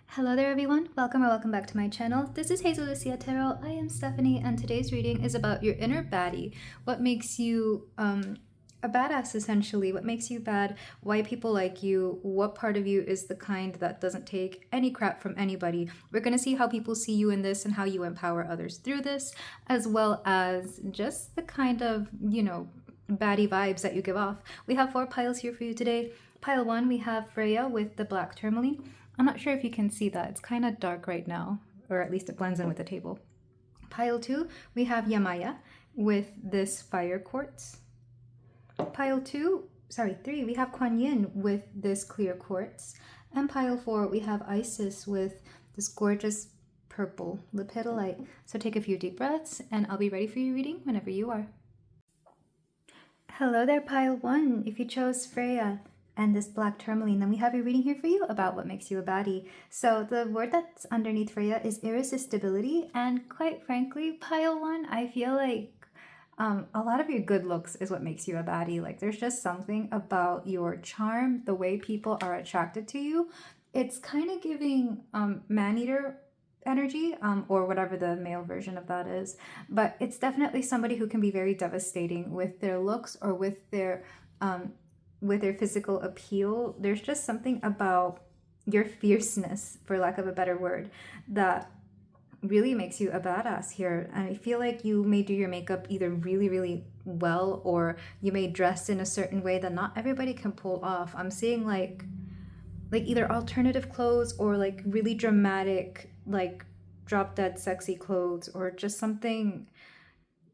Hello there everyone, welcome or welcome back to my channel. This is Hazel Lucia Tarot. I am Stephanie and today's reading is about your inner baddie. What makes you a badass essentially, what makes you bad, why people like you, what part of you is the kind that doesn't take any crap from anybody. We're going to see how people see you in this and how you empower others through this, as well as just the kind of, baddie vibes that you give off. We have 4 piles here for you today. Pile 1, we have Freya with the black tourmaline. I'm not sure if you can see that. It's kind of dark right now, or at least it blends in with the table. Pile 2, we have Yemaya with this fire quartz. Pile 3, we have Kuan Yin with this clear quartz. And pile 4, we have Isis with this gorgeous purple lepidolite. So take a few deep breaths and I'll be ready for your reading whenever you are. Hello there, pile 1. If you chose Freya and this black tourmaline, then we have a reading here for you about what makes you a baddie. So the word that's underneath Freya is irresistibility, and quite frankly, pile 1, I feel like a lot of your good looks is what makes you a baddie. Like there's just something about your charm, the way people are attracted to you. It's kind of giving man-eater energy, or whatever the male version of that is, but it's definitely somebody who can be very devastating with their looks or with their physical appeal. There's just something about your fierceness, for lack of a better word, that really makes you a badass here. And I feel like you may do your makeup either really, really well, or you may dress in a certain way that not everybody can pull off. I'm seeing like either alternative clothes or like really dramatic, like drop dead sexy clothes, or just something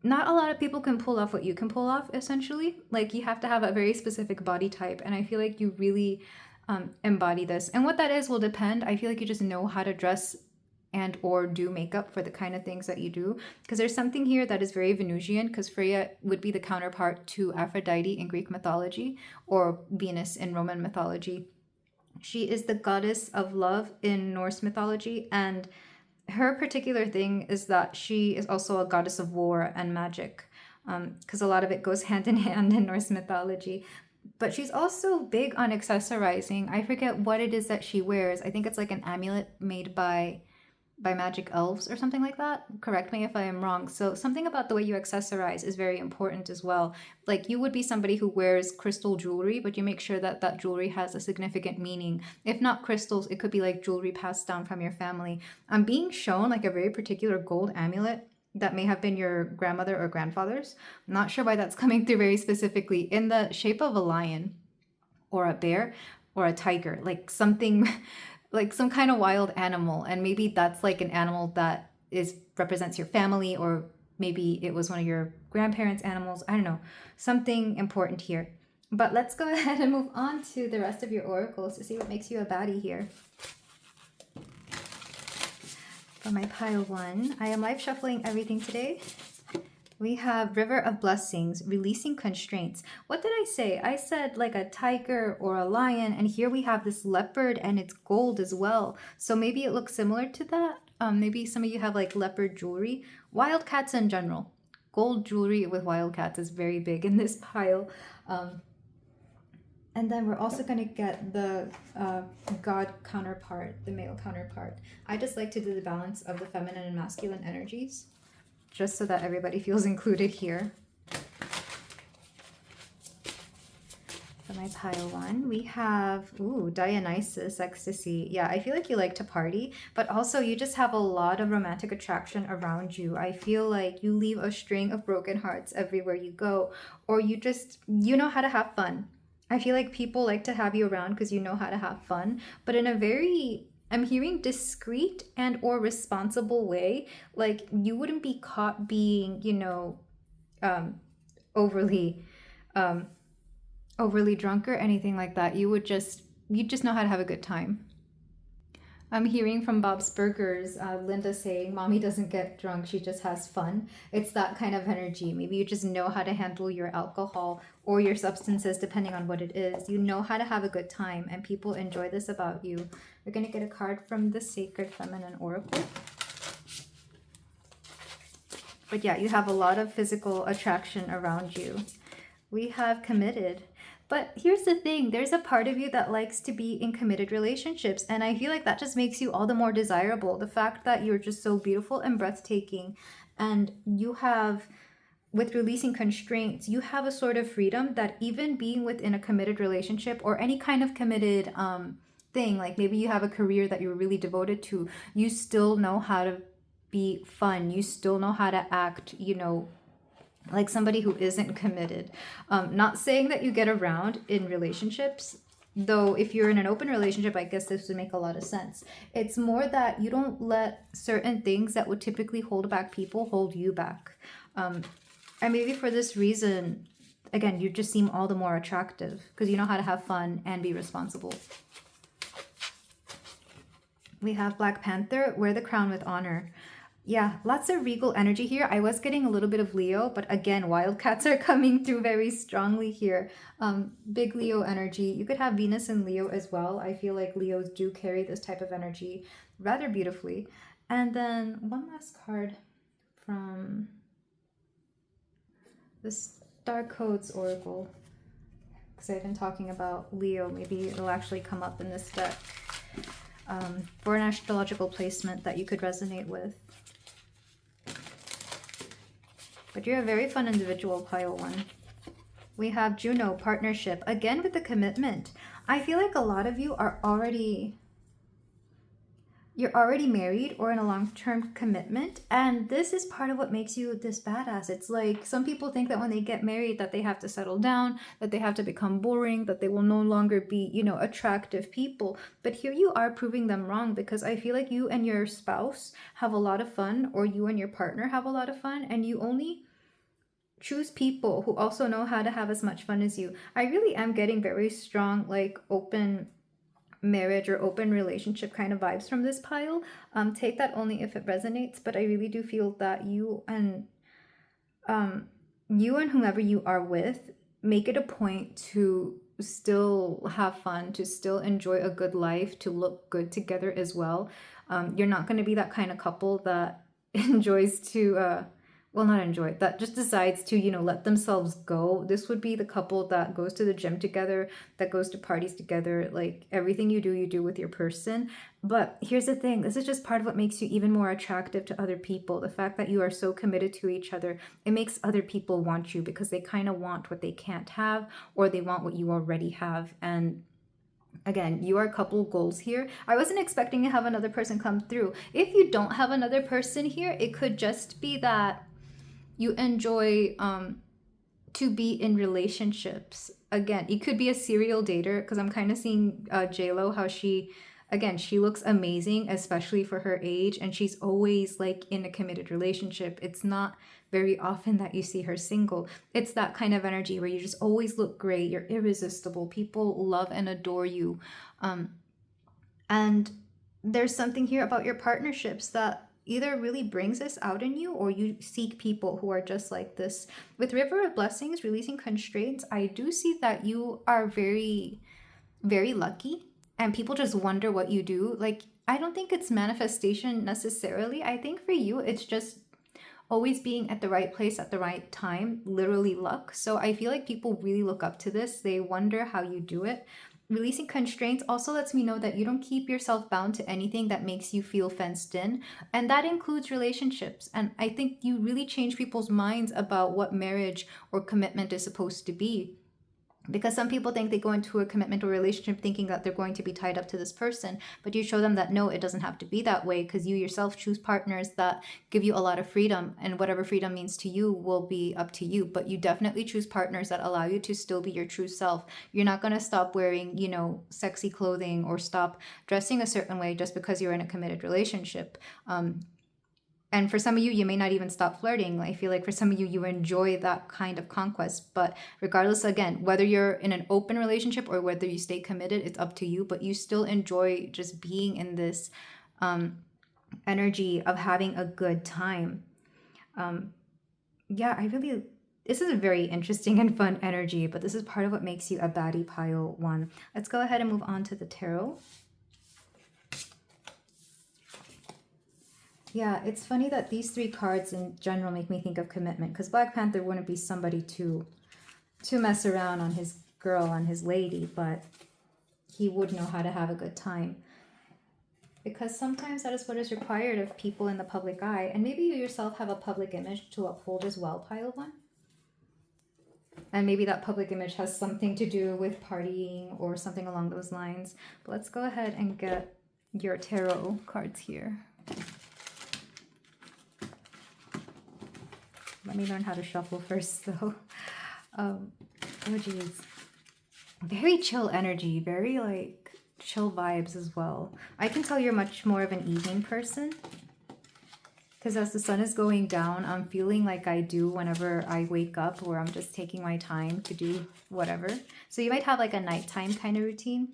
not a lot of people can pull off what you can pull off, essentially. Like you have to have a very specific body type, and I feel like you really embody this. And what that is will depend. I feel like you just know how to dress and or do makeup for the kind of things that you do, because there's something here that is very Venusian, because Freya would be the counterpart to Aphrodite in Greek mythology, or Venus in Roman mythology. She is the goddess of love in Norse mythology, and her particular thing is that she is also a goddess of war and magic, because a lot of it goes hand in hand in Norse mythology. But she's also big on accessorizing. I forget what it is that she wears. I think it's like an amulet made by magic elves or something like that. Correct me if I am wrong. So something about the way you accessorize is very important as well. Like you would be somebody who wears crystal jewelry, but you make sure that that jewelry has a significant meaning. If not crystals, it could be like jewelry passed down from your family. I'm being shown like a very particular gold amulet that may have been your grandmother or grandfather's. I'm not sure why that's coming through very specifically, in the shape of a lion or a bear or a tiger, like something like some kind of wild animal. And maybe that's like an animal that represents your family, or maybe it was one of your grandparents' animals. I don't know, something important here. But let's go ahead and move on to the rest of your oracles to see what makes you a baddie here. For my pile 1, I am live shuffling everything today. We have River of Blessings, releasing constraints. What did I say? I said like a tiger or a lion, and here we have this leopard and it's gold as well. So maybe it looks similar to that. Maybe some of you have like leopard jewelry. Wildcats in general. Gold jewelry with wildcats is very big in this pile. And then we're also going to get the god counterpart, the male counterpart. I just like to do the balance of the feminine and masculine energies, just so that everybody feels included here. For my pile 1, we have, Dionysus, ecstasy. Yeah, I feel like you like to party, but also you just have a lot of romantic attraction around you. I feel like you leave a string of broken hearts everywhere you go, or you know how to have fun. I feel like people like to have you around because you know how to have fun, but in a very, I'm hearing, discreet and or responsible way. Like you wouldn't be caught being, overly drunk or anything like that. You just know how to have a good time. I'm hearing from Bob's Burgers, Linda saying, "Mommy doesn't get drunk, she just has fun." It's that kind of energy. Maybe you just know how to handle your alcohol or your substances, depending on what it is. You know how to have a good time, and people enjoy this about you. We're going to get a card from the Sacred Feminine Oracle. But yeah, you have a lot of physical attraction around you. We have Committed. But here's the thing, there's a part of you that likes to be in committed relationships, and I feel like that just makes you all the more desirable. The fact that you're just so beautiful and breathtaking, and you have, with releasing constraints, you have a sort of freedom that even being within a committed relationship or any kind of committed thing, like maybe you have a career that you're really devoted to, you still know how to be fun. You still know how to act, you know, like somebody who isn't committed. Not saying that you get around in relationships, though if you're in an open relationship, I guess this would make a lot of sense. It's more that you don't let certain things that would typically hold back people hold you back. And maybe for this reason, again, you just seem all the more attractive because you know how to have fun and be responsible. We have Black Panther, wear the crown with honor. Yeah, lots of regal energy here. I was getting a little bit of Leo, but again, wildcats are coming through very strongly here. Big Leo energy. You could have Venus and Leo as well. I feel like Leos do carry this type of energy rather beautifully. And then one last card from the Star Codes Oracle, because I've been talking about Leo. Maybe it'll actually come up in this deck for an astrological placement that you could resonate with. But you're a very fun individual, pile one. We have Juno, partnership. Again, with the commitment. I feel like a lot of you are you're already married or in a long-term commitment. And this is part of what makes you this badass. It's like some people think that when they get married that they have to settle down, that they have to become boring, that they will no longer be, you know, attractive people. But here you are proving them wrong, because I feel like you and your spouse have a lot of fun, or you and your partner have a lot of fun, and you only choose people who also know how to have as much fun as you. I really am getting very strong, like, open marriage or open relationship kind of vibes from this pile. Take that only if it resonates, but I really do feel that you and whomever you are with, make it a point to still have fun, to still enjoy a good life, to look good together as well. You're not going to be that kind of couple that enjoys to well, not enjoy, that just decides to, you know, let themselves go. This would be the couple that goes to the gym together, that goes to parties together, like everything you do with your person. But here's the thing, this is just part of what makes you even more attractive to other people. The fact that you are so committed to each other, it makes other people want you, because they kind of want what they can't have, or they want what you already have. And again, you are couple goals here. I wasn't expecting to have another person come through. If you don't have another person here, it could just be that you enjoy to be in relationships. Again, it could be a serial dater, because I'm kind of seeing J-Lo, how she looks amazing, especially for her age, and she's always like in a committed relationship. It's not very often that you see her single. It's that kind of energy where you just always look great, you're irresistible, people love and adore you. And there's something here about your partnerships that either really brings this out in you, or you seek people who are just like this. With River of Blessings, releasing constraints, I do see that you are very, very lucky, and people just wonder what you do. Like, I don't think it's manifestation necessarily. I think for you, it's just always being at the right place at the right time, literally luck. So I feel like people really look up to this. They wonder how you do it. Releasing constraints also lets me know that you don't keep yourself bound to anything that makes you feel fenced in. And that includes relationships. And I think you really change people's minds about what marriage or commitment is supposed to be. Because some people think they go into a commitment or relationship thinking that they're going to be tied up to this person, but you show them that no, it doesn't have to be that way, because you yourself choose partners that give you a lot of freedom, and whatever freedom means to you will be up to you. But you definitely choose partners that allow you to still be your true self. You're not going to stop wearing, you know, sexy clothing, or stop dressing a certain way just because you're in a committed relationship. And for some of you, you may not even stop flirting. I feel like for some of you, you enjoy that kind of conquest. But regardless, again, whether you're in an open relationship or whether you stay committed, it's up to you. But you still enjoy just being in this energy of having a good time. Yeah, this is a very interesting and fun energy, but this is part of what makes you a baddie pile one. Let's go ahead and move on to the tarot. Yeah, it's funny that these three cards in general make me think of commitment, because Black Panther wouldn't be somebody to mess around on his girl and his lady, but he would know how to have a good time. Because sometimes that is what is required of people in the public eye. And maybe you yourself have a public image to uphold as well, pile one. And maybe that public image has something to do with partying or something along those lines. But let's go ahead and get your tarot cards here. Let me learn how to shuffle first, though. Oh, geez. Very chill energy, very like chill vibes as well. I can tell you're much more of an evening person. Because as the sun is going down, I'm feeling like I do whenever I wake up, where I'm just taking my time to do whatever. So you might have like a nighttime kind of routine.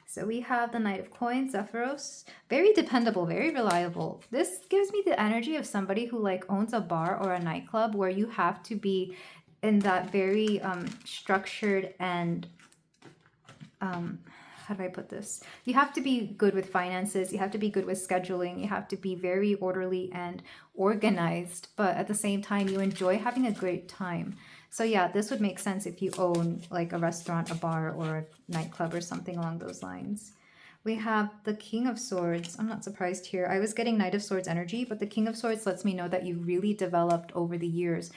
So we have the Knight of Coins, Zephyros. Very dependable, very reliable. This gives me the energy of somebody who like owns a bar or a nightclub where you have to be in that very structured and how do I put this? You have to be good with finances. You have to be good with scheduling. You have to be very orderly and organized. But at the same time, you enjoy having a great time. So yeah, this would make sense if you own like a restaurant, a bar, or a nightclub or something along those lines. We have the King of Swords. I'm not surprised here. I was getting Knight of Swords energy, but the King of Swords lets me know that you really developed over the years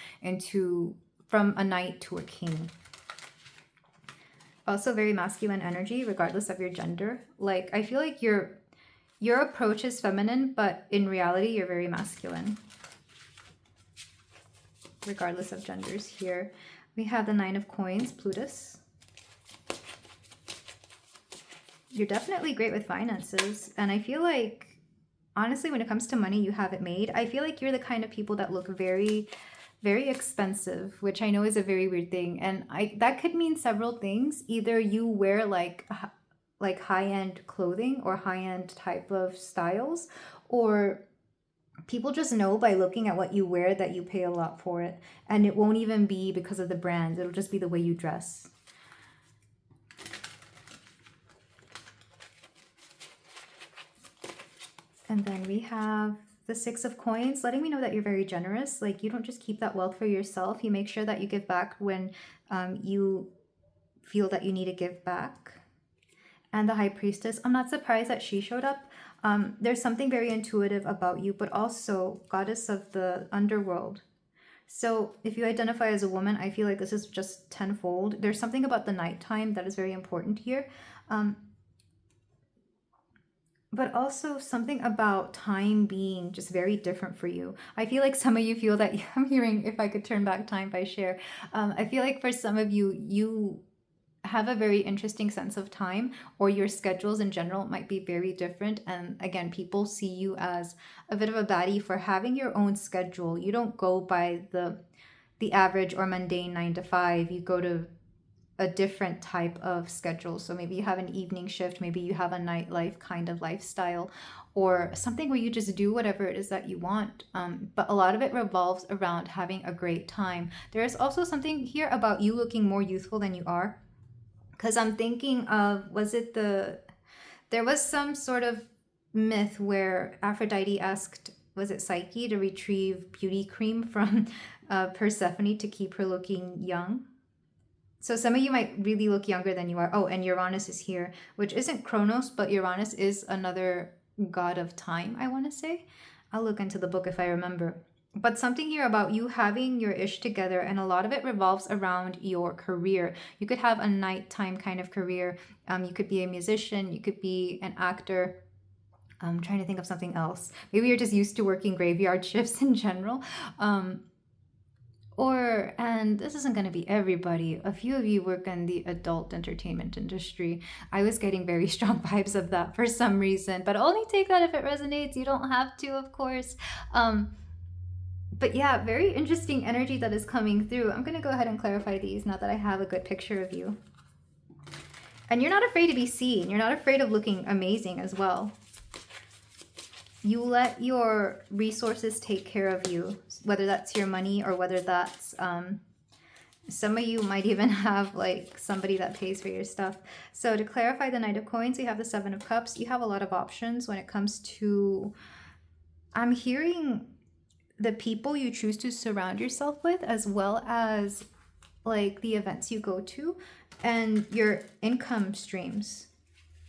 from a knight to a king. Also very masculine energy, regardless of your gender. Like, I feel like your approach is feminine, but in reality, you're very masculine. Regardless of genders here. We have the Nine of Coins, Plutus. You're definitely great with finances. And I feel like, honestly, when it comes to money, you have it made. I feel like you're the kind of people that look very expensive, which I know is a very weird thing, and that could mean several things. Either you wear like high-end clothing or high-end type of styles, or people just know by looking at what you wear that you pay a lot for it, and it won't even be because of the brands. It'll just be the way you dress. And then we have the Six of Coins, letting me know that you're very generous. Like, you don't just keep that wealth for yourself. You make sure that you give back when you feel that you need to give back. And the High Priestess, I'm not surprised that she showed up. There's something very intuitive about you, but also goddess of the underworld. So if you identify as a woman, I feel like this is just tenfold. There's something about the nighttime that is very important here. But also something about time being just very different for you. I feel like some of you feel that, I'm hearing if I could turn back time by share. I feel like for some of you, you have a very interesting sense of time, or your schedules in general might be very different. And again, people see you as a bit of a baddie for having your own schedule. You don't go by the average or mundane 9 to 5. You go to a different type of schedule. So maybe you have an evening shift, maybe you have a nightlife kind of lifestyle, or something where you just do whatever it is that you want. But a lot of it revolves around having a great time. There is also something here about you looking more youthful than you are. Because I'm thinking of, there was some sort of myth where Aphrodite asked, was it Psyche, to retrieve beauty cream from Persephone to keep her looking young. So some of you might really look younger than you are. Oh, and Uranus is here, which isn't Kronos, but Uranus is another god of time, I want to say. I'll look into the book if I remember. But something here about you having your ish together, and a lot of it revolves around your career. You could have a nighttime kind of career. You could be a musician. You could be an actor. I'm trying to think of something else. Maybe you're just used to working graveyard shifts in general. And this isn't going to be everybody. A few of you work in the adult entertainment industry. I was getting very strong vibes of that for some reason, but only take that if it resonates. You don't have to, of course. But yeah, very interesting energy that is coming through. I'm going to go ahead and clarify these now that I have a good picture of you. And you're not afraid to be seen. You're not afraid of looking amazing as well. You let your resources take care of you, whether that's your money or whether that's, some of you might even have like somebody that pays for your stuff. So to clarify the Knight of Coins, we have the Seven of Cups. You have a lot of options when it comes to, I'm hearing the people you choose to surround yourself with, as well as like the events you go to and your income streams,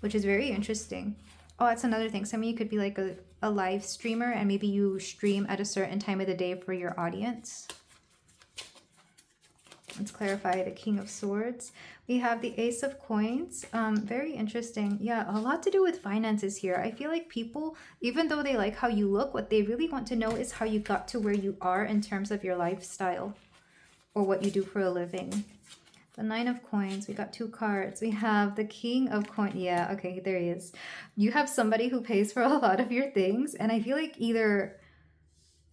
which is very interesting. Oh, that's another thing. Some of you could be like a live streamer, and maybe you stream at a certain time of the day for your audience. Let's clarify the King of Swords. We have the Ace of Coins. Very interesting. Yeah, a lot to do with finances here. I feel like people, even though they like how you look, what they really want to know is how you got to where you are in terms of your lifestyle or what you do for a living. The Nine of Coins. We got 2 cards. We have the King of Coins. Yeah, okay, there he is. You have somebody who pays for a lot of your things, and I feel like either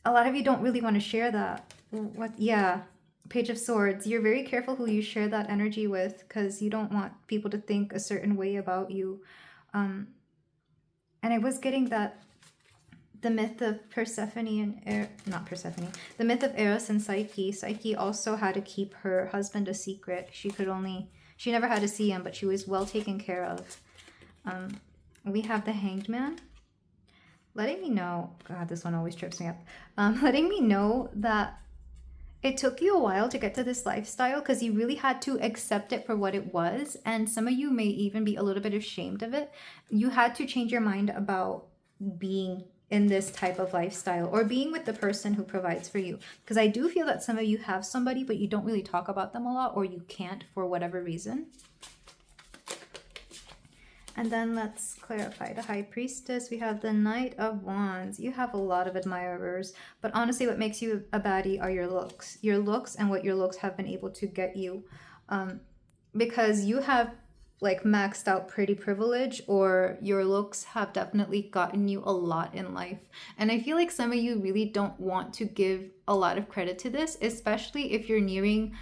a lot of you don't really want to share that. What? Yeah. Page of Swords. You're very careful who you share that energy with, because you don't want people to think a certain way about you. And I was getting that the myth of Persephone and the myth of Eros and Psyche. Psyche also had to keep her husband a secret. She never had to see him, but she was well taken care of. We have the Hanged Man, letting me know, God, this one always trips me up. Letting me know that it took you a while to get to this lifestyle, because you really had to accept it for what it was. And some of you may even be a little bit ashamed of it. You had to change your mind about being in this type of lifestyle or being with the person who provides for you. Because I do feel that some of you have somebody, but you don't really talk about them a lot, or you can't for whatever reason. And then let's clarify the High Priestess. We have the Knight of Wands. You have a lot of admirers, but honestly, what makes you a baddie are your looks. Your looks and what your looks have been able to get you. Because you have like maxed out pretty privilege, or your looks have definitely gotten you a lot in life. And I feel like some of you really don't want to give a lot of credit to this, especially if you're nearing...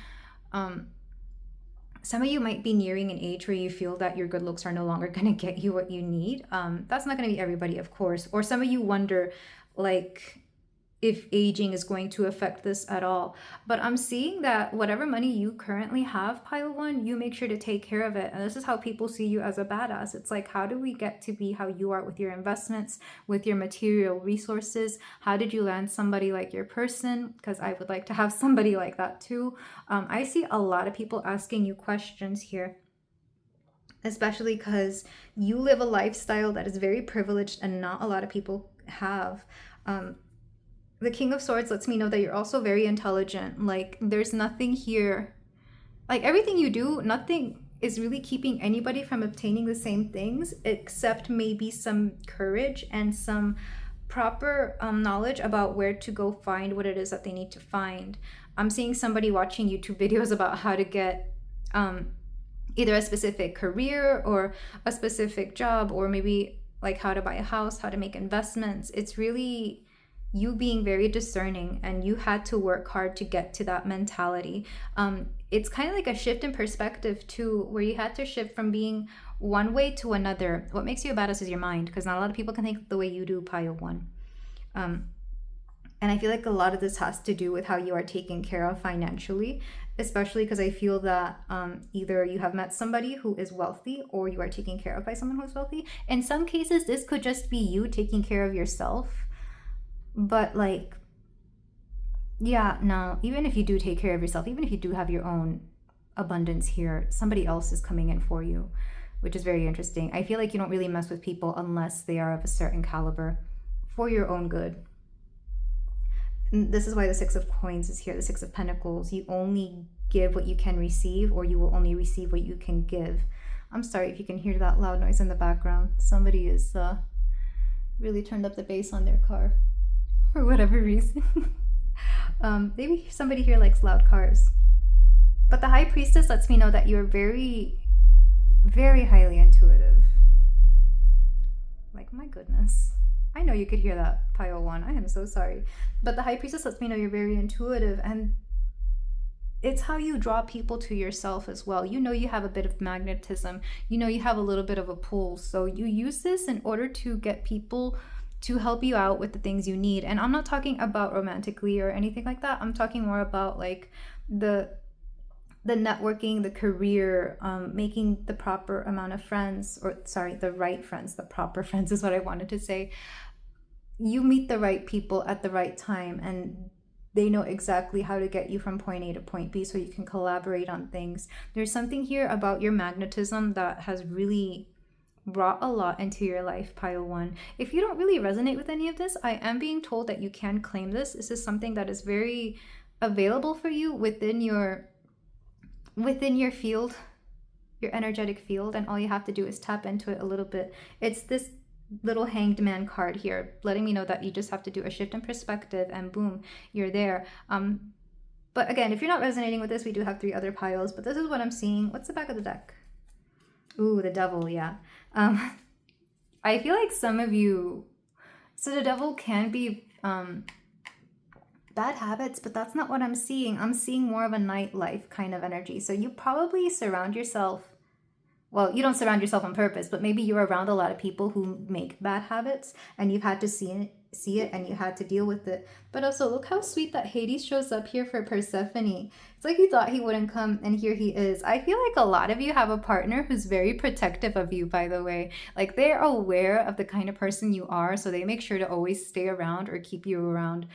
some of you might be nearing an age where you feel that your good looks are no longer going to get you what you need. That's not going to be everybody, of course. Or some of you wonder, like, if aging is going to affect this at all. But I'm seeing that whatever money you currently have, pile one, you make sure to take care of it. And this is how people see you as a badass. It's like, how do we get to be how you are with your investments, with your material resources? How did you land somebody like your person? Because I would like to have somebody like that too. I see a lot of people asking you questions here, especially because you live a lifestyle that is very privileged and not a lot of people have. The King of Swords lets me know that you're also very intelligent. Like, there's nothing here, like everything you do, nothing is really keeping anybody from obtaining the same things, except maybe some courage and some proper knowledge about where to go find what it is that they need to find. I'm seeing somebody watching YouTube videos about how to get either a specific career or a specific job, or maybe like how to buy a house, how to make investments. It's really you being very discerning, and you had to work hard to get to that mentality. It's kind of like a shift in perspective too, where you had to shift from being one way to another. What makes you a badass is your mind, because not a lot of people can think the way you do, pile one. And I feel like a lot of this has to do with how you are taken care of financially, especially because I feel that either you have met somebody who is wealthy, or you are taken care of by someone who's wealthy. In some cases, this could just be you taking care of yourself. But like, yeah, no, even if you do take care of yourself, even if you do have your own abundance here, somebody else is coming in for you, which is very interesting. I feel like you don't really mess with people unless they are of a certain caliber for your own good. And this is why the Six of Coins is here, the Six of Pentacles. You only give what you can receive, or you will only receive what you can give. I'm sorry if you can hear that loud noise in the background. Somebody is really turned up the bass on their car for whatever reason. Maybe somebody here likes loud cars. But the High Priestess lets me know that you're very, very highly intuitive. Like, my goodness. I know you could hear that, pile one. I am so sorry. But the High Priestess lets me know you're very intuitive, and it's how you draw people to yourself as well. You know you have a bit of magnetism. You know you have a little bit of a pull. So you use this in order to get people to help you out with the things you need. And I'm not talking about romantically or anything like that. I'm talking more about like the networking, the career, making the proper amount of friends, or sorry, the right friends, the proper friends is what I wanted to say. You meet the right people at the right time, and they know exactly how to get you from point A to point B so you can collaborate on things. There's something here about your magnetism that has really brought a lot into your life, pile 1. If you don't really resonate with any of this, I am being told that you can claim this. This is something that is very available for you within your field, your energetic field, and all you have to do is tap into it a little bit. It's this little hanged man card here, letting me know that you just have to do a shift in perspective and boom, you're there. But again, if you're not resonating with this, we do have 3 other piles, but this is what I'm seeing. What's the back of the deck? Ooh, the devil, yeah. I feel like some of you, so the devil can be bad habits, but that's not what I'm seeing. I'm seeing more of a nightlife kind of energy. So you probably surround yourself, well, you don't surround yourself on purpose, but maybe you're around a lot of people who make bad habits and you've had to see it and you had to deal with it. But also, look how sweet that Hades shows up here for Persephone. It's like you thought he wouldn't come, and here he is. I feel like a lot of you have a partner who's very protective of you, by the way. Like, they're aware of the kind of person you are, so they make sure to always stay around or keep you around.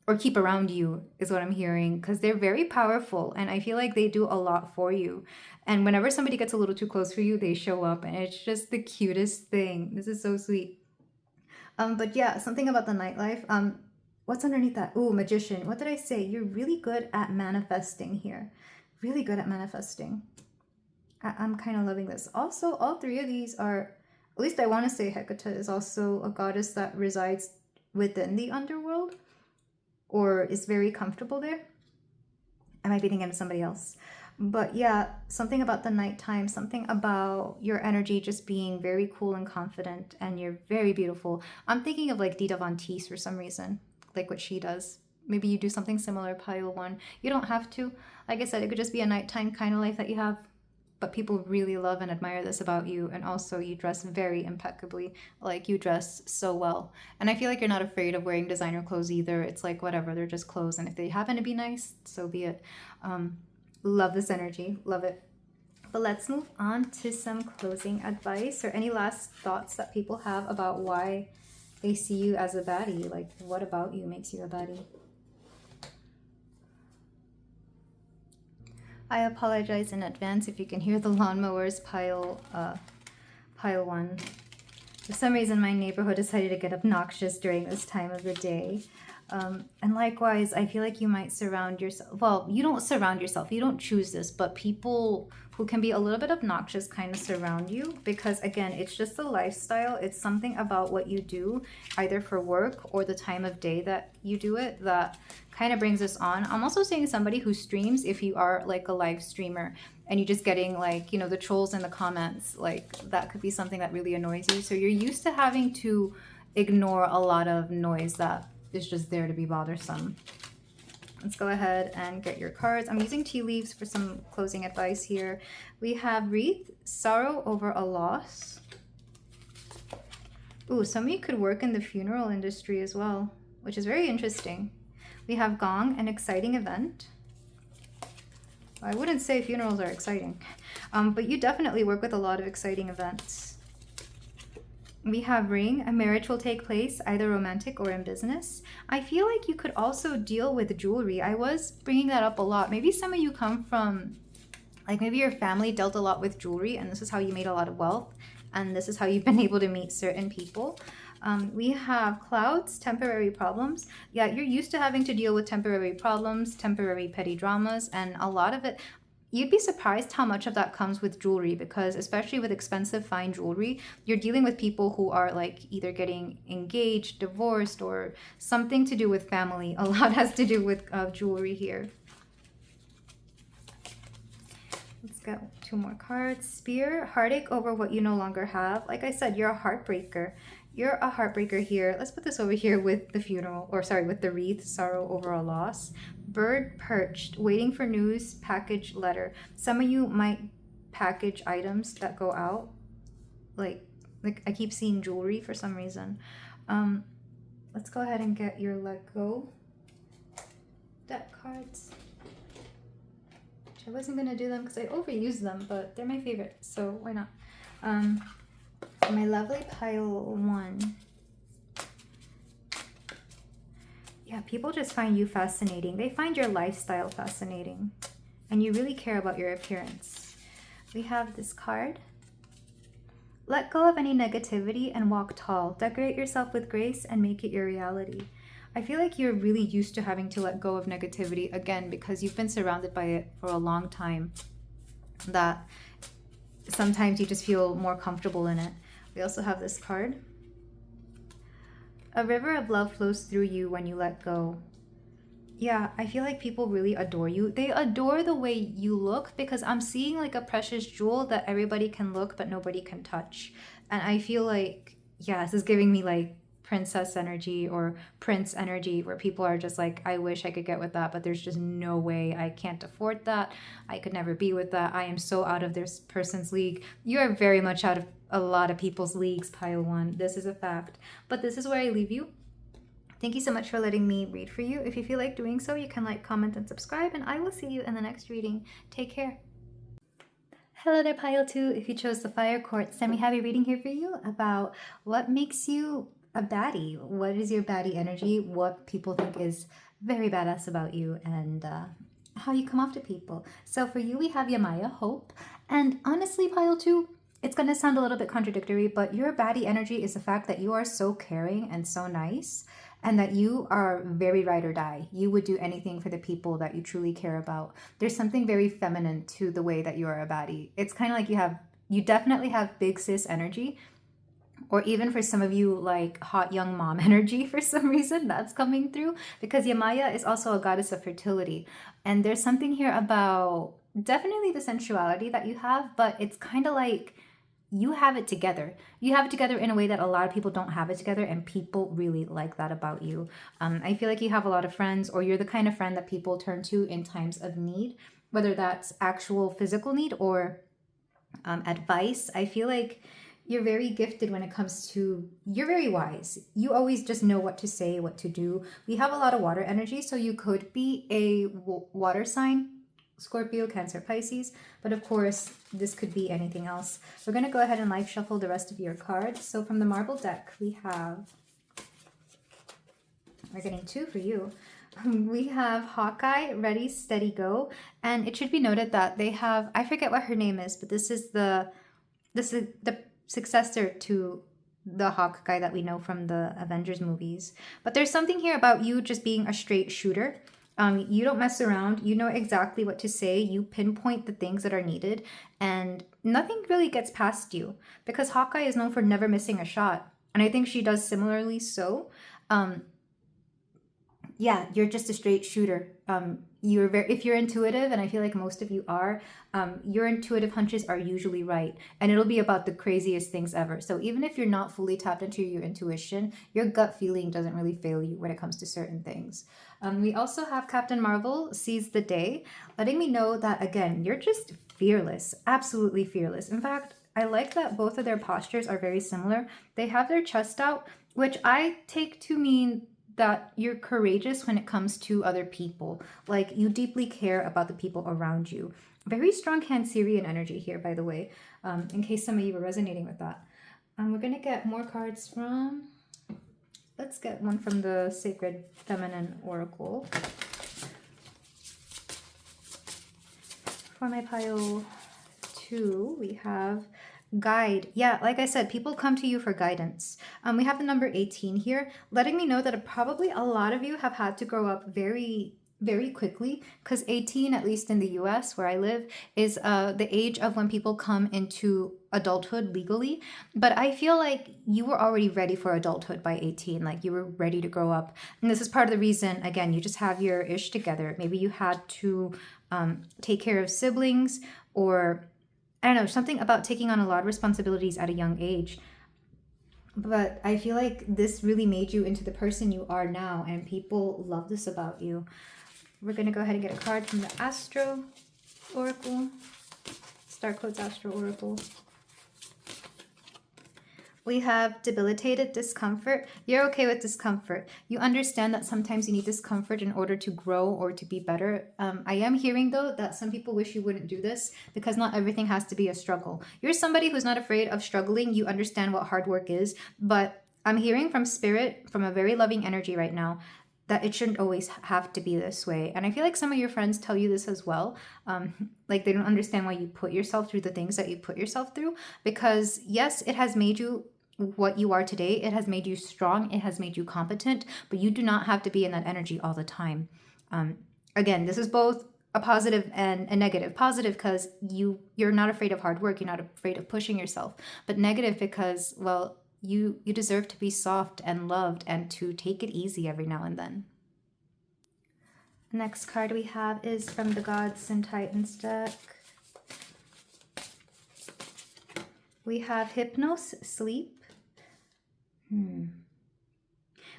Or keep around you is what I'm hearing, because they're very powerful and I feel like they do a lot for you. And whenever somebody gets a little too close for you, they show up and it's just the cutest thing. This is so sweet. But yeah, something about the nightlife. What's underneath that? Ooh, magician. What did I say? You're really good at manifesting here. Really good at manifesting. I'm kind of loving this. Also, all 3 of these are, at least I want to say Hecate is also a goddess that resides within the underworld, or is very comfortable there. I might be thinking of somebody else. But yeah, something about the nighttime, something about your energy just being very cool and confident, and you're very beautiful. I'm thinking of like Dita Von Teese for some reason, like what she does. Maybe you do something similar, pile 1. You don't have to. Like I said, it could just be a nighttime kind of life that you have. But people really love and admire this about you. And also you dress very impeccably. Like, you dress so well. And I feel like you're not afraid of wearing designer clothes either. It's like, whatever, they're just clothes. And if they happen to be nice, so be it. Love this energy. Love it. But let's move on to some closing advice or any last thoughts that people have about why they see you as a baddie. Like, what about you makes you a baddie? I apologize in advance if you can hear the lawnmowers, pile 1. For some reason, my neighborhood decided to get obnoxious during this time of the day. And likewise, I feel like you might surround yourself. Well, you don't surround yourself. You don't choose this, but people who can be a little bit obnoxious kind of surround you because, again, it's just a lifestyle. It's something about what you do, either for work or the time of day that you do it, that kind of brings us on. I'm also saying somebody who streams, if you are like a live streamer and you're just getting like, you know, the trolls in the comments, like that could be something that really annoys you. So you're used to having to ignore a lot of noise that is just there to be bothersome. Let's go ahead and get your cards. I'm using tea leaves for some closing advice here. We have Wreath, sorrow over a loss. Ooh, some of you could work in the funeral industry as well, which is very interesting. We have Gong, an exciting event. I wouldn't say funerals are exciting, but you definitely work with a lot of exciting events. We have Ring, a marriage will take place, either romantic or in business. I feel like you could also deal with jewelry. I was bringing that up a lot. Maybe some of you come from, like maybe your family dealt a lot with jewelry and this is how you made a lot of wealth and this is how you've been able to meet certain people. We have Clouds, temporary problems. Yeah, you're used to having to deal with temporary problems, temporary petty dramas, and a lot of it, you'd be surprised how much of that comes with jewelry, because especially with expensive fine jewelry, you're dealing with people who are like either getting engaged, divorced, or something to do with family. A lot has to do with jewelry here. Let's go 2 more cards. Spear, heartache over what you no longer have. Like I said, you're a heartbreaker. You're a heartbreaker here. Let's put this over here with the funeral, or sorry, with the wreath, sorrow over a loss. Bird perched, waiting for news, package letter. Some of you might package items that go out. Like I keep seeing jewelry for some reason. Let's go ahead and get your let go deck cards. I wasn't gonna do them because I overuse them, but they're my favorite, so why not? My lovely pile 1. Yeah, people just find you fascinating. They find your lifestyle fascinating. And you really care about your appearance. We have this card. Let go of any negativity and walk tall. Decorate yourself with grace and make it your reality. I feel like you're really used to having to let go of negativity, again, because you've been surrounded by it for a long time, that sometimes you just feel more comfortable in it. We also have this card. A river of love flows through you when you let go. Yeah, I feel like people really adore you. They adore the way you look, because I'm seeing like a precious jewel that everybody can look but nobody can touch. And I feel like, yeah, this is giving me like princess energy or prince energy, where people are just like, I wish I could get with that, but there's just no way. I can't afford that. I could never be with that. I am so out of this person's league. You are very much out of a lot of people's leagues, pile one. This is a fact. But this is where I leave you. Thank you so much for letting me read for you. If you feel like doing so, you can like, comment, and subscribe, and I will see you in the next reading. Take care. Hello there, pile 2. If you chose the fire quartz, then we have a reading here for you about what makes you a baddie. What is your baddie energy? What people think is very badass about you, and how you come off to people. So for you, we have Yemaya, hope. And honestly, pile 2, it's going to sound a little bit contradictory, but your baddie energy is the fact that you are so caring and so nice, and that you are very ride or die. You would do anything for the people that you truly care about. There's something very feminine to the way that you are a baddie. It's kind of like you definitely have big sis energy, or even for some of you, like hot young mom energy for some reason that's coming through, because Yemaya is also a goddess of fertility. And there's something here about definitely the sensuality that you have, but it's kind of like you have it together. You have it together in a way that a lot of people don't have it together, and people really like that about you. I feel like you have a lot of friends, or you're the kind of friend that people turn to in times of need, whether that's actual physical need or advice. I feel like you're very gifted when it comes to, you're very wise. You always just know what to say, what to do. We have a lot of water energy, so you could be a water sign, Scorpio, Cancer, Pisces, but of course this could be anything else. We're going to go ahead and live shuffle the rest of your cards. So from the marble deck, we're getting 2 for you. We have Hawkeye, Ready, Steady, Go. And it should be noted that they have, I forget what her name is, but this is the successor to the Hawkeye that we know from the Avengers movies. But there's something here about you just being a straight shooter. You don't mess around. You know exactly what to say. You pinpoint the things that are needed, and nothing really gets past you, because Hawkeye is known for never missing a shot. And I think she does similarly so. Yeah, you're just a straight shooter. If you're intuitive, and I feel like most of you are, your intuitive hunches are usually right, and it'll be about the craziest things ever. So even if you're not fully tapped into your intuition, your gut feeling doesn't really fail you when it comes to certain things. We also have Captain Marvel, Seize the Day, letting me know that, again, you're just fearless, absolutely fearless. In fact, I like that both of their postures are very similar. They have their chest out, which I take to mean that you're courageous when it comes to other people. Like, you deeply care about the people around you. Very strong Cancerian energy here, by the way, in case some of you were resonating with that. We're going to get more cards from, let's get one from the Sacred Feminine Oracle. For my pile 2, we have Guide. Yeah, like I said, people come to you for guidance. We have the number 18 here, letting me know that probably a lot of you have had to grow up very, very quickly, because 18, at least in the US where I live, is the age of when people come into adulthood legally. But I feel like you were already ready for adulthood by 18, like you were ready to grow up. And this is part of the reason, again, you just have your ish together. Maybe you had to take care of siblings, or I don't know, something about taking on a lot of responsibilities at a young age. But I feel like this really made you into the person you are now, and people love this about you. We're going to go ahead and get a card from the Astro Oracle, Star Codes Astro Oracle. We have debilitated discomfort. You're okay with discomfort. You understand that sometimes you need discomfort in order to grow or to be better. I am hearing, though, that some people wish you wouldn't do this, because not everything has to be a struggle. You're somebody who's not afraid of struggling. You understand what hard work is. But I'm hearing from Spirit, from a very loving energy right now, that it shouldn't always have to be this way. And I feel like some of your friends tell you this as well. Like they don't understand why you put yourself through the things that you put yourself through, because yes, it has made you what you are today. It has made you strong. It has made you competent, but you do not have to be in that energy all the time. Again, this is both a positive and a negative. Positive because you're not afraid of hard work. You're not afraid of pushing yourself, but negative because, well, you deserve to be soft and loved and to take it easy every now and then. Next card we have is from the Gods and Titans deck. We have Hypnos, Sleep.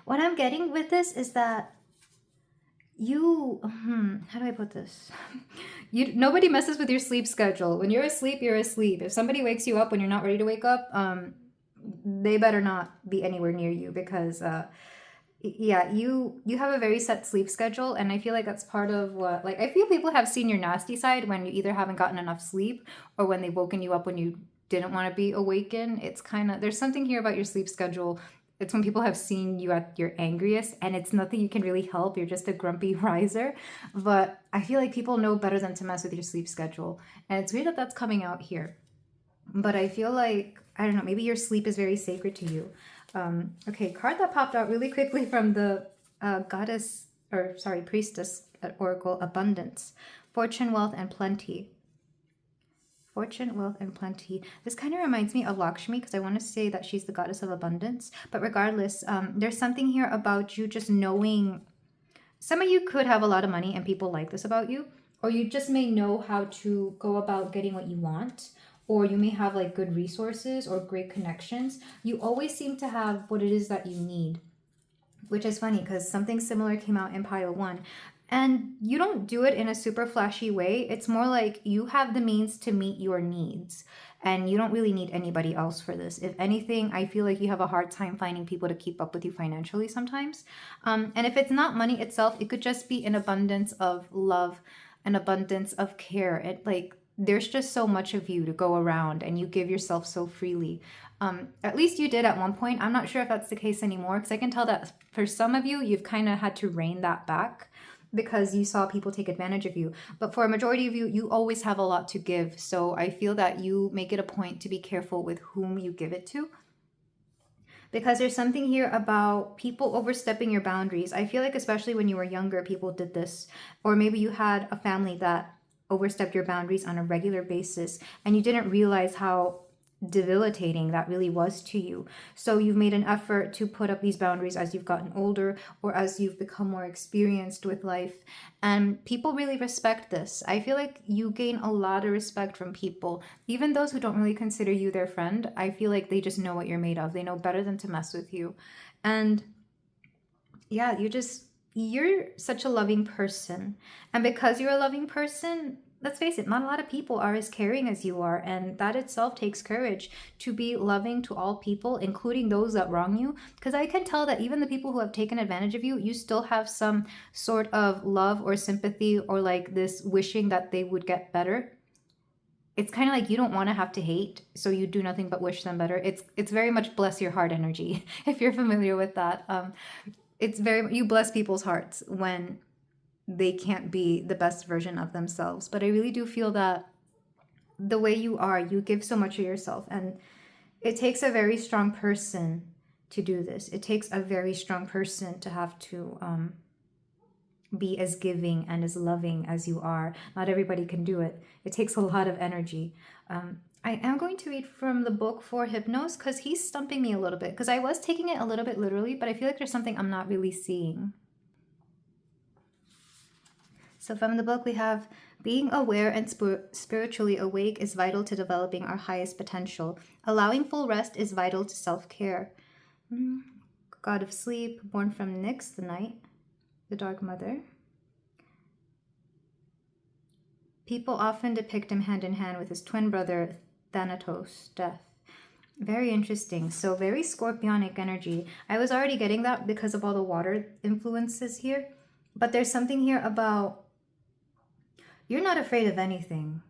What I'm getting with this is that you, how do I put this? Nobody messes with your sleep schedule. When you're asleep, you're asleep. If somebody wakes you up when you're not ready to wake up, they better not be anywhere near you, because yeah, you have a very set sleep schedule, and I feel like that's part of what, like, I feel people have seen your nasty side when you either haven't gotten enough sleep or when they've woken you up when you didn't want to be awakened. It's kind of, there's something here about your sleep schedule. It's when people have seen you at your angriest, and it's nothing you can really help. You're just a grumpy riser. But I feel like people know better than to mess with your sleep schedule, and it's weird that that's coming out here. But I feel like, I don't know, maybe your sleep is very sacred to you. Okay, card that popped out really quickly from the priestess oracle, Abundance, Fortune, Wealth, and Plenty. Fortune, wealth, and plenty. This kind of reminds me of Lakshmi, because I want to say that she's the goddess of abundance. But regardless, there's something here about you just knowing. Some of you could have a lot of money and people like this about you, or you just may know how to go about getting what you want, or you may have like good resources or great connections. You always seem to have what it is that you need, which is funny because something similar came out in pile 1. And you don't do it in a super flashy way. It's more like you have the means to meet your needs, and you don't really need anybody else for this. If anything, I feel like you have a hard time finding people to keep up with you financially sometimes. And if it's not money itself, it could just be an abundance of love, an abundance of care. It, like, there's just so much of you to go around, and you give yourself so freely. At least you did at one point. I'm not sure if that's the case anymore, because I can tell that for some of you, you've kind of had to rein that back because you saw people take advantage of you. But for a majority of you, you always have a lot to give. So I feel that you make it a point to be careful with whom you give it to, because there's something here about people overstepping your boundaries. I feel like especially when you were younger, people did this, or maybe you had a family that overstepped your boundaries on a regular basis and you didn't realize how debilitating that really was to you. So you've made an effort to put up these boundaries as you've gotten older or as you've become more experienced with life, and people really respect this. I feel like you gain a lot of respect from people, even those who don't really consider you their friend. I feel like they just know what you're made of. They know better than to mess with you. And yeah, you're such a loving person, and because you're a loving person, let's face it, not a lot of people are as caring as you are, and that itself takes courage to be loving to all people, including those that wrong you. Because I can tell that even the people who have taken advantage of you, you still have some sort of love or sympathy, or like this wishing that they would get better. It's kind of like you don't want to have to hate, so you do nothing but wish them better. It's very much bless your heart energy, if you're familiar with that. It's very, you bless people's hearts when they can't be the best version of themselves. But I really do feel that the way you are, you give so much of yourself, and it takes a very strong person to do this. It takes a very strong person to have to be as giving and as loving as you are. Not everybody can do it. It takes a lot of energy. I am going to read from the book for Hypnos, because he's stumping me a little bit, because I was taking it a little bit literally, but I feel like there's something I'm not really seeing. So from the book, we have, being aware and spiritually awake is vital to developing our highest potential. Allowing full rest is vital to self-care. God of sleep, born from Nyx, the night, the dark mother. People often depict him hand in hand with his twin brother, Thanatos, death. Very interesting. So very scorpionic energy. I was already getting that because of all the water influences here. But there's something here about you're not afraid of anything.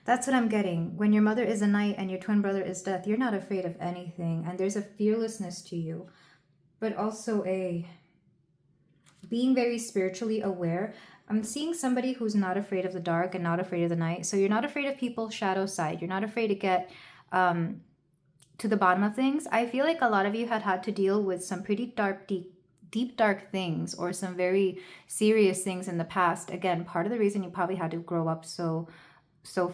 That's what I'm getting. When your mother is a night and your twin brother is death, you're not afraid of anything. And there's a fearlessness to you, but also a being very spiritually aware. I'm seeing somebody who's not afraid of the dark and not afraid of the night. So you're not afraid of people's shadow side. You're not afraid to get to the bottom of things. I feel like a lot of you had to deal with some pretty dark, deep dark things, or some very serious things in the past. Again, part of the reason you probably had to grow up so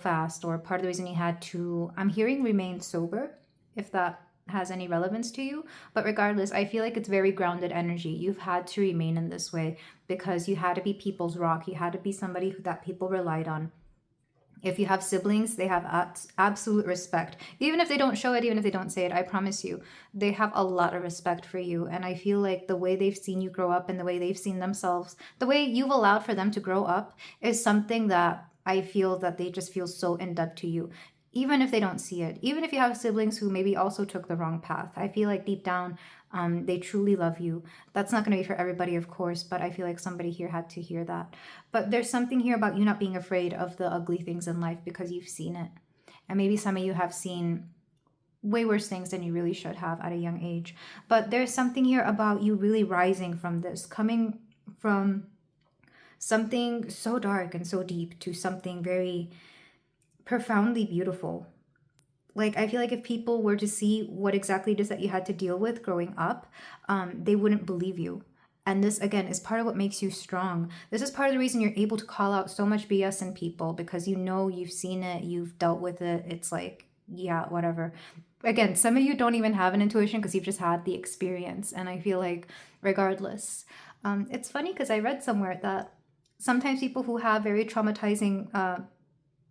fast, or part of the reason you had to, I'm hearing, remain sober, if that has any relevance to you. But regardless, I feel like it's very grounded energy. You've had to remain in this way because you had to be people's rock. You had to be somebody that people relied on. If you have siblings, they have absolute respect. Even if they don't show it, even if they don't say it, I promise you, they have a lot of respect for you. And I feel like the way they've seen you grow up and the way they've seen themselves, the way you've allowed for them to grow up, is something that I feel that they just feel so in debt to you. Even if they don't see it, even if you have siblings who maybe also took the wrong path, I feel like deep down, they truly love you. That's not going to be for everybody, of course, but I feel like somebody here had to hear that. But there's something here about you not being afraid of the ugly things in life because you've seen it. And maybe some of you have seen way worse things than you really should have at a young age. But there's something here about you really rising from this, coming from something so dark and so deep to something very profoundly beautiful. Like, I feel like if people were to see what exactly it is that you had to deal with growing up, they wouldn't believe you. And this, again, is part of what makes you strong. This is part of the reason you're able to call out so much BS in people, because you know, you've seen it, you've dealt with it. It's like, yeah, whatever. Again, some of you don't even have an intuition because you've just had the experience. And I feel like regardless, it's funny because I read somewhere that sometimes people who have very traumatizing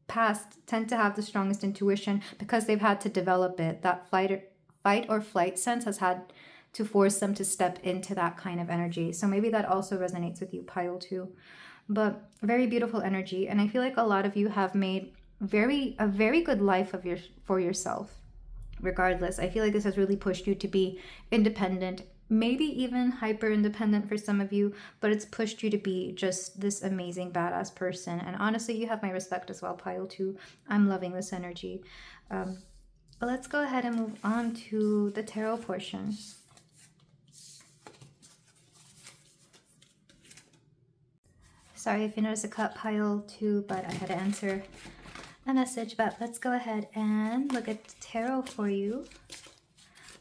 past tend to have the strongest intuition because they've had to develop it. That fight or flight sense has had to force them to step into that kind of energy. So maybe that also resonates with you, pile 2. But very beautiful energy. And I feel like a lot of you have made a very good life for yourself. Regardless, I feel like this has really pushed you to be independent, maybe even hyper independent for some of you, but it's pushed you to be just this amazing badass person. And honestly, you have my respect as well, pile 2. I'm loving this energy. But let's go ahead and move on to the tarot portion. Sorry if you notice a cut, pile 2, but I had to answer a message. But let's go ahead and look at the tarot for you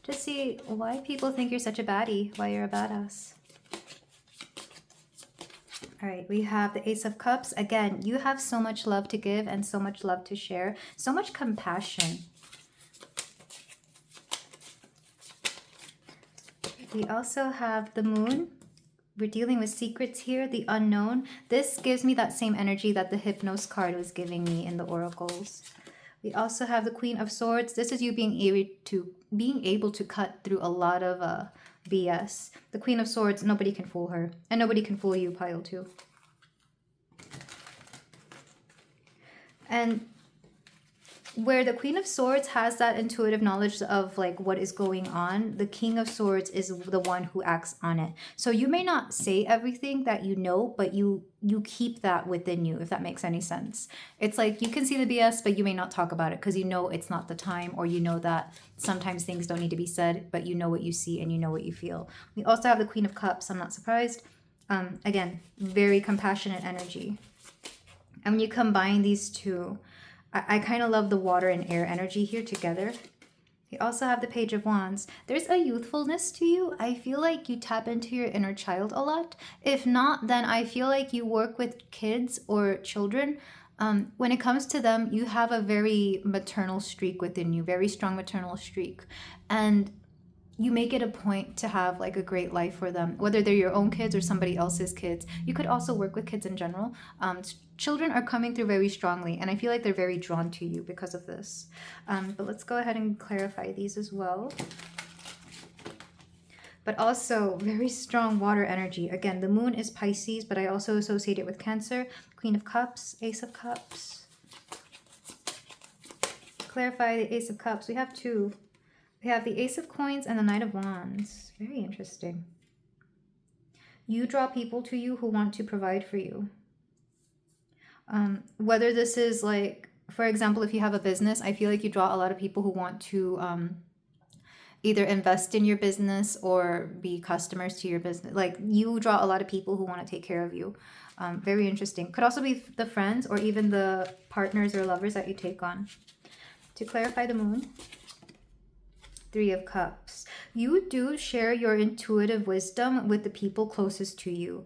to see why people think you're such a baddie, why you're a badass. All right, we have the Ace of Cups. Again, you have so much love to give and so much love to share, so much compassion. We also have the Moon. We're dealing with secrets here, the unknown. This gives me that same energy that the Hypnos card was giving me in the oracles. We also have the Queen of Swords. This is you being able to cut through a lot of BS. The Queen of Swords, nobody can fool her. And nobody can fool you, pile 2. And where the Queen of Swords has that intuitive knowledge of like what is going on, the King of Swords is the one who acts on it. So you may not say everything that you know, but you keep that within you, if that makes any sense. It's like you can see the BS, but you may not talk about it because you know it's not the time, or you know that sometimes things don't need to be said, but you know what you see and you know what you feel. We also have the Queen of Cups. I'm not surprised. Again, very compassionate energy. And when you combine these two, I kind of love the water and air energy here together. We also have the Page of Wands. There's a youthfulness to you. I feel like you tap into your inner child a lot. If not, then I feel like you work with kids or children. When it comes to them, you have a very maternal streak within you, very strong maternal streak. And you make it a point to have like a great life for them, whether they're your own kids or somebody else's kids. You could also work with kids in general. Children are coming through very strongly, and I feel like they're very drawn to you because of this. But let's go ahead and clarify these as well. But also very strong water energy. Again, the Moon is Pisces, but I also associate it with Cancer. Queen of Cups, Ace of Cups. Clarify the Ace of Cups. We have 2. We have the Ace of Coins and the Knight of Wands. Very interesting. You draw people to you who want to provide for you. Whether this is like, for example, if you have a business, I feel like you draw a lot of people who want to either invest in your business or be customers to your business. Like you draw a lot of people who want to take care of you. Very interesting. Could also be the friends or even the partners or lovers that you take on. To clarify the moon, Three of Cups. You do share your intuitive wisdom with the people closest to you.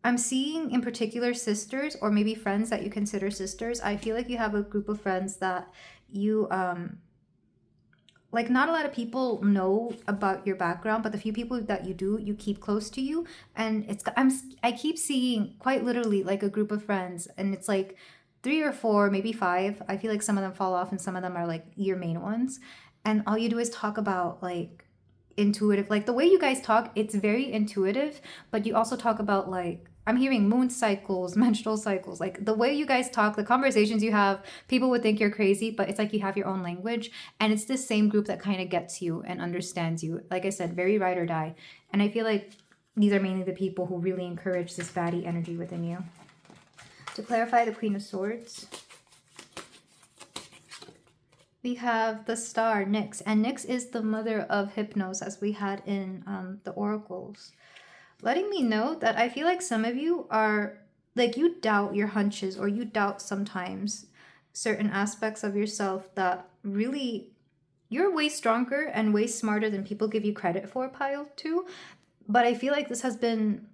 I'm seeing in particular sisters or maybe friends that you consider sisters. I feel like you have a group of friends that you like not a lot of people know about your background, but the few people that you do, you keep close to you. And I keep seeing quite literally like a group of friends, and it's like 3 or 4, maybe 5. I feel like some of them fall off and some of them are like your main ones. And all you do is talk about like intuitive, like the way you guys talk, it's very intuitive, but you also talk about like I'm hearing moon cycles, menstrual cycles, like the way you guys talk, the conversations you have, people would think you're crazy, but it's like you have your own language. And it's this same group that kind of gets you and understands you. Like I said, very ride or die. And I feel like these are mainly the people who really encourage this baddie energy within you. To clarify the Queen of Swords, we have the star, Nyx. And Nyx is the mother of Hypnos, as we had in the oracles. Letting me know that I feel like some of you are, like you doubt your hunches or you doubt sometimes certain aspects of yourself that really, you're way stronger and way smarter than people give you credit for, Pile 2. But I feel like this has been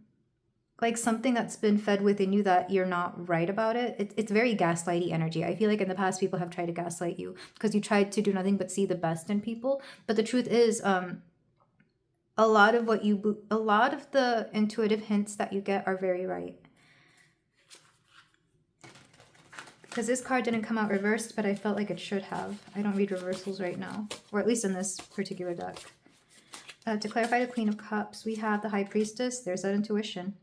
like something that's been fed within you that you're not right about it. It's very gaslighty energy. I feel like in the past people have tried to gaslight you because you tried to do nothing but see the best in people. But the truth is, a lot of the intuitive hints that you get are very right. Because this card didn't come out reversed, but I felt like it should have. I don't read reversals right now, or at least in this particular deck. To clarify the Queen of Cups, we have the High Priestess. There's that intuition.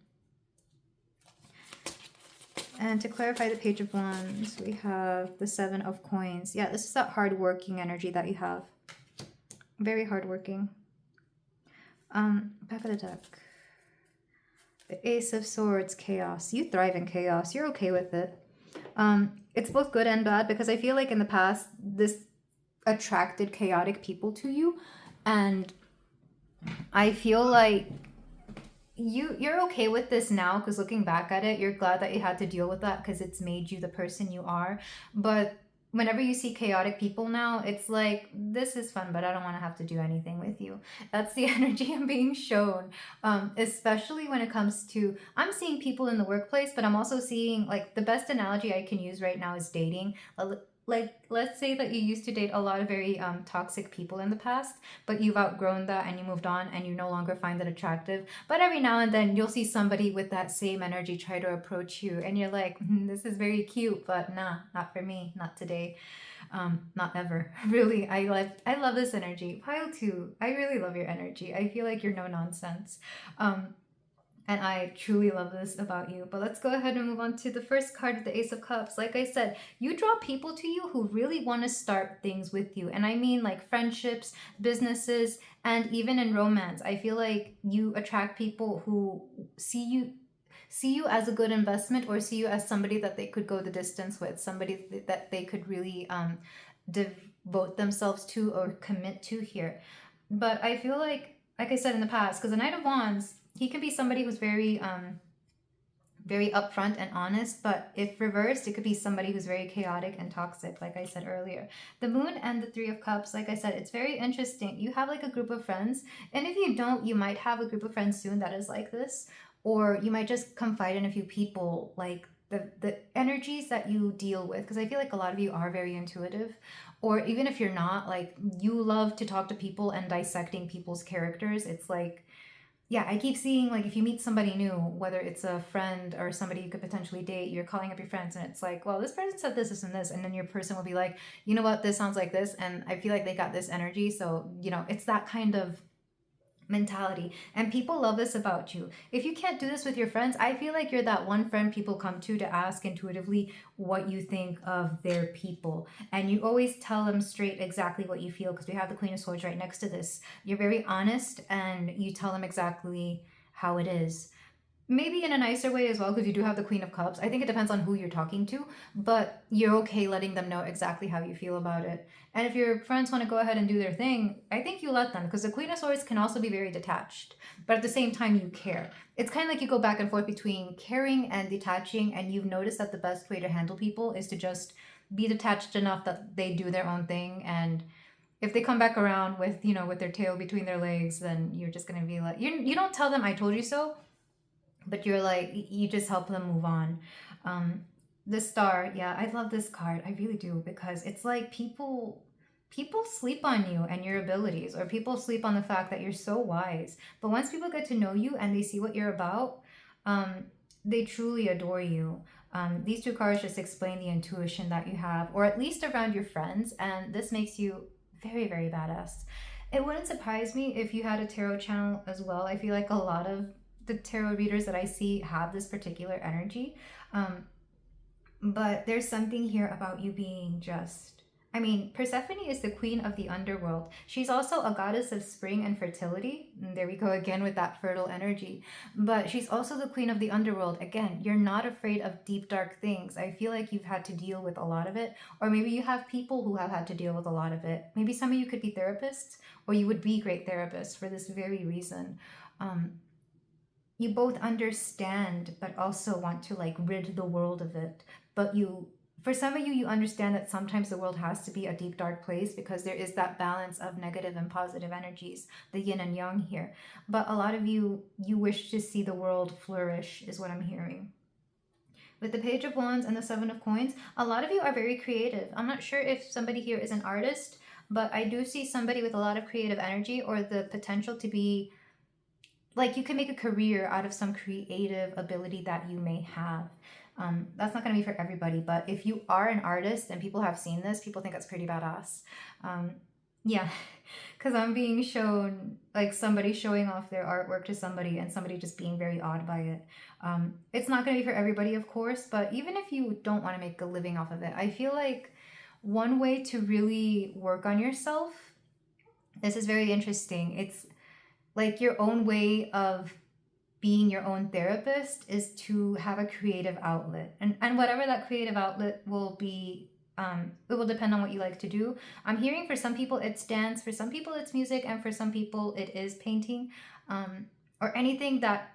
And to clarify the Page of Wands, we have the Seven of Coins. Yeah, this is that hardworking energy that you have. Very hardworking. Back of the deck. The Ace of Swords, Chaos. You thrive in chaos. You're okay with it. It's both good and bad because I feel like in the past, this attracted chaotic people to you. And I feel like you're okay with this now because looking back at it, you're glad that you had to deal with that because it's made you the person you are. But whenever you see chaotic people now, it's like, this is fun, but I don't want to have to do anything with you. That's the energy I'm being shown. Especially when it comes to, I'm seeing people in the workplace, but I'm also seeing, like, the best analogy I can use right now is dating. Like, let's say that you used to date a lot of very toxic people in the past, but you've outgrown that and you moved on and you no longer find that attractive. But every now and then you'll see somebody with that same energy try to approach you and you're like, this is very cute, but nah, not for me, not today, not ever. Really, I love this energy. Pile 2, I really love your energy. I feel like you're no nonsense. And I truly love this about you. But let's go ahead and move on to the first card, the Ace of Cups. Like I said, you draw people to you who really want to start things with you. And I mean like friendships, businesses, and even in romance. I feel like you attract people who see you as a good investment or see you as somebody that they could go the distance with, somebody that they could really devote themselves to or commit to here. But I feel like I said in the past, because the Knight of Wands, he can be somebody who's very very upfront and honest, but if reversed, it could be somebody who's very chaotic and toxic, like I said earlier. The Moon and the Three of Cups, like I said, it's very interesting. You have like a group of friends, and if you don't, you might have a group of friends soon that is like this, or you might just confide in a few people, like the energies that you deal with, because I feel like a lot of you are very intuitive, or even if you're not, like you love to talk to people and dissecting people's characters. It's like, yeah, I keep seeing, like, if you meet somebody new, whether it's a friend or somebody you could potentially date, you're calling up your friends and it's like, well, this person said this, and this, and then your person will be like, you know what, this sounds like this, and I feel like they got this energy. So, you know, it's that kind of mentality, and people love this about you. If you can't do this with your friends, I feel like you're that one friend people come to ask intuitively what you think of their people, and you always tell them straight exactly what you feel, because we have the Queen of Swords right next to this. You're very honest and you tell them exactly how it is. maybe in a nicer way as well, because you do have the Queen of Cups. I think it depends on who you're talking to, but you're okay letting them know exactly how you feel about it. And if your friends want to go ahead and do their thing, I think you let them, because the Queen of Swords can also be very detached, but at the same time, you care. It's kind of like you go back and forth between caring and detaching, and you've noticed that the best way to handle people is to just be detached enough that they do their own thing. And if they come back around with, with their tail between their legs, then you're just going to be like, you don't tell them I told you so, but you're like, you just help them move on. The star, yeah, I love this card. I really do, because it's like people sleep on you and your abilities, or people sleep on the fact that you're so wise. But once people get to know you and they see what you're about, they truly adore you. These two cards just explain the intuition that you have, or at least around your friends, and this makes you very, very badass. It wouldn't surprise me if you had a tarot channel as well. I feel like a lot of the tarot readers that I see have this particular energy. But there's something here about you being just. I mean, Persephone is the queen of the underworld. She's also a goddess of spring and fertility. And there we go again with that fertile energy. But she's also the queen of the underworld. Again, you're not afraid of deep, dark things. I feel like you've had to deal with a lot of it. Or maybe you have people who have had to deal with a lot of it. Maybe some of you could be therapists, or you would be great therapists for this very reason. You both understand, but also want to like rid the world of it. But for some of you, you understand that sometimes the world has to be a deep, dark place, because there is that balance of negative and positive energies, the yin and yang here. But a lot of you wish to see the world flourish, is what I'm hearing. With the Page of Wands and the Seven of Coins, a lot of you are very creative. I'm not sure if somebody here is an artist, but I do see somebody with a lot of creative energy, or the potential to be like, you can make a career out of some creative ability that you may have. That's not going to be for everybody, but if you are an artist and people have seen this, people think it's pretty badass. Yeah, because I'm being shown like somebody showing off their artwork to somebody, and somebody just being very awed by it. It's not going to be for everybody, of course, but even if you don't want to make a living off of it, I feel like one way to really work on yourself, this is very interesting. It's like your own way of being your own therapist is to have a creative outlet, and whatever that creative outlet will be, it will depend on what you like to do. I'm hearing for some people it's dance, for some people it's music, and for some people it is painting, or anything that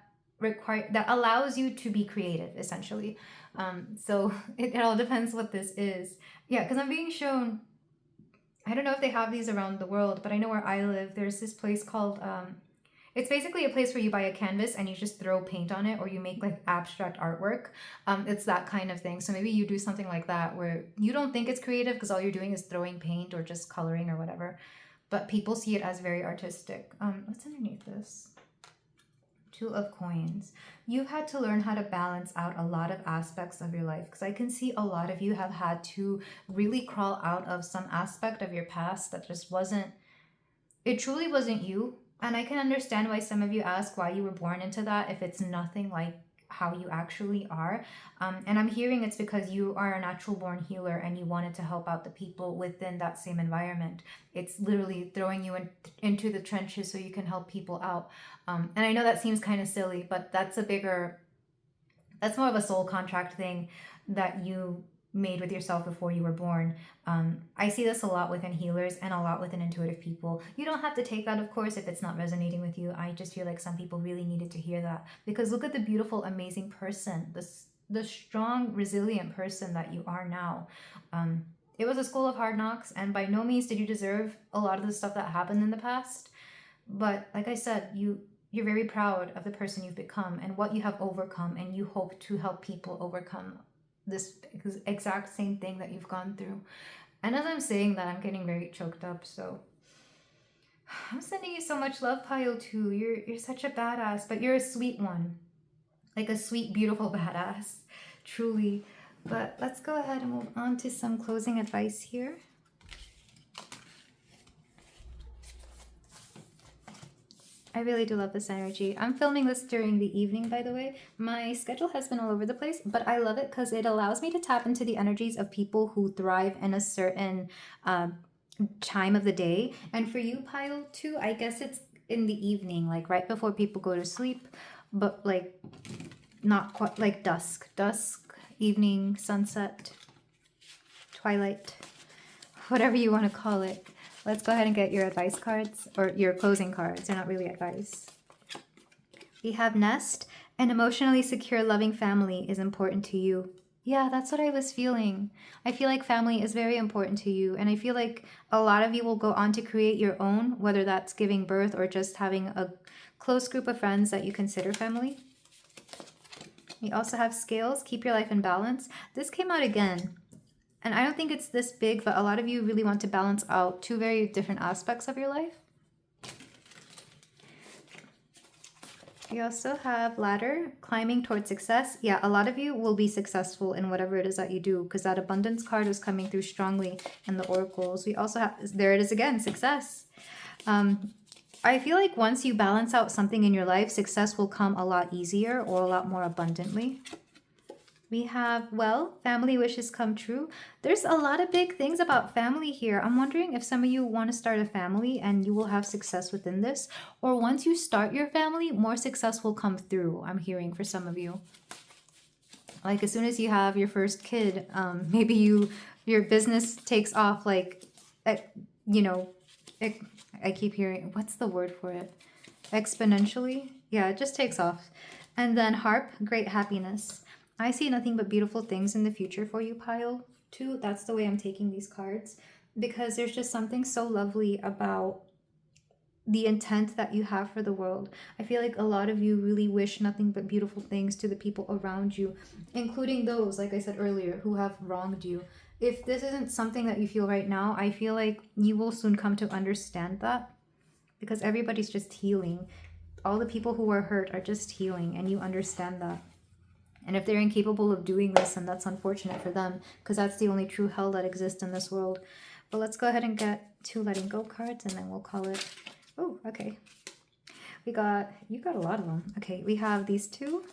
allows you to be creative, essentially. So it all depends what this is. Yeah, because I'm being shown, I don't know if they have these around the world, but I know where I live, there's this place called it's basically a place where you buy a canvas and you just throw paint on it, or you make like abstract artwork. It's that kind of thing. So maybe you do something like that where you don't think it's creative, because all you're doing is throwing paint or just coloring or whatever. But people see it as very artistic. What's underneath this? Two of Coins. You've had to learn how to balance out a lot of aspects of your life, because I can see a lot of you have had to really crawl out of some aspect of your past that just wasn't, it truly wasn't you. And I can understand why some of you ask why you were born into that if it's nothing like how you actually are. And I'm hearing it's because you are a natural born healer and you wanted to help out the people within that same environment. It's literally throwing you into the trenches so you can help people out. And I know that seems kind of silly, but that's more of a soul contract thing that you made with yourself before you were born. I see this a lot within healers and a lot within intuitive people. You don't have to take that, of course, if it's not resonating with you. I just feel like some people really needed to hear that, because look at the beautiful, amazing person, the strong, resilient person that you are now. It was a school of hard knocks, and by no means did you deserve a lot of the stuff that happened in the past. But like I said, you're very proud of the person you've become and what you have overcome, and you hope to help people overcome this exact same thing that you've gone through. And as I'm saying that, I'm getting very choked up, so I'm sending you so much love, Pile 2. You're such a badass, but you're a sweet one. Like a sweet, beautiful badass. Truly. But let's go ahead and move on to some closing advice here. I really do love this energy. I'm filming this during the evening, by the way. My schedule has been all over the place, but I love it because it allows me to tap into the energies of people who thrive in a certain time of the day. And for you, Pile 2, I guess it's in the evening, like right before people go to sleep. but like not quite like dusk, evening, sunset, twilight, whatever you want to call it. Let's go ahead and get your advice cards, or your closing cards. They're not really advice. We have nest. An emotionally secure, loving family is important to you. Yeah, that's what I was feeling. I feel like family is very important to you. And I feel like a lot of you will go on to create your own, whether that's giving birth or just having a close group of friends that you consider family. We also have scales. Keep your life in balance. This came out again. And I don't think it's this big, but a lot of you really want to balance out two very different aspects of your life. We also have ladder, climbing towards success. Yeah, a lot of you will be successful in whatever it is that you do, because that abundance card was coming through strongly in the oracles. We also have, there it is again, success. I feel like once you balance out something in your life, success will come a lot easier or a lot more abundantly. We have, well, family wishes come true. There's a lot of big things about family here. I'm wondering if some of you want to start a family and you will have success within this. Or once you start your family, more success will come through, I'm hearing for some of you. Like as soon as you have your first kid, maybe your business takes off like, you know, I keep hearing, what's the word for it? Exponentially? Yeah, it just takes off. And then harp, great happiness. I see nothing but beautiful things in the future for you, pile 2. That's the way I'm taking these cards, because there's just something so lovely about the intent that you have for the world. I feel like a lot of you really wish nothing but beautiful things to the people around you, including those, like I said earlier, who have wronged you. If this isn't something that you feel right now, I feel like you will soon come to understand that, because everybody's just healing. All the people who are hurt are just healing, and you understand that. And if they're incapable of doing this, then that's unfortunate for them, because that's the only true hell that exists in this world. But let's go ahead and get 2 letting go cards, and then we'll call it. Oh, okay. You got a lot of them. Okay, we have these 2.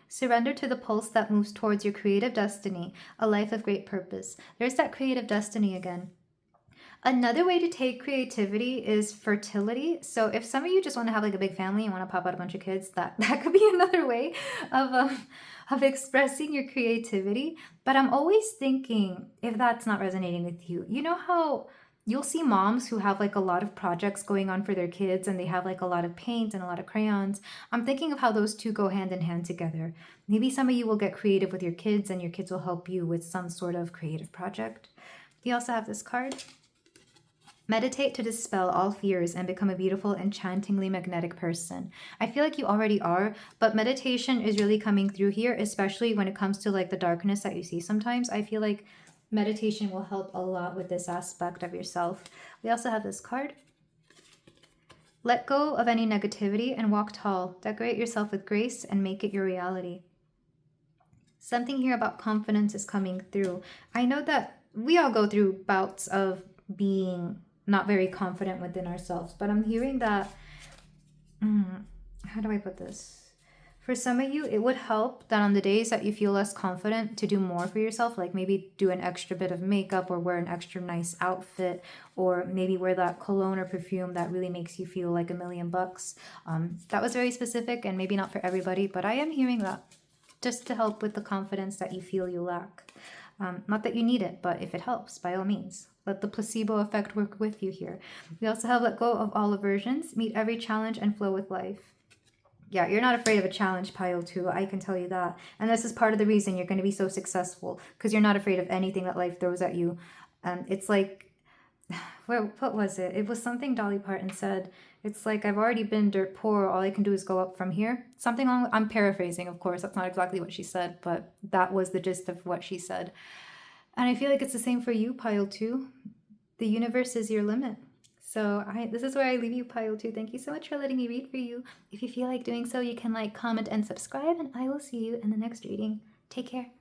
Surrender to the pulse that moves towards your creative destiny, a life of great purpose. There's that creative destiny again. Another way to take creativity is fertility. So if some of you just want to have like a big family and want to pop out a bunch of kids, that could be another way of expressing your creativity. But I'm always thinking, if that's not resonating with you, you know how you'll see moms who have like a lot of projects going on for their kids and they have like a lot of paint and a lot of crayons. I'm thinking of how those two go hand in hand together. Maybe some of you will get creative with your kids and your kids will help you with some sort of creative project. We also have this card. Meditate to dispel all fears and become a beautiful, enchantingly magnetic person. I feel like you already are, but meditation is really coming through here, especially when it comes to like the darkness that you see sometimes. I feel like meditation will help a lot with this aspect of yourself. We also have this card. Let go of any negativity and walk tall. Decorate yourself with grace and make it your reality. Something here about confidence is coming through. I know that we all go through bouts of being not very confident within ourselves, but I'm hearing that, how do I put this? For some of you, it would help that on the days that you feel less confident to do more for yourself, like maybe do an extra bit of makeup or wear an extra nice outfit, or maybe wear that cologne or perfume that really makes you feel like $1,000,000. That was very specific and maybe not for everybody, but I am hearing that just to help with the confidence that you feel you lack. Not that you need it, but if it helps, by all means. Let the placebo effect work with you here. We also have let go of all aversions, meet every challenge, and flow with life. Yeah, you're not afraid of a challenge, pile 2. I can tell you that. And this is part of the reason you're going to be so successful, because you're not afraid of anything that life throws at you. It's like, what was it? It was something Dolly Parton said. It's like, I've already been dirt poor. All I can do is go up from here. Something along, I'm paraphrasing, of course. That's not exactly what she said, but that was the gist of what she said. And I feel like it's the same for you, pile 2. The universe is your limit. So this is where I leave you, pile 2. Thank you so much for letting me read for you. If you feel like doing so, you can like, comment, and subscribe, and I will see you in the next reading. Take care.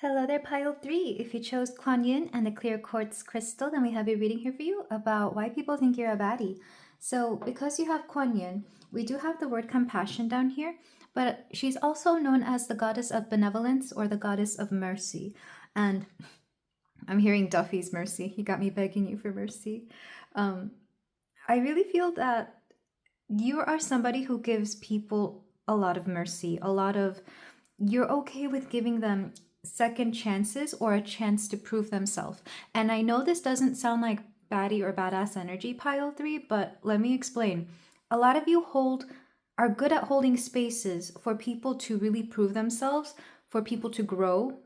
Hello there, pile 3. If you chose Kuan Yin and the clear quartz crystal, then we have a reading here for you about why people think you're a baddie. So because you have Kuan Yin, we do have the word compassion down here, but she's also known as the goddess of benevolence or the goddess of mercy. And I'm hearing Duffy's mercy. He got me begging you for mercy. I really feel that you are somebody who gives people a lot of mercy, you're okay with giving them second chances or a chance to prove themselves. And I know this doesn't sound like baddie or badass energy, pile 3, but let me explain. A lot of you are good at holding spaces for people to really prove themselves, for people to grow,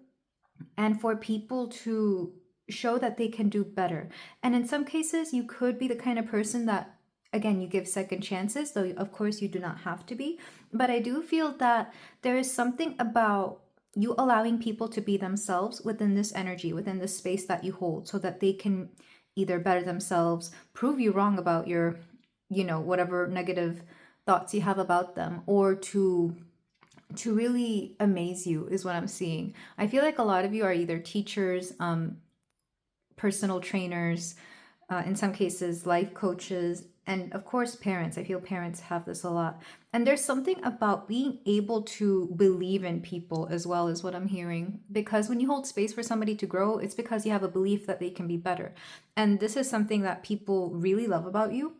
and for people to show that they can do better. And in some cases, you could be the kind of person that, again, you give second chances, though of course you do not have to be. But I do feel that there is something about you allowing people to be themselves within this energy, within this space that you hold, so that they can either better themselves, prove you wrong about your, whatever negative thoughts you have about them, or to really amaze you is what I'm seeing. I feel like a lot of you are either teachers, personal trainers, in some cases, life coaches, and of course, parents. I feel parents have this a lot. And there's something about being able to believe in people as well, is what I'm hearing. Because when you hold space for somebody to grow, it's because you have a belief that they can be better. And this is something that people really love about you.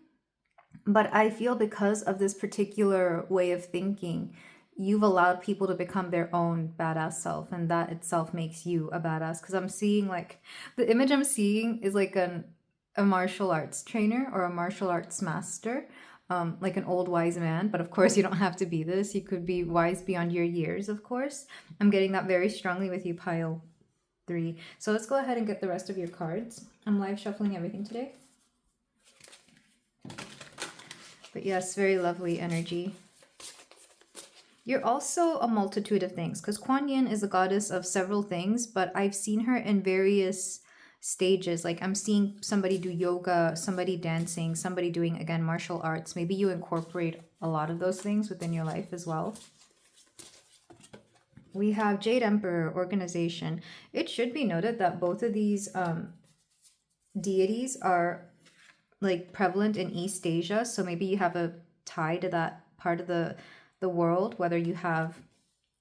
But I feel because of this particular way of thinking, you've allowed people to become their own badass self, and that itself makes you a badass. Because I'm seeing, like, the image I'm seeing is like a martial arts trainer or a martial arts master, like an old wise man. But of course, you don't have to be this. You could be wise beyond your years, of course. I'm getting that very strongly with you, pile 3. So let's go ahead and get the rest of your cards. I'm live shuffling everything today. But yes, very lovely energy. You're also a multitude of things, because Kuan Yin is a goddess of several things, but I've seen her in various stages. Like, I'm seeing somebody do yoga, somebody dancing, somebody doing, again, martial arts. Maybe you incorporate a lot of those things within your life as well. We have Jade Emperor, organization. It should be noted that both of these deities are like prevalent in East Asia, so maybe you have a tie to that part of the world, whether you have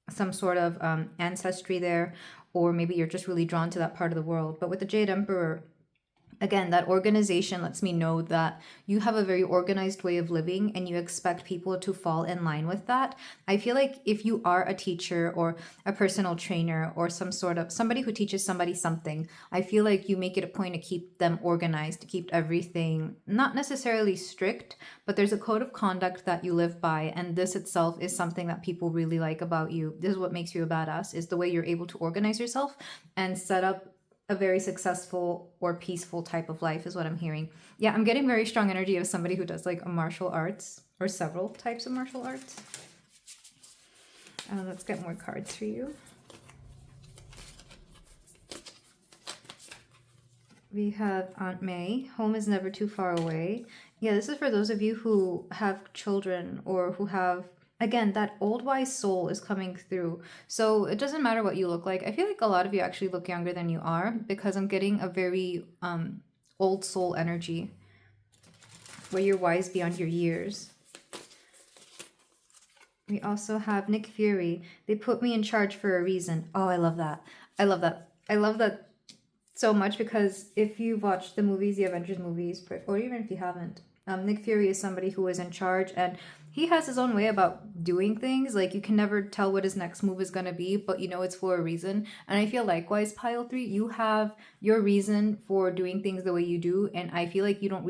some sort of ancestry there, or maybe you're just really drawn to that part of the world. But with the Jade Emperor, again, that organization lets me know that you have a very organized way of living and you expect people to fall in line with that. I feel like if you are a teacher or a personal trainer or some sort of somebody who teaches somebody something, I feel like you make it a point to keep them organized, to keep everything not necessarily strict, but there's a code of conduct that you live by. And this itself is something that people really like about you. This is what makes you a badass, is the way you're able to organize yourself and set up a very successful or peaceful type of life, is what I'm hearing. Yeah, I'm getting very strong energy of somebody who does like a martial arts or several types of martial arts. Let's get more cards for you. We have Aunt May. Home is never too far away. Yeah, this is for those of you who have children or who have, again, that old wise soul is coming through. So it doesn't matter what you look like. I feel like a lot of you actually look younger than you are, because I'm getting a very old soul energy where you're wise beyond your years. We also have Nick Fury. They put me in charge for a reason. Oh, I love that. I love that. I love that so much, because if you've watched the movies, the Avengers movies, or even if you haven't, Nick Fury is somebody who is in charge, and he has his own way about doing things. Like, you can never tell what his next move is going to be, but you know it's for a reason. And I feel likewise, pile 3, you have your reason for doing things the way you do, and I feel like you don't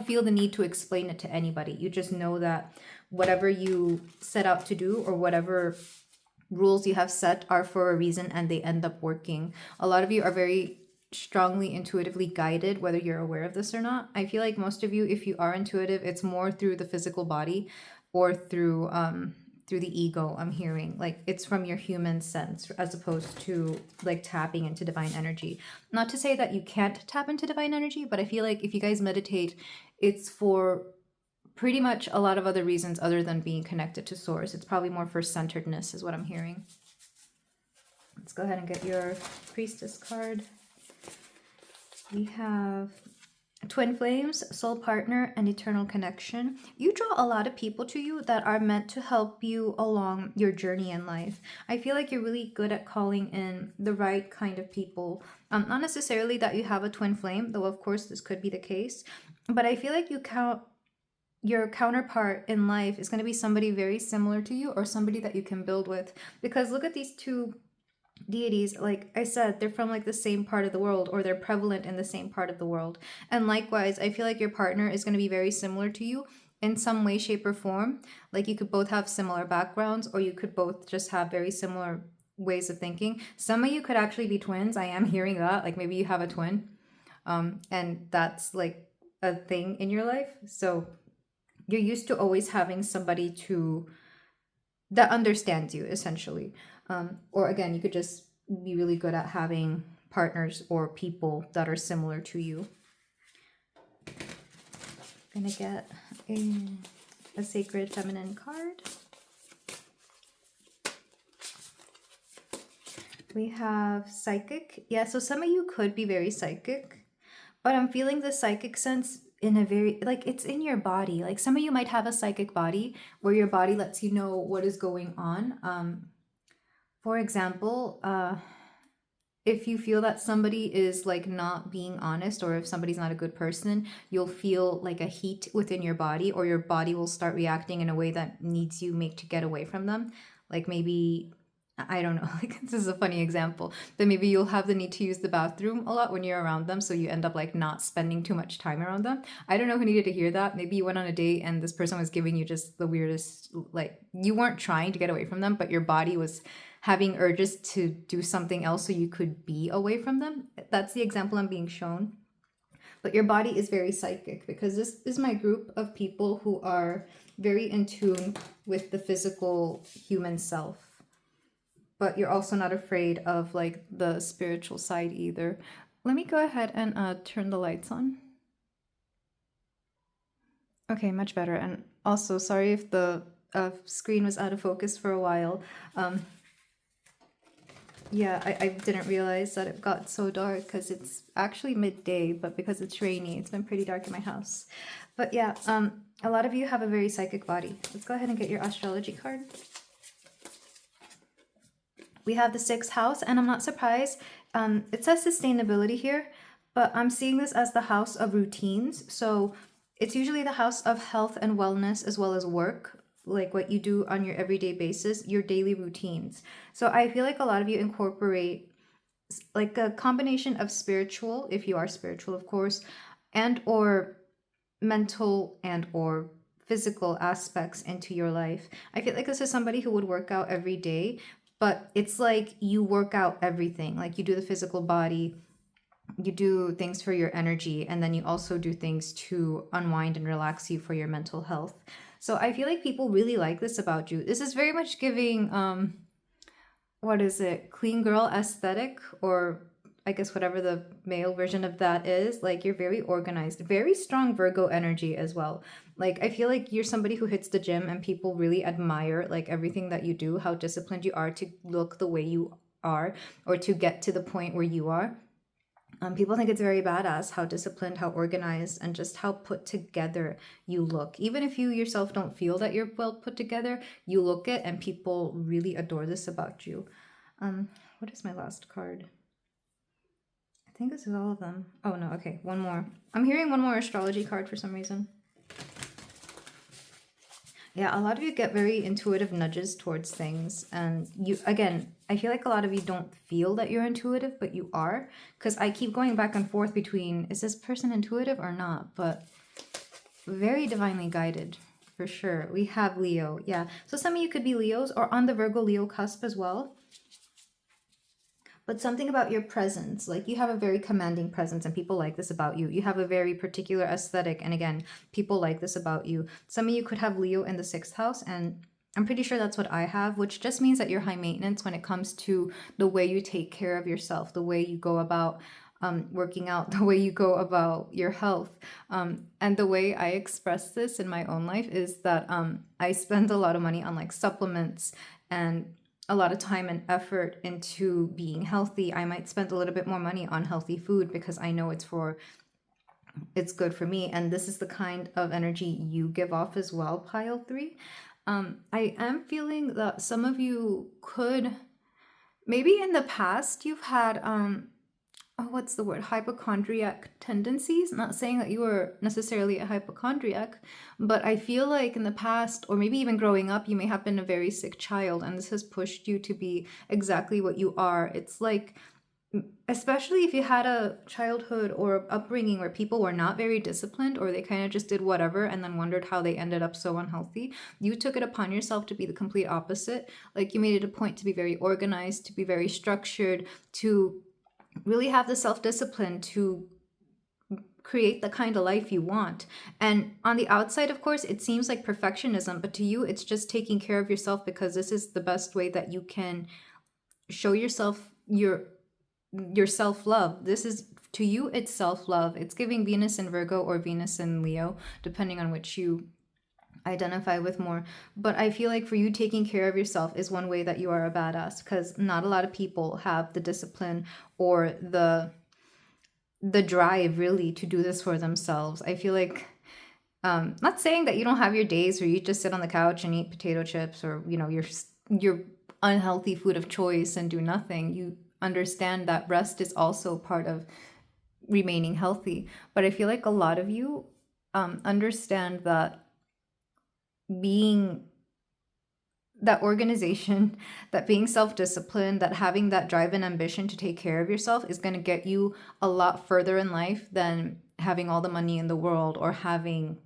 feel the need to explain it to anybody. You just know that whatever you set out to do or whatever rules you have set are for a reason, and they end up working. A lot of you are very strongly intuitively guided, whether you're aware of this or not. I feel like most of you, if you are intuitive, it's more through the physical body or through the ego. I'm hearing like it's from your human sense, as opposed to like tapping into divine energy. Not to say that you can't tap into divine energy, but I feel like if you guys meditate, it's for pretty much a lot of other reasons other than being connected to source. It's probably more for centeredness, is what I'm hearing. Let's go ahead and get your priestess card. We have twin flames, soul partner, and eternal connection. You draw a lot of people to you that are meant to help you along your journey in life. I feel like you're really good at calling in the right kind of people. Not necessarily that you have a twin flame, though of course this could be the case, but I feel like you your counterpart in life is going to be somebody very similar to you or somebody that you can build with. Because look at these two deities, like I said, they're from like the same part of the world, or they're prevalent in the same part of the world. And likewise, I feel like your partner is going to be very similar to you in some way, shape, or form. Like you could both have similar backgrounds, or you could both just have very similar ways of thinking. Some of you could actually be twins. I am hearing that. Like maybe you have a twin, and that's like a thing in your life. So you're used to always having somebody to that understands you, essentially. Or again, you could just be really good at having partners or people that are similar to you. I'm gonna get a sacred feminine card. We have psychic. Yeah, so some of you could be very psychic, but I'm feeling the psychic sense in a very, like, it's in your body. Like some of you might have a psychic body where your body lets you know what is going on. For example, if you feel that somebody is like not being honest, or if somebody's not a good person, you'll feel like a heat within your body, or your body will start reacting in a way that needs you make to get away from them. Like maybe, I don't know, like this is a funny example, but maybe you'll have the need to use the bathroom a lot when you're around them, so you end up like not spending too much time around them. I don't know who needed to hear that. Maybe you went on a date and this person was giving you just the weirdest, like you weren't trying to get away from them, but your body was having urges to do something else so you could be away from them. That's the example I'm being shown. But your body is very psychic, because this is my group of people who are very in tune with the physical human self. But you're also not afraid of like the spiritual side either. Let me go ahead and turn the lights on. Okay, much better. And also, sorry if the screen was out of focus for a while. Yeah, I didn't realize that it got so dark because it's actually midday, but because it's rainy, it's been pretty dark in my house. But yeah, a lot of you have a very psychic body. Let's go ahead and get your astrology card. We have the 6th house, and I'm not surprised. It says sustainability here, but I'm seeing this as the house of routines. So it's usually the house of health and wellness, as well as work, like what you do on your everyday basis, your daily routines. So I feel like a lot of you incorporate like a combination of spiritual, if you are spiritual, of course, and or mental and or physical aspects into your life. I feel like this is somebody who would work out every day, but it's like you work out everything. Like you do the physical body, you do things for your energy, and then you also do things to unwind and relax you for your mental health. So I feel like people really like this about you. This is very much giving what is it, clean girl aesthetic, or I guess whatever the male version of that is. Like you're very organized, very strong Virgo energy as well. Like I feel like you're somebody who hits the gym and people really admire like everything that you do, how disciplined you are to look the way you are, or to get to the point where you are. People think it's very badass how disciplined, how organized, and just how put together you look. Even if you yourself don't feel that you're well put together, you look it and people really adore this about you. What is my last card? I think this is all of them. Oh no, okay, one more. I'm hearing one more astrology card for some reason. Yeah, a lot of you get very intuitive nudges towards things. And you, again, I feel like a lot of you don't feel that you're intuitive, but you are. Because I keep going back and forth between, is this person intuitive or not? But very divinely guided, for sure. We have Leo, yeah. So some of you could be Leos or on the Virgo-Leo cusp as well. But something about your presence, like you have a very commanding presence and people like this about you. You have a very particular aesthetic, and again, people like this about you. Some of you could have Leo in the 6th house, and I'm pretty sure that's what I have, which just means that you're high maintenance when it comes to the way you take care of yourself, the way you go about working out, the way you go about your health. And the way I express this in my own life is that I spend a lot of money on like supplements and a lot of time and effort into being healthy. I might spend a little bit more money on healthy food because I know it's good for me. And this is the kind of energy you give off as well, pile 3. I am feeling that some of you could, maybe in the past you've had what's the word, hypochondriac tendencies. Not saying that you were necessarily a hypochondriac, but I feel like in the past, or maybe even growing up, you may have been a very sick child, and this has pushed you to be exactly what you are. It's like, especially if you had a childhood or upbringing where people were not very disciplined, or they kind of just did whatever and then wondered how they ended up so unhealthy, you took it upon yourself to be the complete opposite. Like, you made it a point to be very organized, to be very structured, to really have the self-discipline to create the kind of life you want. And on the outside, of course, it seems like perfectionism, but to you, it's just taking care of yourself, because this is the best way that you can show yourself your self-love. This is, to you, it's self-love. It's giving Venus in Virgo or Venus in Leo, depending on which you identify with more. But I feel like for you, taking care of yourself is one way that you are a badass, because not a lot of people have the discipline or the drive really to do this for themselves. I feel like, not saying that you don't have your days where you just sit on the couch and eat potato chips, or your unhealthy food of choice and do nothing. You understand that rest is also part of remaining healthy. But I feel like a lot of you understand that being that organization, that being self-disciplined, that having that drive and ambition to take care of yourself is going to get you a lot further in life than having all the money in the world, or having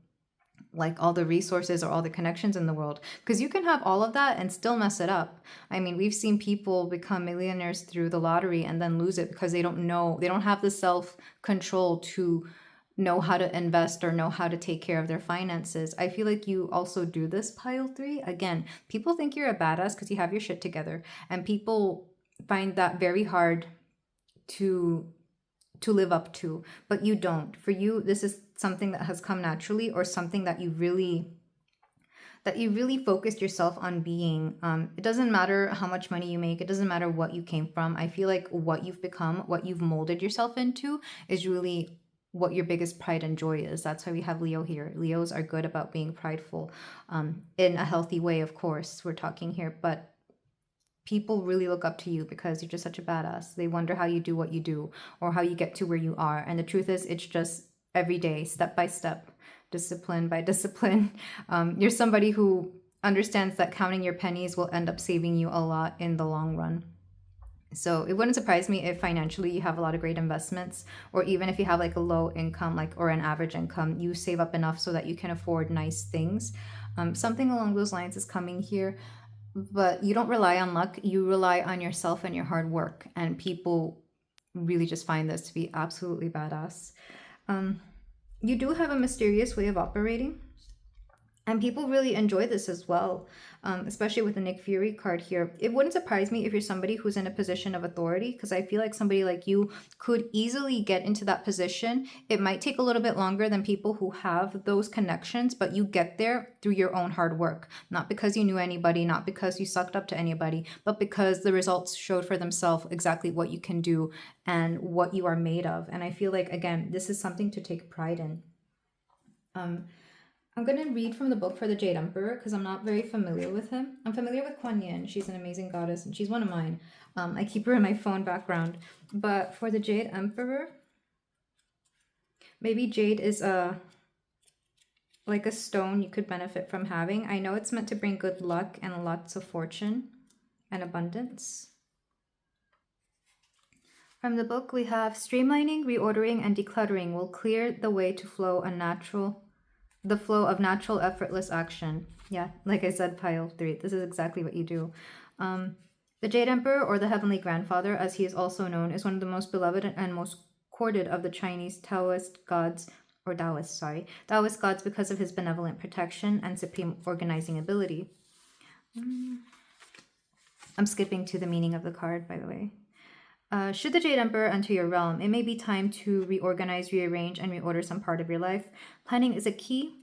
like all the resources or all the connections in the world, because you can have all of that and still mess it up. I mean, we've seen people become millionaires through the lottery and then lose it because they don't have the self-control to know how to invest or know how to take care of their finances. I feel like you also do this, pile 3. Again, people think you're a badass because you have your shit together, and people find that very hard to live up to, but you don't. For you, this is something that has come naturally, or something that you really focused yourself on being. It doesn't matter how much money you make. It doesn't matter what you came from. I feel like what you've become, what you've molded yourself into, is really what your biggest pride and joy is. That's why we have Leo here. Leos are good about being prideful, in a healthy way, of course, we're talking here, but people really look up to you because you're just such a badass. They wonder how you do what you do, or how you get to where you are. And the truth is, it's just every day, step by step, discipline by discipline. You're somebody who understands that counting your pennies will end up saving you a lot in the long run. So it wouldn't surprise me if financially you have a lot of great investments, or even if you have like a low income, like, or an average income, you save up enough so that you can afford nice things. Something along those lines is coming here. But you don't rely on luck, you rely on yourself and your hard work. And people really just find this to be absolutely badass. You do have a mysterious way of operating, and people really enjoy this as well, especially with the Nick Fury card here. It wouldn't surprise me if you're somebody who's in a position of authority, because I feel like somebody like you could easily get into that position. It might take a little bit longer than people who have those connections, but you get there through your own hard work. Not because you knew anybody, not because you sucked up to anybody, but because the results showed for themselves exactly what you can do and what you are made of. And I feel like, again, this is something to take pride in. I'm going to read from the book for the Jade Emperor, because I'm not very familiar with him. I'm familiar with Kuan Yin. She's an amazing goddess, and she's one of mine. I keep her in my phone background. But for the Jade Emperor, maybe jade is like a stone you could benefit from having. I know it's meant to bring good luck and lots of fortune and abundance. From the book, we have streamlining, reordering, and decluttering will clear the way to the flow of natural, effortless action. Yeah, like I said, pile 3. This is exactly what you do. The Jade Emperor, or the Heavenly Grandfather, as he is also known, is one of the most beloved and most courted of the Chinese Taoist gods, or Taoist gods, because of his benevolent protection and supreme organizing ability. I'm skipping to the meaning of the card, by the way. Should the Jade Emperor enter your realm, it may be time to reorganize, rearrange, and reorder some part of your life. Planning is a key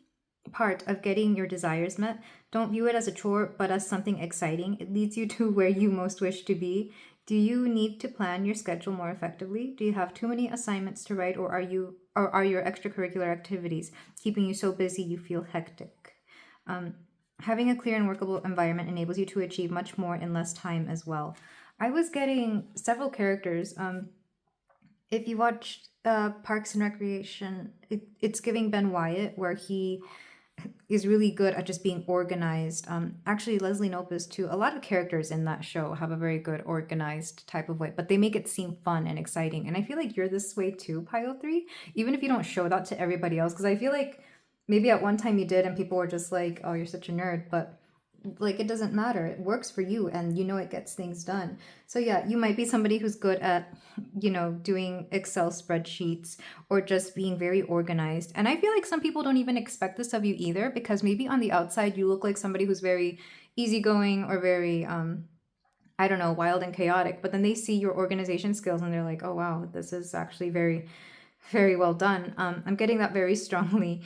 part of getting your desires met. Don't view it as a chore, but as something exciting. It leads you to where you most wish to be. Do you need to plan your schedule more effectively? Do you have too many assignments to write, or are your extracurricular activities keeping you so busy you feel hectic? Having a clear and workable environment enables you to achieve much more in less time as well. I was getting several characters. If you watched Parks and Recreation, it's giving Ben Wyatt, where he is really good at just being organized. Actually, Leslie Knope is too. A lot of characters in that show have a very good organized type of way, but they make it seem fun and exciting. And I feel like you're this way too, Pile 3, even if you don't show that to everybody else, because I feel like maybe at one time you did and people were just like, oh, you're such a nerd, but like it doesn't matter, it works for you and you know it gets things done. So yeah, you might be somebody who's good at, you know, doing Excel spreadsheets or just being very organized. And I feel like some people don't even expect this of you either, because maybe on the outside you look like somebody who's very easygoing or very I don't know, wild and chaotic, but then they see your organization skills and they're like, oh wow, this is actually very, very well done. I'm getting that very strongly.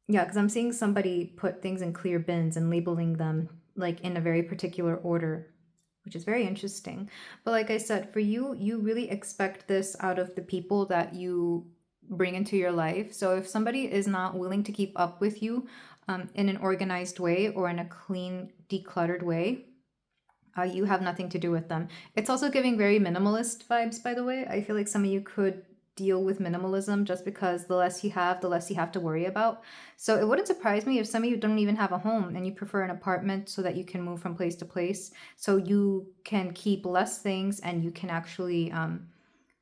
Yeah, because I'm seeing somebody put things in clear bins and labeling them like in a very particular order, which is very interesting. But like I said, for you, you really expect this out of the people that you bring into your life. So if somebody is not willing to keep up with you in an organized way or in a clean, decluttered way, you have nothing to do with them. It's also giving very minimalist vibes, by the way. I feel like some of you could deal with minimalism just because the less you have, the less you have to worry about. So it wouldn't surprise me if some of you don't even have a home and you prefer an apartment so that you can move from place to place. So you can keep less things and you can actually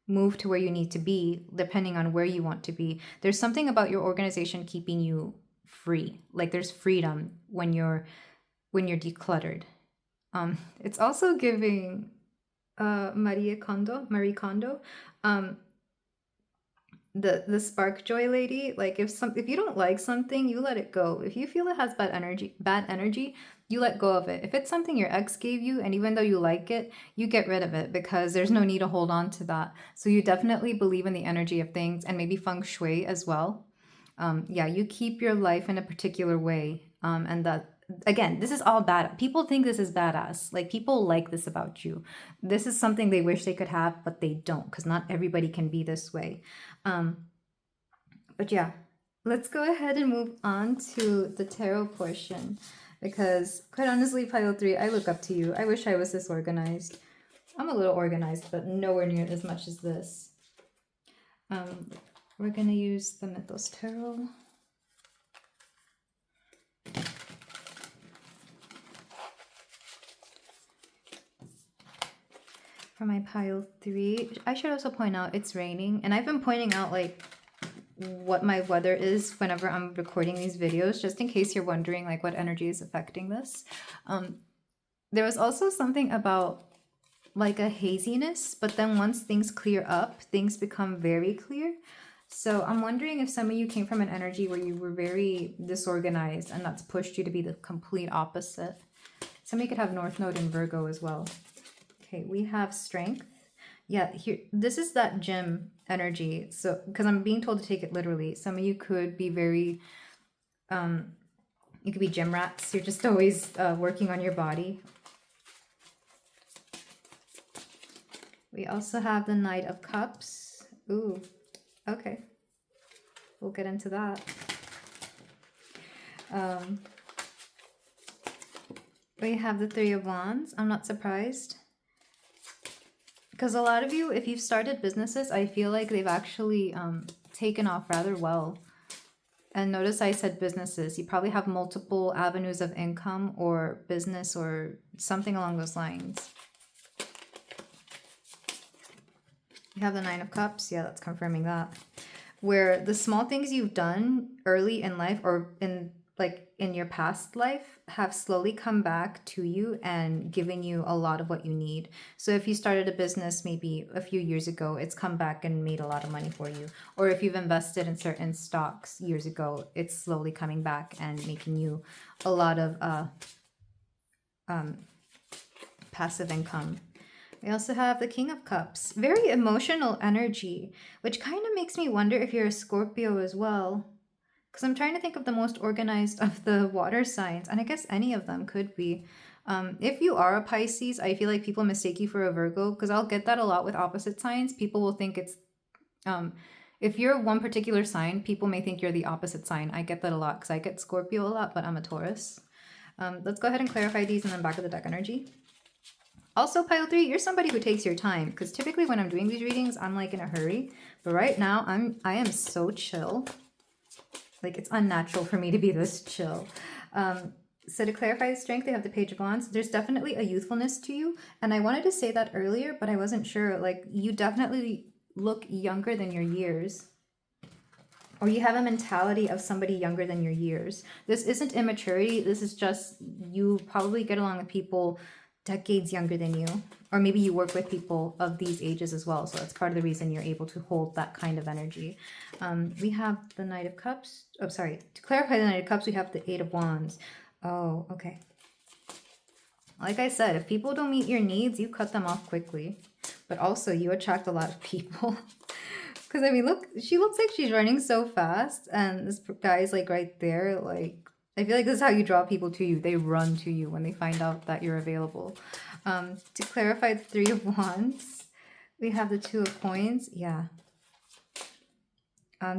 move to where you need to be depending on where you want to be. There's something about your organization keeping you free. Like there's freedom when you're decluttered. It's also giving Marie Kondo, the spark joy lady. Like if you don't like something, you let it go. If you feel it has bad energy, you let go of it. If it's something your ex gave you and even though you like it, you get rid of it because there's no need to hold on to that. So you definitely believe in the energy of things and maybe feng shui as well. Yeah, you keep your life in a particular way, and that again, this is all bad. People think this is badass. Like people like this about you. This is something they wish they could have, but they don't, because not everybody can be this way. But yeah, let's go ahead and move on to the tarot portion, because quite honestly, pile 3, I look up to you. I wish I was this organized. I'm a little organized, but nowhere near as much as this. We're gonna use the Mythos Tarot. For my pile 3, I should also point out it's raining, and I've been pointing out like what my weather is whenever I'm recording these videos, just in case you're wondering like what energy is affecting this. There was also something about like a haziness, but then once things clear up, things become very clear. So I'm wondering if some of you came from an energy where you were very disorganized and that's pushed you to be the complete opposite. Somebody could have North Node in Virgo as well. Okay, we have strength. Yeah, here, this is that gym energy. So, because I'm being told to take it literally. Some of you could be very, you could be gym rats. You're just always working on your body. We also have the Knight of Cups. Ooh, okay. We'll get into that. We have the Three of Wands. I'm not surprised. Because a lot of you, if you've started businesses, I feel like they've actually taken off rather well. And notice I said businesses. You probably have multiple avenues of income or business or something along those lines. You have the Nine of Cups. Yeah, that's confirming that. Where the small things you've done early in life or in your past life have slowly come back to you and given you a lot of what you need. So if you started a business maybe a few years ago, it's come back and made a lot of money for you. Or if you've invested in certain stocks years ago, it's slowly coming back and making you a lot of passive income. We also have the King of Cups. Very emotional energy, which kind of makes me wonder if you're a Scorpio as well. Because I'm trying to think of the most organized of the water signs, and I guess any of them could be. If you are a Pisces, I feel like people mistake you for a Virgo, because I'll get that a lot with opposite signs. People will think it's... if you're one particular sign, people may think you're the opposite sign. I get that a lot, because I get Scorpio a lot, but I'm a Taurus. Let's go ahead and clarify these and then back of the deck energy. Also, pile 3, you're somebody who takes your time, because typically when I'm doing these readings, I'm like in a hurry. But right now, I am so chill. Like, it's unnatural for me to be this chill. So to clarify the strength, they have the Page of Wands. There's definitely a youthfulness to you. And I wanted to say that earlier, but I wasn't sure. Like, you definitely look younger than your years. Or you have a mentality of somebody younger than your years. This isn't immaturity. This is just you probably get along with people decades younger than you. Or maybe you work with people of these ages as well. So that's part of the reason you're able to hold that kind of energy. We have the Knight of Cups. Oh, sorry. To clarify the Knight of Cups, we have the Eight of Wands. Oh, okay. Like I said, if people don't meet your needs, you cut them off quickly. But also, you attract a lot of people. Because, I mean, look, she looks like she's running so fast. And this guy's, like, right there. Like, I feel like this is how you draw people to you. They run to you when they find out that you're available. To clarify the Three of Wands, we have the Two of Coins. Yeah.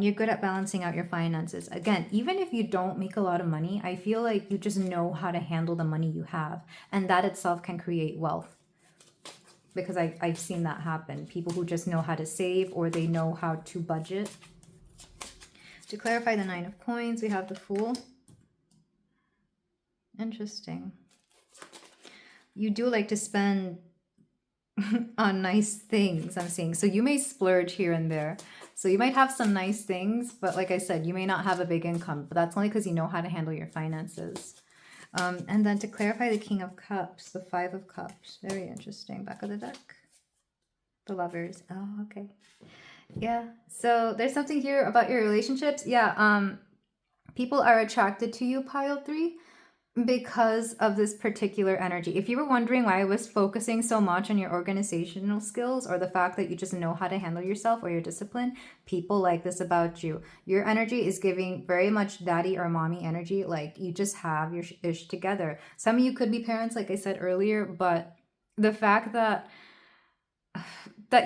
You're good at balancing out your finances. Again, even if you don't make a lot of money, I feel like you just know how to handle the money you have. And that itself can create wealth. Because I've seen that happen. People who just know how to save or they know how to budget. To clarify the Nine of Coins, we have the Fool. Interesting. You do like to spend on nice things, I'm seeing. So you may splurge here and there. So you might have some nice things, but like I said, you may not have a big income. But that's only because you know how to handle your finances. And then to clarify the King of Cups, the Five of Cups. Very interesting. Back of the deck. The Lovers. Oh, okay. Yeah. So there's something here about your relationships. Yeah. People are attracted to you, pile 3, because of this particular energy. If you were wondering why I was focusing so much on your organizational skills or the fact that you just know how to handle yourself or your discipline, people like this about you. Your energy is giving very much daddy or mommy energy. Like, you just have your ish together. Some of you could be parents, like I said earlier, but the fact that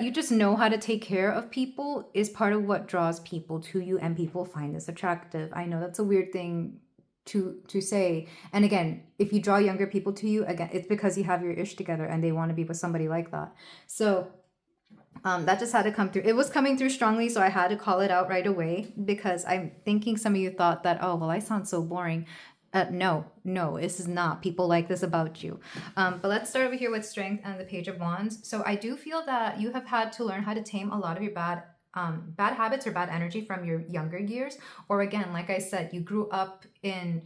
you just know how to take care of people is part of what draws people to you, and people find this attractive. I know that's a weird thing to say. And again, if you draw younger people to you, again, it's because you have your ish together and they want to be with somebody like that. So that just had to come through. It was coming through strongly, so I had to call it out right away, because I'm thinking some of you thought that, oh, well, I sound so boring. No, this is not. People like this about you. But let's start over here with Strength and the Page of Wands. So I do feel that you have had to learn how to tame a lot of your bad habits or bad energy from your younger years. Or again, like I said, you grew up in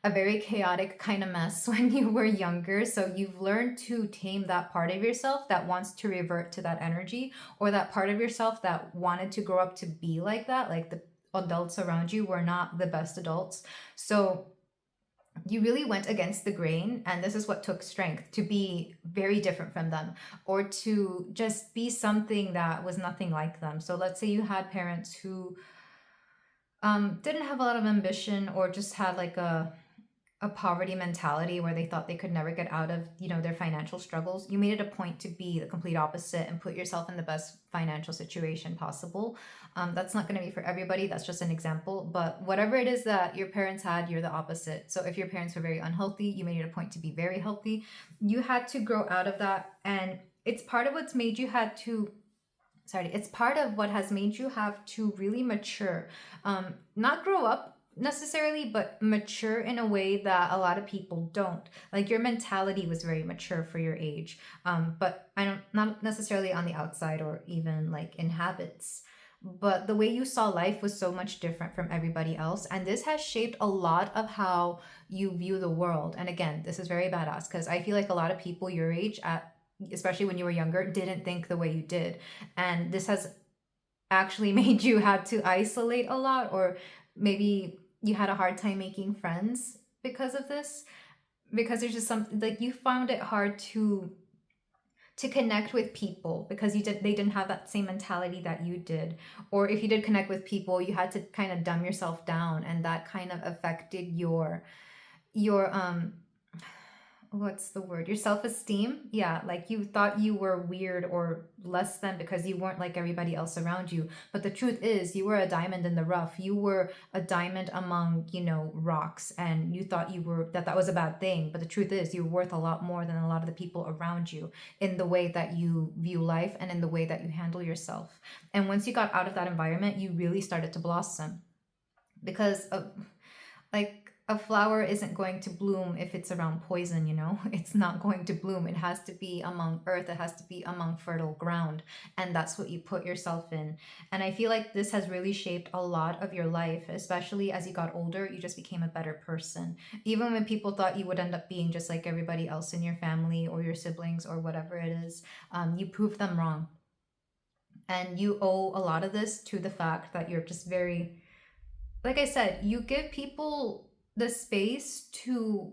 a very chaotic kind of mess when you were younger. So you've learned to tame that part of yourself that wants to revert to that energy, or that part of yourself that wanted to grow up to be like that. Like, the adults around you were not the best adults. So you really went against the grain, and this is what took strength, to be very different from them, or to just be something that was nothing like them. So let's say you had parents who didn't have a lot of ambition, or just had like a poverty mentality where they thought they could never get out of, their financial struggles. You made it a point to be the complete opposite and put yourself in the best financial situation possible. That's not going to be for everybody. That's just an example. But whatever it is that your parents had, you're the opposite. So if your parents were very unhealthy, you made it a point to be very healthy. You had to grow out of that. And it's part of what's made you it's part of what has made you have to really mature. Not grow up necessarily, but mature in a way that a lot of people don't. Like, your mentality was very mature for your age, but not necessarily on the outside or even like in habits, but the way you saw life was so much different from everybody else, and this has shaped a lot of how you view the world. And again, this is very badass, because I feel like a lot of people your age, especially when you were younger, didn't think the way you did, and this has actually made you have to isolate a lot, or maybe you had a hard time making friends because of this, because there's just something like you found it hard to connect with people because they didn't have that same mentality that you did. Or if you did connect with people, you had to kind of dumb yourself down, and that kind of affected your what's the word? Your self-esteem. Yeah, like you thought you were weird or less than because you weren't like everybody else around you. But the truth is, you were a diamond in the rough. You were a diamond among, rocks, and you thought that was a bad thing. But the truth is, you're worth a lot more than a lot of the people around you in the way that you view life and in the way that you handle yourself. And once you got out of that environment, you really started to blossom because of like a flower isn't going to bloom if it's around poison, it's not going to bloom. It has to be among earth, it has to be among fertile ground, and that's what you put yourself in. And I feel like this has really shaped a lot of your life, especially as you got older. You just became a better person, even when people thought you would end up being just like everybody else in your family or your siblings or whatever it is. You proved them wrong, and you owe a lot of this to the fact that you're just very, like I said, you give people the space to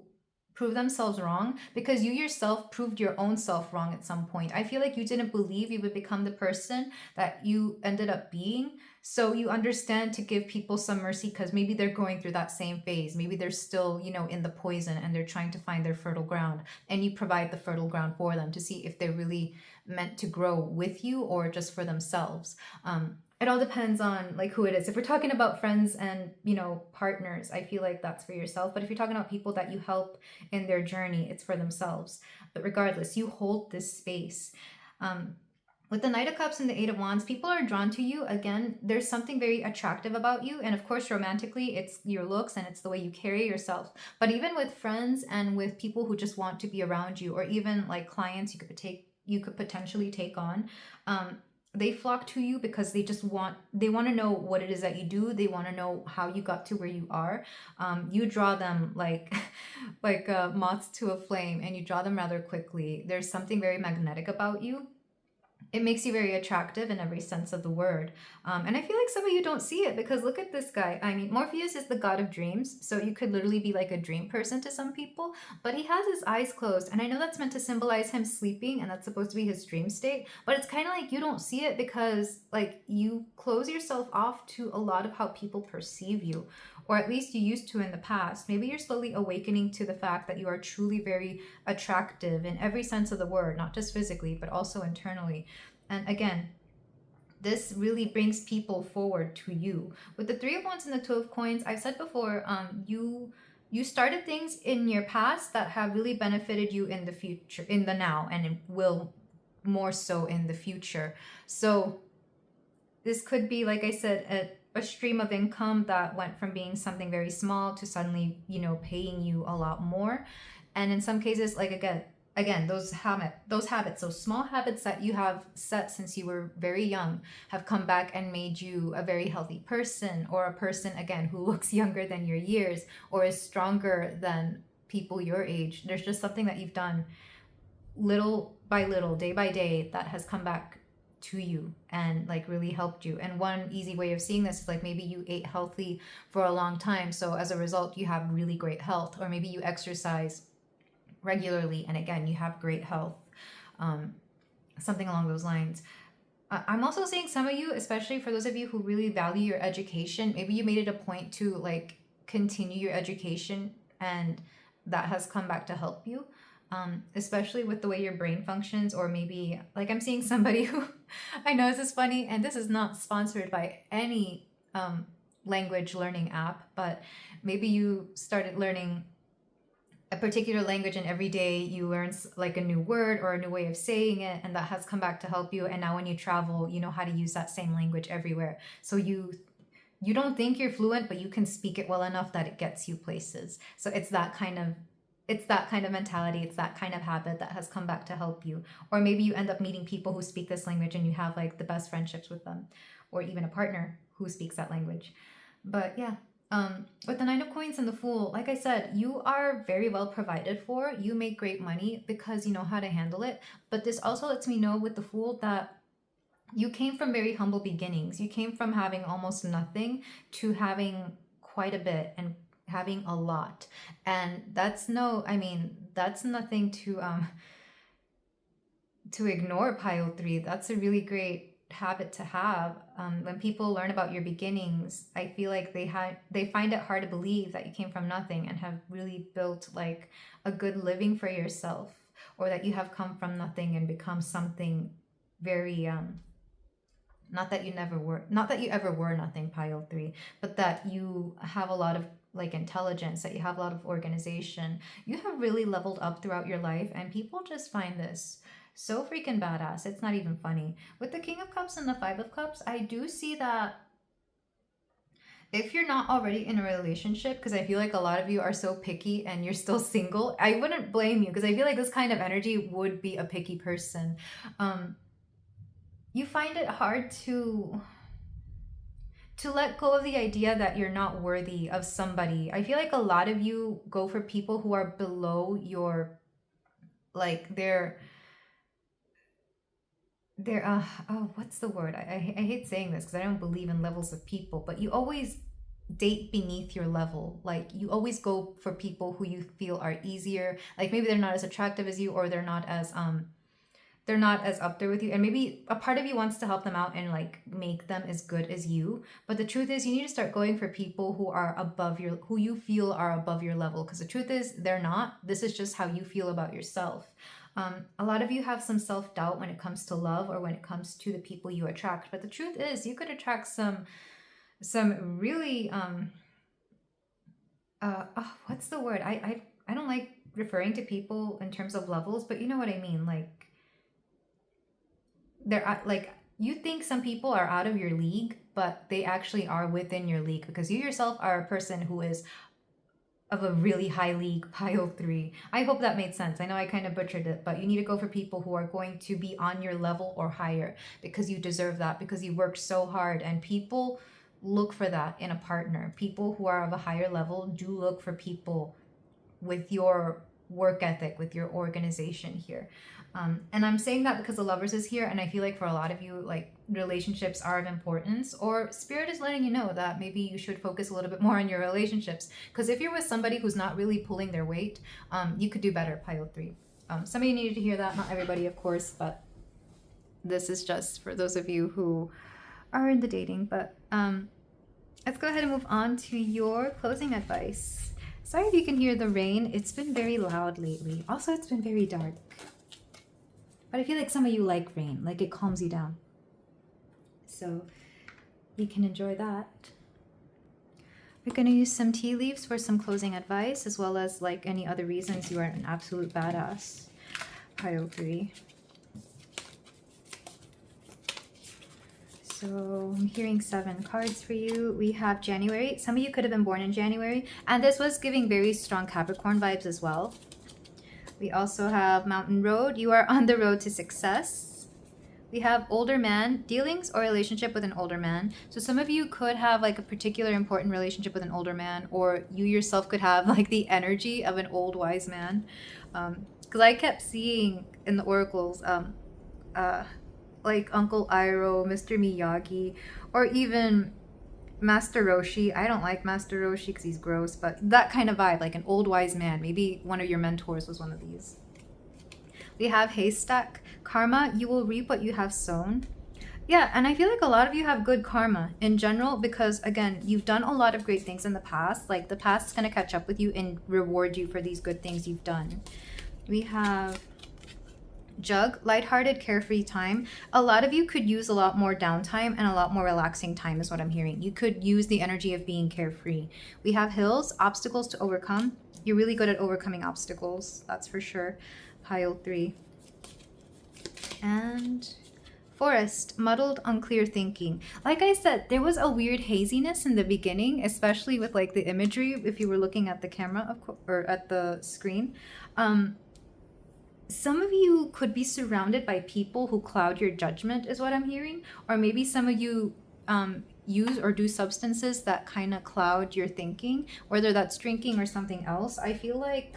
prove themselves wrong because you yourself proved your own self wrong at some point. I feel like you didn't believe you would become the person that you ended up being. So you understand to give people some mercy because maybe they're going through that same phase. Maybe they're still, in the poison and they're trying to find their fertile ground. And you provide the fertile ground for them to see if they're really meant to grow with you or just for themselves. It all depends on like who it is. If we're talking about friends and partners, I feel like that's for yourself. But if you're talking about people that you help in their journey, it's for themselves. But regardless, you hold this space. With the Knight of Cups and the Eight of Wands, people are drawn to you. Again, there's something very attractive about you. And of course, romantically, it's your looks and it's the way you carry yourself. But even with friends and with people who just want to be around you, or even like clients you could potentially take on, they flock to you because they want to know what it is that you do. They want to know how you got to where you are. You draw them like moths to a flame, and you draw them rather quickly. There's something very magnetic about you. It makes you very attractive in every sense of the word. And I feel like some of you don't see it because look at this guy. I mean, Morpheus is the god of dreams. So you could literally be like a dream person to some people, but he has his eyes closed. And I know that's meant to symbolize him sleeping and that's supposed to be his dream state, but it's kind of like you don't see it because like you close yourself off to a lot of how people perceive you, or at least you used to in the past. Maybe you're slowly awakening to the fact that you are truly very attractive in every sense of the word, not just physically, but also internally. And again, this really brings people forward to you. With the Three of Wands and the Two of Coins, I've said before, you started things in your past that have really benefited you in the future, in the now, and it will more so in the future. So this could be, like I said, a stream of income that went from being something very small to suddenly, paying you a lot more. And in some cases, like again, those habits, those small habits that you have set since you were very young have come back and made you a very healthy person, or a person, again, who looks younger than your years or is stronger than people your age. There's just something that you've done little by little, day by day, that has come back to you and like really helped you. And one easy way of seeing this is like maybe you ate healthy for a long time, so as a result you have really great health, or maybe you exercise regularly and again you have great health, something along those lines. I'm also seeing some of you, especially for those of you who really value your education, maybe you made it a point to like continue your education and that has come back to help you. Especially with the way your brain functions, or maybe like I'm seeing somebody who I know this is funny, and this is not sponsored by any language learning app, but maybe you started learning a particular language and every day you learn like a new word or a new way of saying it, and that has come back to help you. And now when you travel, you know how to use that same language everywhere. So you don't think you're fluent, but you can speak it well enough that it gets you places. So it's that kind of mentality, it's that kind of habit that has come back to help you. Or maybe you end up meeting people who speak this language and you have like the best friendships with them, or even a partner who speaks that language. But yeah, with the Nine of Coins and the Fool, like I said, you are very well provided for. You make great money because you know how to handle it. But this also lets me know with the Fool that you came from very humble beginnings. You came from having almost nothing to having quite a bit and having a lot. And that's nothing to ignore, pile 3. That's a really great habit to have. When people learn about your beginnings, I feel like they find it hard to believe that you came from nothing and have really built like a good living for yourself, or that you have come from nothing and become something very not that you ever were nothing, pile 3, but that you have a lot of like intelligence, that you have a lot of organization. You have really leveled up throughout your life, and people just find this so freaking badass. It's not even funny. With the King of Cups and the Five of Cups, I do see that if you're not already in a relationship, because I feel like a lot of you are so picky and you're still single, I wouldn't blame you, because I feel like this kind of energy would be a picky person. You find it hard to let go of the idea that you're not worthy of somebody. I feel like a lot of you go for people who are below your, like, they're oh, what's the word? I hate saying this because I don't believe in levels of people, but you always date beneath your level. Like, you always go for people who you feel are easier. Like, maybe they're not as attractive as you, or they're not as up there with you, and maybe a part of you wants to help them out and like make them as good as you. But the truth is, you need to start going for people who you feel are above your level, because the truth is they're not. This is just how you feel about yourself. A lot of you have some self-doubt when it comes to love, or when it comes to the people you attract, but the truth is you could attract some really what's the word? I don't like referring to people in terms of levels, but you know what I mean. Like, they're like, you think some people are out of your league, but they actually are within your league, because you yourself are a person who is of a really high league, pile 3. I hope that made sense. I know I kind of butchered it, but you need to go for people who are going to be on your level or higher, because you deserve that, because you worked so hard, and people look for that in a partner. People who are of a higher level do look for people with your work ethic, with your organization here. And I'm saying that because the Lovers is here, and I feel like for a lot of you, like, relationships are of importance, or Spirit is letting you know that maybe you should focus a little bit more on your relationships, because if you're with somebody who's not really pulling their weight, you could do better, pile 3. Some of you needed to hear that, not everybody, of course, but this is just for those of you who are in the dating. But let's go ahead and move on to your closing advice. Sorry if you can hear the rain. It's been very loud lately. Also, it's been very dark. But I feel like some of you like rain, like it calms you down. So you can enjoy that. We're going to use some tea leaves for some closing advice, as well as like any other reasons you are an absolute badass. Pile 3. So I'm hearing 7 cards for you. We have January. Some of you could have been born in January, and this was giving very strong Capricorn vibes as well. We also have Mountain Road. You are on the road to success. We have older man, dealings or relationship with an older man. So some of you could have like a particular important relationship with an older man, or you yourself could have like the energy of an old wise man. Because I kept seeing in the oracles, like Uncle Iroh, Mr. Miyagi, or even Master Roshi. I don't like Master Roshi because he's gross, but that kind of vibe, like an old wise man. Maybe one of your mentors was one of these. We have Haystack. Karma, you will reap what you have sown. Yeah, and I feel like a lot of you have good karma in general, because again, you've done a lot of great things in the past. Like, the past is going to catch up with you and reward you for these good things you've done. We have Jug, lighthearted, carefree time. A lot of you could use a lot more downtime and a lot more relaxing time is what I'm hearing. You could use the energy of being carefree. We have Hills, obstacles to overcome. You're really good at overcoming obstacles, that's for sure. Pile 3. And Forest, muddled, unclear thinking. Like I said, there was a weird haziness in the beginning, especially with like the imagery, if you were looking at the camera or at the screen. Some of you could be surrounded by people who cloud your judgment is what I'm hearing. Or maybe some of you use or do substances that kind of cloud your thinking, whether that's drinking or something else. I feel like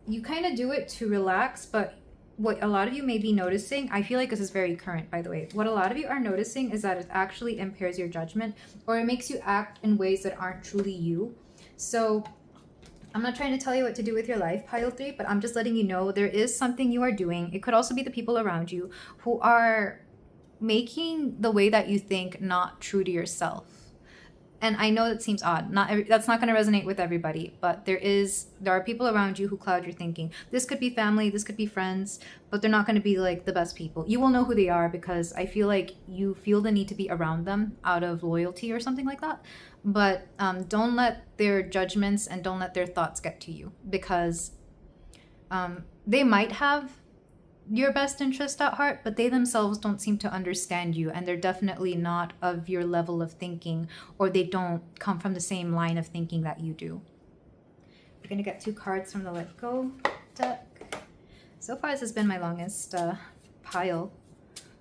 you kind of do it to relax, but what a lot of you may be noticing, I feel like this is very current, by the way. What a lot of you are noticing is that it actually impairs your judgment, or it makes you act in ways that aren't truly you. So I'm not trying to tell you what to do with your life, pile 3, but I'm just letting you know there is something you are doing. It could also be the people around you who are making the way that you think not true to yourself. And I know that seems odd. That's not going to resonate with everybody, but there are people around you who cloud your thinking. This could be family, this could be friends, but they're not going to be like the best people. You will know who they are because I feel like you feel the need to be around them out of loyalty or something like that. But don't let their judgments and don't let their thoughts get to you, because they might have your best interest at heart, but they themselves don't seem to understand you, and they're definitely not of your level of thinking, or they don't come from the same line of thinking that you do. We're gonna get 2 cards from the Let Go deck. So far this has been my longest pile,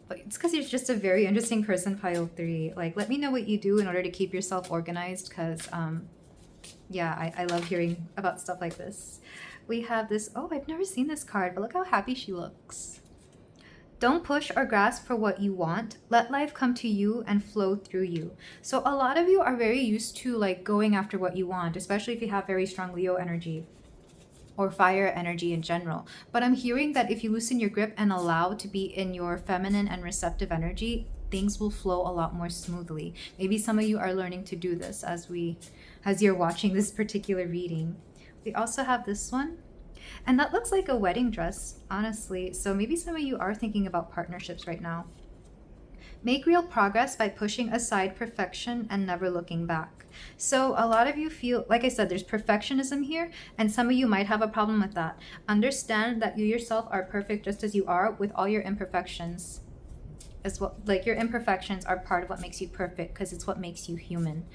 but it's because you're just a very interesting person, pile 3. Like, let me know what you do in order to keep yourself organized, because yeah, I love hearing about stuff like this. We have this, oh, I've never seen this card, but look how happy she looks. Don't push or grasp for what you want. Let life come to you and flow through you. So a lot of you are very used to like going after what you want, especially if you have very strong Leo energy or fire energy in general. But I'm hearing that if you loosen your grip and allow to be in your feminine and receptive energy, things will flow a lot more smoothly. Maybe some of you are learning to do this as you're watching this particular reading. We also have this one, and that looks like a wedding dress, honestly. So maybe some of you are thinking about partnerships right now. Make real progress by pushing aside perfection and never looking back. So a lot of you feel, like I said, there's perfectionism here, and some of you might have a problem with that. Understand that you yourself are perfect just as you are, with all your imperfections as well. Like, your imperfections are part of what makes you perfect, because it's what makes you human.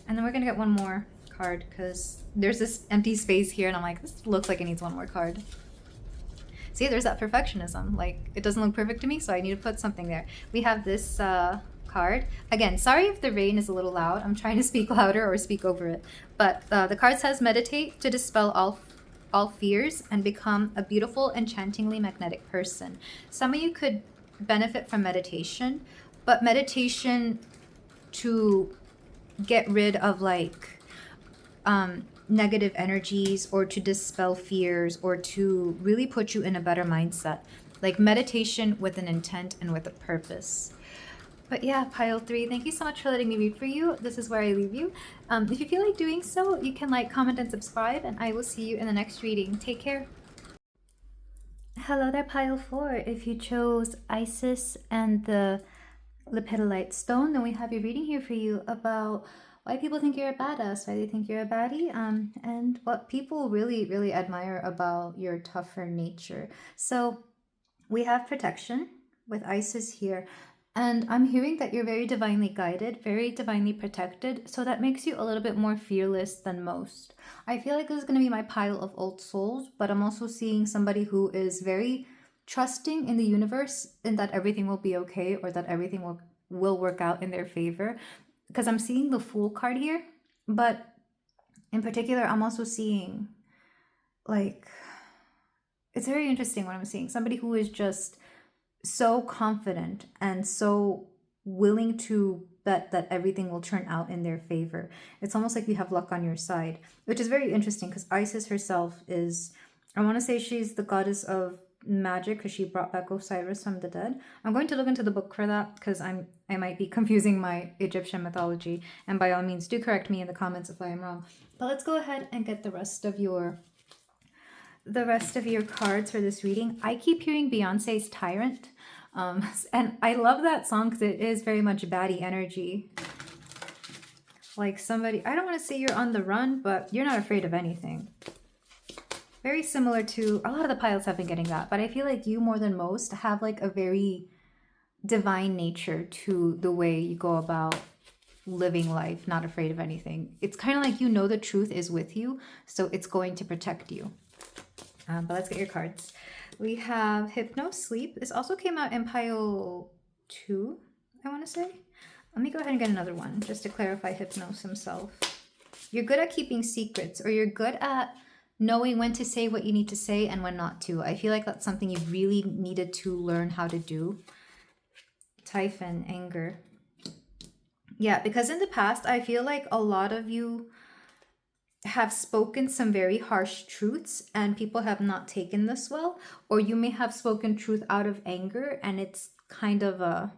And then we're gonna get one more card, because there's this empty space here and I'm like, this looks like it needs one more card. See, there's that perfectionism. Like, it doesn't look perfect to me, so I need to put something there. We have this card. Again, sorry if the rain is a little loud. I'm trying to speak louder or speak over it. But the card says, meditate to dispel all fears and become a beautiful, enchantingly magnetic person. Some of you could benefit from meditation, but meditation to get rid of like negative energies, or to dispel fears, or to really put you in a better mindset. Like meditation with an intent and with a purpose. But yeah, pile 3, thank you so much for letting me read for you. This is where I leave you. If you feel like doing so, you can like, comment, and subscribe, and I will see you in the next reading. Take care. Hello there, pile 4. If you chose Isis and the lepidolite stone, then we have a reading here for you about why people think you're a badass, why they think you're a baddie, and what people really, really admire about your tougher nature. So we have protection with Isis here, and I'm hearing that you're very divinely guided, very divinely protected, so that makes you a little bit more fearless than most. I feel like this is going to be my pile of old souls, but I'm also seeing somebody who is very trusting in the universe, and that everything will be okay, or that everything will work out in their favor. Because I'm seeing the Fool card here, but in particular, I'm also seeing, like, it's very interesting what I'm seeing. Somebody who is just so confident and so willing to bet that everything will turn out in their favor. It's almost like you have luck on your side, which is very interesting, because Isis herself is, I want to say she's the goddess of magic, because she brought back Osiris from the dead. I'm going to look into the book for that, because I might be confusing my Egyptian mythology, and by all means do correct me in the comments if I am wrong. But let's go ahead and get the rest of your cards for this reading. I keep hearing Beyonce's Tyrant, and I love that song because it is very much baddie energy. Like somebody, I don't want to say you're on the run, but you're not afraid of anything. Very similar to, a lot of the pilots have been getting that, but I feel like you more than most have like a very divine nature to the way you go about living life, not afraid of anything. It's kind of like, you know, the truth is with you, so it's going to protect you. But let's get your cards. We have Hypno Sleep. This also came out in pile 2, I want to say. Let me go ahead and get another one just to clarify Hypnos himself. You're good at keeping secrets, or you're good at knowing when to say what you need to say and when not to. I feel like that's something you really needed to learn how to do. Typhon, anger. Yeah, because in the past, I feel like a lot of you have spoken some very harsh truths and people have not taken this well, or you may have spoken truth out of anger and it's kind of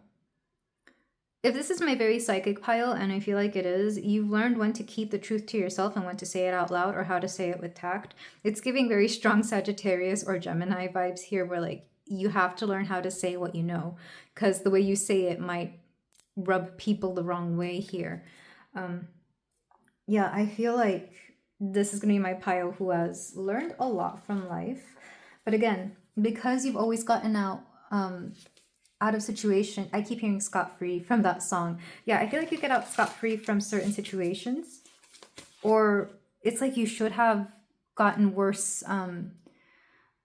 if this is my very psychic pile, and I feel like it is, you've learned when to keep the truth to yourself and when to say it out loud or how to say it with tact. It's giving very strong Sagittarius or Gemini vibes here, where like you have to learn how to say what you know, because the way you say it might rub people the wrong way here. Yeah, I feel like this is going to be my pile who has learned a lot from life. But again, because you've always gotten out of situation. I keep hearing scot-free from that song. Yeah, I feel like you get out scot-free from certain situations, or it's like you should have gotten worse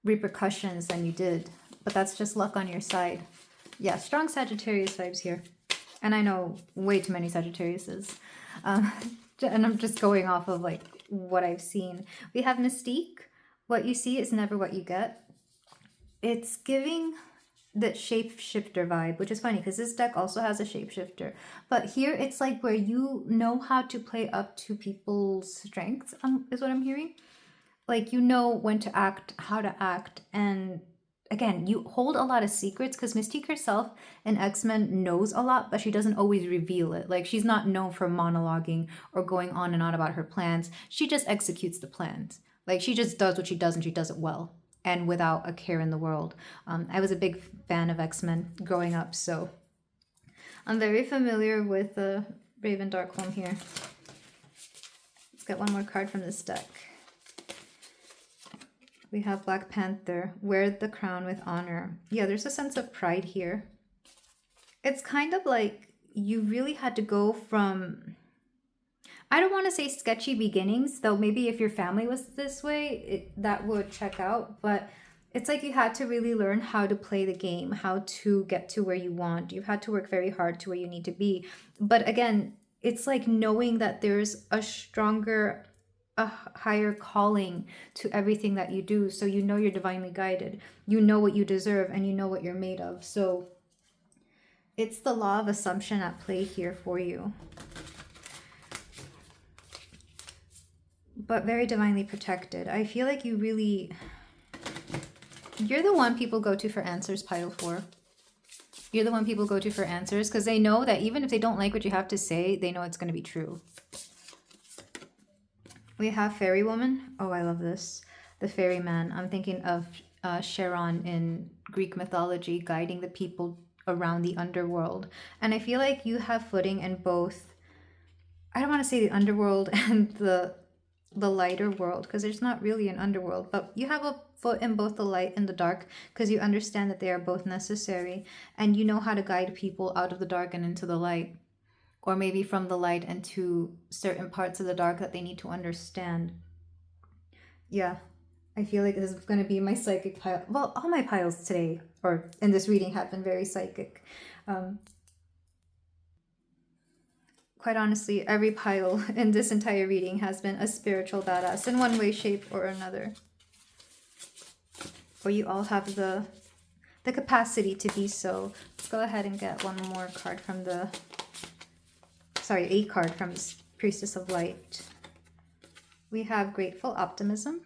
repercussions than you did, but that's just luck on your side. Yeah, strong Sagittarius vibes here. And I know way too many Sagittariuses. And I'm just going off of like what I've seen. We have Mystique. What you see is never what you get. It's giving that shapeshifter vibe, which is funny because this deck also has a shapeshifter. But here it's like where you know how to play up to people's strengths, is what I'm hearing. Like you know when to act, how to act, and again, you hold a lot of secrets because Mystique herself in X-Men knows a lot, but she doesn't always reveal it. Like she's not known for monologuing or going on and on about her plans. She just executes the plans. Like she just does what she does and she does it well and without a care in the world. I was a big fan of X-Men growing up, so I'm very familiar with the Raven Darkholm here. Let's get one more card from this deck. We have Black Panther, wear the crown with honor. Yeah, there's a sense of pride here. It's kind of like you really had to go from, I don't want to say sketchy beginnings, though maybe if your family was this way, that would check out. But it's like you had to really learn how to play the game, how to get to where you want. You've had to work very hard to where you need to be. But again, it's like knowing that there's a higher calling to everything that you do. So you know you're divinely guided. You know what you deserve and you know what you're made of. So it's the law of assumption at play here for you. But very divinely protected. I feel like you're the one people go to for answers, pile 4. You're the one people go to for answers because they know that even if they don't like what you have to say, they know it's going to be true. We have Fairy Woman. Oh, I love this. The Fairy Man. I'm thinking of Charon in Greek mythology, guiding the people around the underworld. And I feel like you have footing in both, I don't want to say the underworld and the lighter world, because there's not really an underworld, but you have a foot in both the light and the dark because you understand that they are both necessary, and you know how to guide people out of the dark and into the light, or maybe from the light into certain parts of the dark that they need to understand. Yeah, I feel like this is going to be my psychic pile. Well, all my piles today, or in this reading, have been very psychic. Quite honestly, every pile in this entire reading has been a spiritual badass in one way, shape, or another. Or you all have the capacity to be so. Let's go ahead and get one more card from a card from Priestess of Light. We have Grateful Optimism.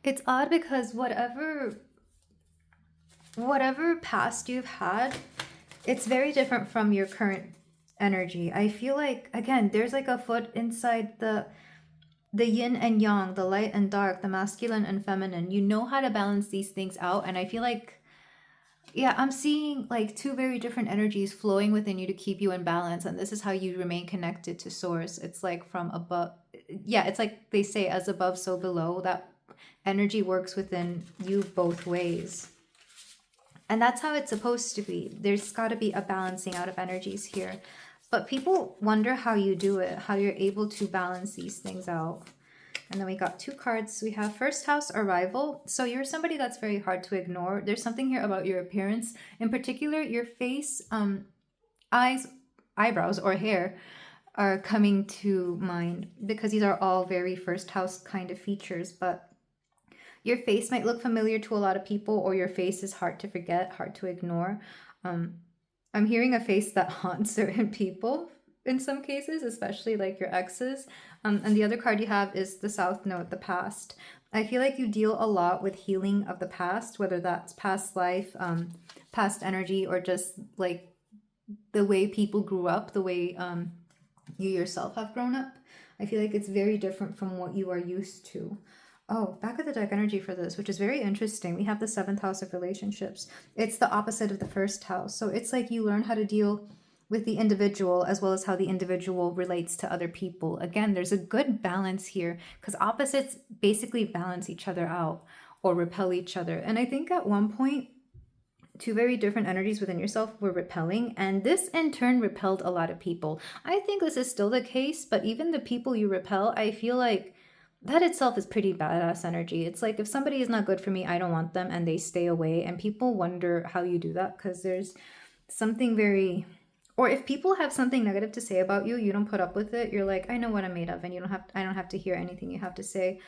It's odd because whatever past you've had, it's very different from your current energy. I feel like, again, there's like a foot inside the yin and yang, the light and dark, the masculine and feminine. You know how to balance these things out. And I feel like, yeah, I'm seeing like two very different energies flowing within you to keep you in balance. And this is how you remain connected to source. It's like from above. Yeah, it's like they say, as above, so below. That energy works within you both ways. And that's how it's supposed to be. There's got to be a balancing out of energies here. But people wonder how you do it, how you're able to balance these things out. And then we got 2 cards. We have First House Arrival. So you're somebody that's very hard to ignore. There's something here about your appearance. In particular, your face, eyes, eyebrows, or hair are coming to mind because these are all very first house kind of features. But your face might look familiar to a lot of people, or your face is hard to forget, hard to ignore. I'm hearing a face that haunts certain people in some cases, especially like your exes. And the other card you have is the South Node, the past. I feel like you deal a lot with healing of the past, whether that's past life, past energy, or just like the way people grew up, the way you yourself have grown up. I feel like it's very different from what you are used to. Oh, back of the deck energy for this, which is very interesting. We have the 7th house of relationships. It's the opposite of the 1st house. So it's like you learn how to deal with the individual as well as how the individual relates to other people. Again, there's a good balance here because opposites basically balance each other out or repel each other. And I think at one point, 2 very different energies within yourself were repelling, and this in turn repelled a lot of people. I think this is still the case, but even the people you repel, I feel like that itself is pretty badass energy. It's like if somebody is not good for me, I don't want them, and they stay away. And people wonder how you do that because there's something very, or if people have something negative to say about you, you don't put up with it. You're like, I know what I'm made of, and I don't have to hear anything you have to say.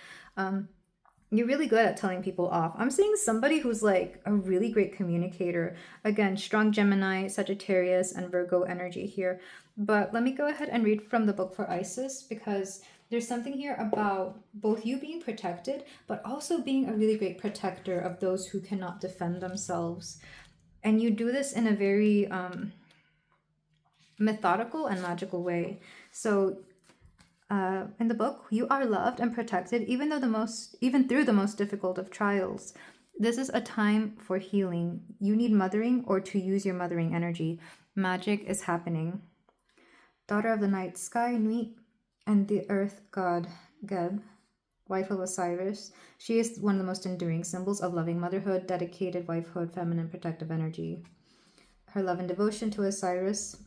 You're really good at telling people off. I'm seeing somebody who's like a really great communicator. Again, strong Gemini, Sagittarius, and Virgo energy here. But let me go ahead and read from the book for Isis, because there's something here about both you being protected, but also being a really great protector of those who cannot defend themselves. And you do this in a very methodical and magical way. So in the book, you are loved and protected even through the most difficult of trials. This is a time for healing. You need mothering or to use your mothering energy. Magic is happening. Daughter of the night sky, Nuit, and the earth god, Geb, wife of Osiris. She is one of the most enduring symbols of loving motherhood, dedicated wifehood, feminine protective energy. Her love and devotion to Osiris,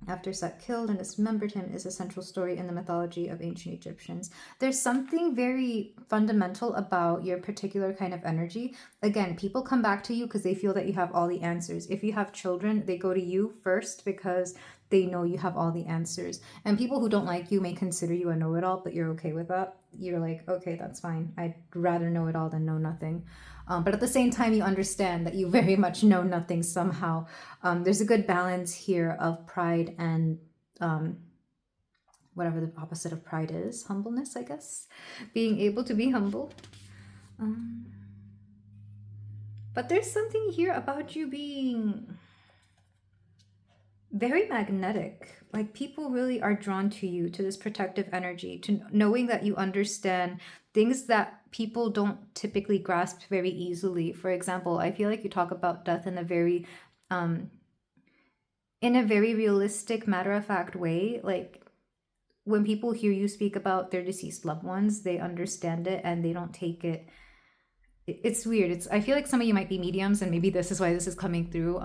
after Set killed and dismembered him, is a central story in the mythology of ancient Egyptians. There's something very fundamental about your particular kind of energy. Again, people come back to you because they feel that you have all the answers. If you have children, they go to you first because they know you have all the answers. And people who don't like you may consider you a know-it-all, but you're okay with that. You're like, okay, that's fine. I'd rather know it all than know nothing. But at the same time, you understand that you very much know nothing somehow. There's a good balance here of pride and whatever the opposite of pride is. Humbleness, I guess. Being able to be humble. But there's something here about you being very magnetic. Like people really are drawn to you, to this protective energy, to knowing that you understand things that people don't typically grasp very easily. For example, I feel like you talk about death in a very realistic, matter-of-fact way. Like when people hear you speak about their deceased loved ones, they understand it and they don't take it. It's weird. I feel like some of you might be mediums, and maybe this is why this is coming through.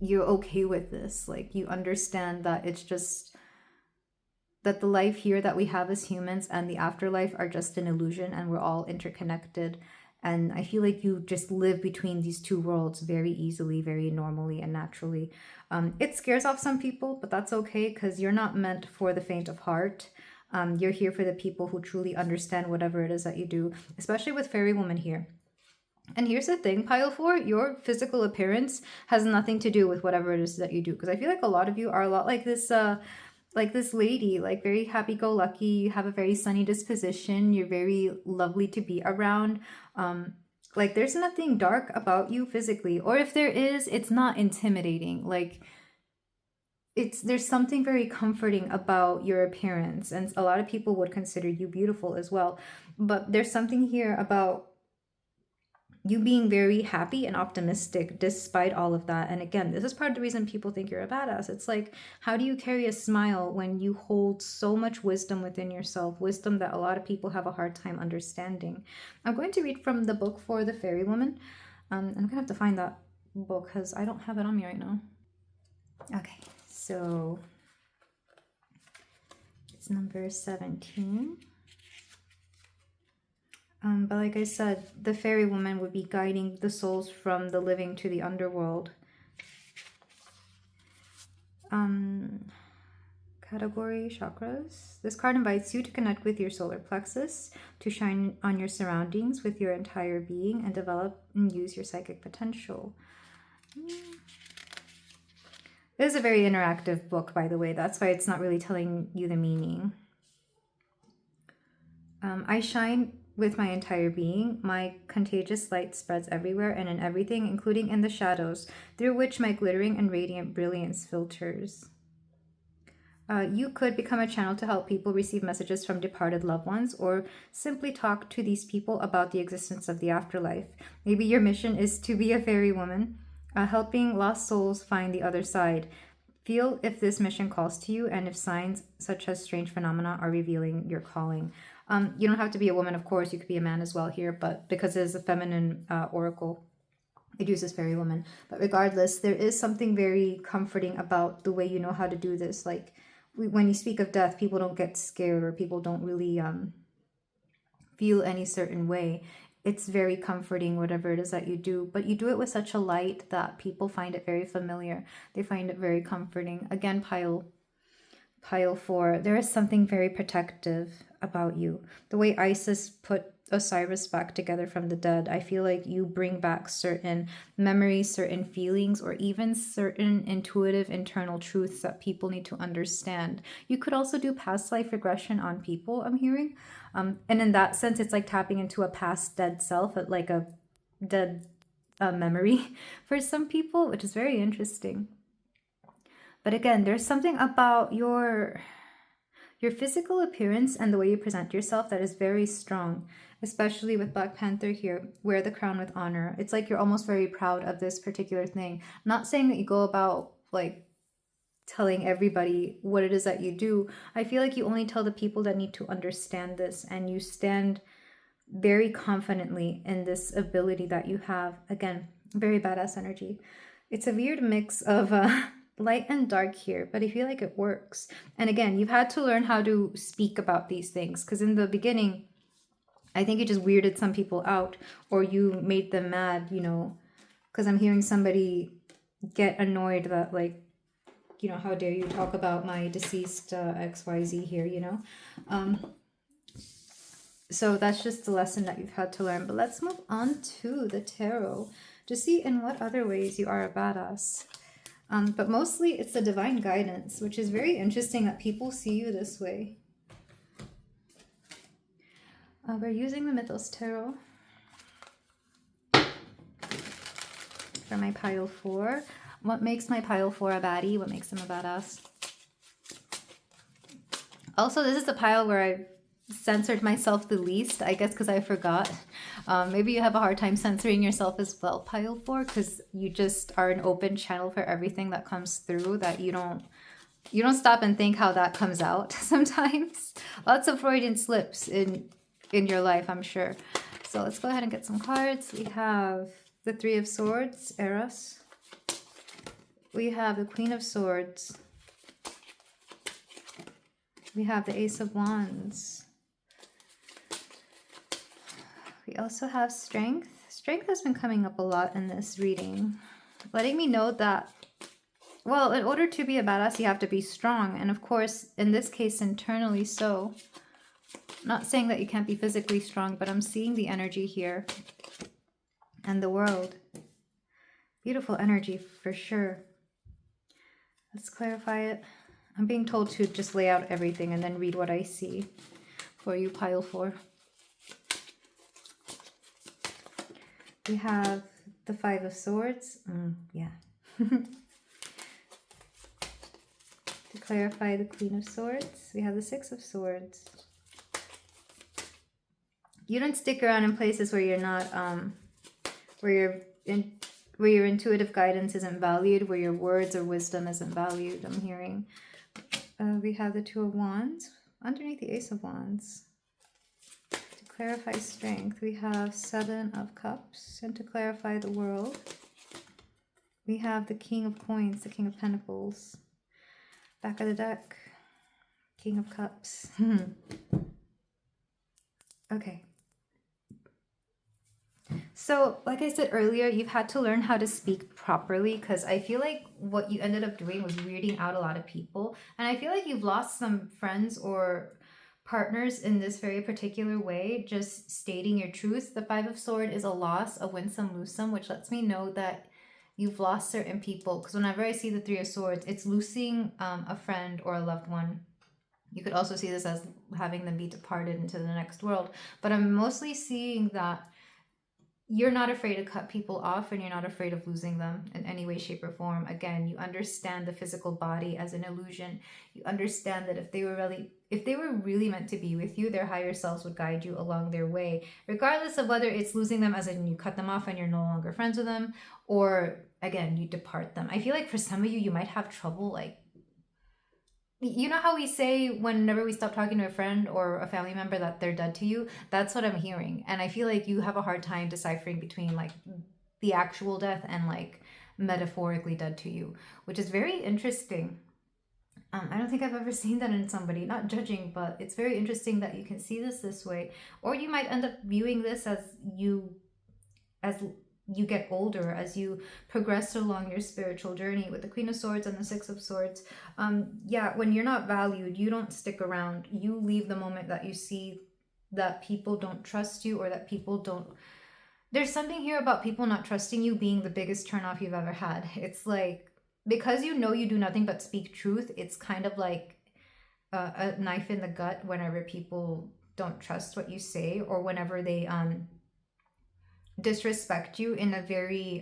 You're okay with this. Like you understand that it's just that the life here that we have as humans and the afterlife are just an illusion, and we're all interconnected. And I feel like you just live between these two worlds very easily, very normally and naturally. It scares off some people, but that's okay because you're not meant for the faint of heart. You're here for the people who truly understand whatever it is that you do, especially with Fairy Woman here. And here's the thing, Pile 4, your physical appearance has nothing to do with whatever it is that you do. Because I feel like a lot of you are a lot like this lady, like very happy-go-lucky. You have a very sunny disposition. You're very lovely to be around. Like there's nothing dark about you physically. Or if there is, it's not intimidating. Like there's something very comforting about your appearance. And a lot of people would consider you beautiful as well. But there's something here about you being very happy and optimistic despite all of that. And again, this is part of the reason people think you're a badass. It's like, how do you carry a smile when you hold so much wisdom within yourself, wisdom that a lot of people have a hard time understanding? I'm going to read from the book for the Fairy Woman. I'm going to have to find that book because I don't have it on me right now. Okay, so it's number 17. But like I said, the Fairy Woman would be guiding the souls from the living to the underworld. Category, chakras. This card invites you to connect with your solar plexus, to shine on your surroundings with your entire being, and develop and use your psychic potential. This is a very interactive book, by the way. That's why it's not really telling you the meaning. I shine with my entire being. My contagious light spreads everywhere and in everything, including in the shadows, through which my glittering and radiant brilliance filters. You could become a channel to help people receive messages from departed loved ones, or simply talk to these people about the existence of the afterlife. Maybe your mission is to be a fairy woman, helping lost souls find the other side. Feel if this mission calls to you, and if signs such as strange phenomena are revealing your calling. You don't have to be a woman, of course. You could be a man as well here, but because it is a feminine oracle, it uses fairy woman. But regardless, there is something very comforting about the way you know how to do this. Like, when you speak of death, people don't get scared, or people don't really feel any certain way. It's very comforting, whatever it is that you do, but you do it with such a light that people find it very familiar. They find it very comforting. Again, pile 4, there is something very protective about you. The way Isis put Osiris back together from the dead, I feel like you bring back certain memories, certain feelings, or even certain intuitive internal truths that people need to understand. You could also do past life regression on people, I'm hearing. And in that sense, it's like tapping into a past dead self, like a dead memory for some people, which is very interesting. But again, there's something about your physical appearance and the way you present yourself that is very strong, especially with Black Panther here. Wear the crown with honor. It's like you're almost very proud of this particular thing. Not saying that you go about like telling everybody what it is that you do. I feel like you only tell the people that need to understand this, and you stand very confidently in this ability that you have. Again, very badass energy. It's a weird mix of light and dark here, but I feel like it works. And again, you've had to learn how to speak about these things, because in the beginning, I think it just weirded some people out, or you made them mad, you know, because I'm hearing somebody get annoyed that, like, you know, how dare you talk about my deceased XYZ here, you know? So that's just the lesson that you've had to learn. But let's move on to the tarot to see in what other ways you are a badass. But mostly it's the divine guidance, which is very interesting that people see you this way. We're using the Mythos Tarot for my pile 4. What makes my pile 4 a baddie? What makes him a badass? Also, this is the pile where I censored myself the least, I guess, because I forgot. Maybe you have a hard time censoring yourself as well, pile 4, because you just are an open channel for everything that comes through, that you don't stop and think how that comes out sometimes. Lots of Freudian slips in your life, I'm sure. So let's go ahead and get some cards. We have the 3 of Swords, Eros. We have the Queen of Swords. We have the Ace of Wands. We also have Strength. Strength has been coming up a lot in this reading, letting me know that, well, in order to be a badass, you have to be strong. And of course, in this case, internally so. Not saying that you can't be physically strong, but I'm seeing the energy here and the world. Beautiful energy for sure. Let's clarify it. I'm being told to just lay out everything and then read what I see for you, pile 4. We have the 5 of Swords. Yeah. To clarify the Queen of Swords, we have the 6 of Swords. You don't stick around in places where you're not, where your intuitive guidance isn't valued, where your words or wisdom isn't valued, I'm hearing. We have the 2 of Wands underneath the Ace of Wands. To clarify Strength, we have 7 of Cups. And to clarify the world, we have the King of Coins, the King of Pentacles. Back of the deck, King of Cups. Okay. So, like I said earlier, you've had to learn how to speak properly, because I feel like what you ended up doing was weirding out a lot of people. And I feel like you've lost some friends or partners in this very particular way, just stating your truth. The 5 of Swords is a loss, a win some, lose some, which lets me know that you've lost certain people. Because whenever I see the 3 of Swords, it's losing a friend or a loved one. You could also see this as having them be departed into the next world. But I'm mostly seeing that you're not afraid to cut people off, and you're not afraid of losing them in any way, shape, or form. Again, you understand the physical body as an illusion. You understand that if they were really meant to be with you, their higher selves would guide you along their way, regardless of whether it's losing them as in you cut them off and you're no longer friends with them, or again, you depart them. I feel like for some of you, you might have trouble, like, you know how we say whenever we stop talking to a friend or a family member that they're dead to you? That's what I'm hearing. And I feel like you have a hard time deciphering between like the actual death and like metaphorically dead to you, which is very interesting. I don't think I've ever seen that in somebody, not judging, but it's very interesting that you can see this way. Or you might end up viewing this as you get older, as you progress along your spiritual journey with the Queen of Swords and the Six of Swords. When you're not valued, you don't stick around. You leave the moment that you see that people don't trust you, or that people don't... There's something here about people not trusting you being the biggest turnoff you've ever had. It's like, because you know you do nothing but speak truth, it's kind of like a knife in the gut whenever people don't trust what you say, or whenever they disrespect you in a very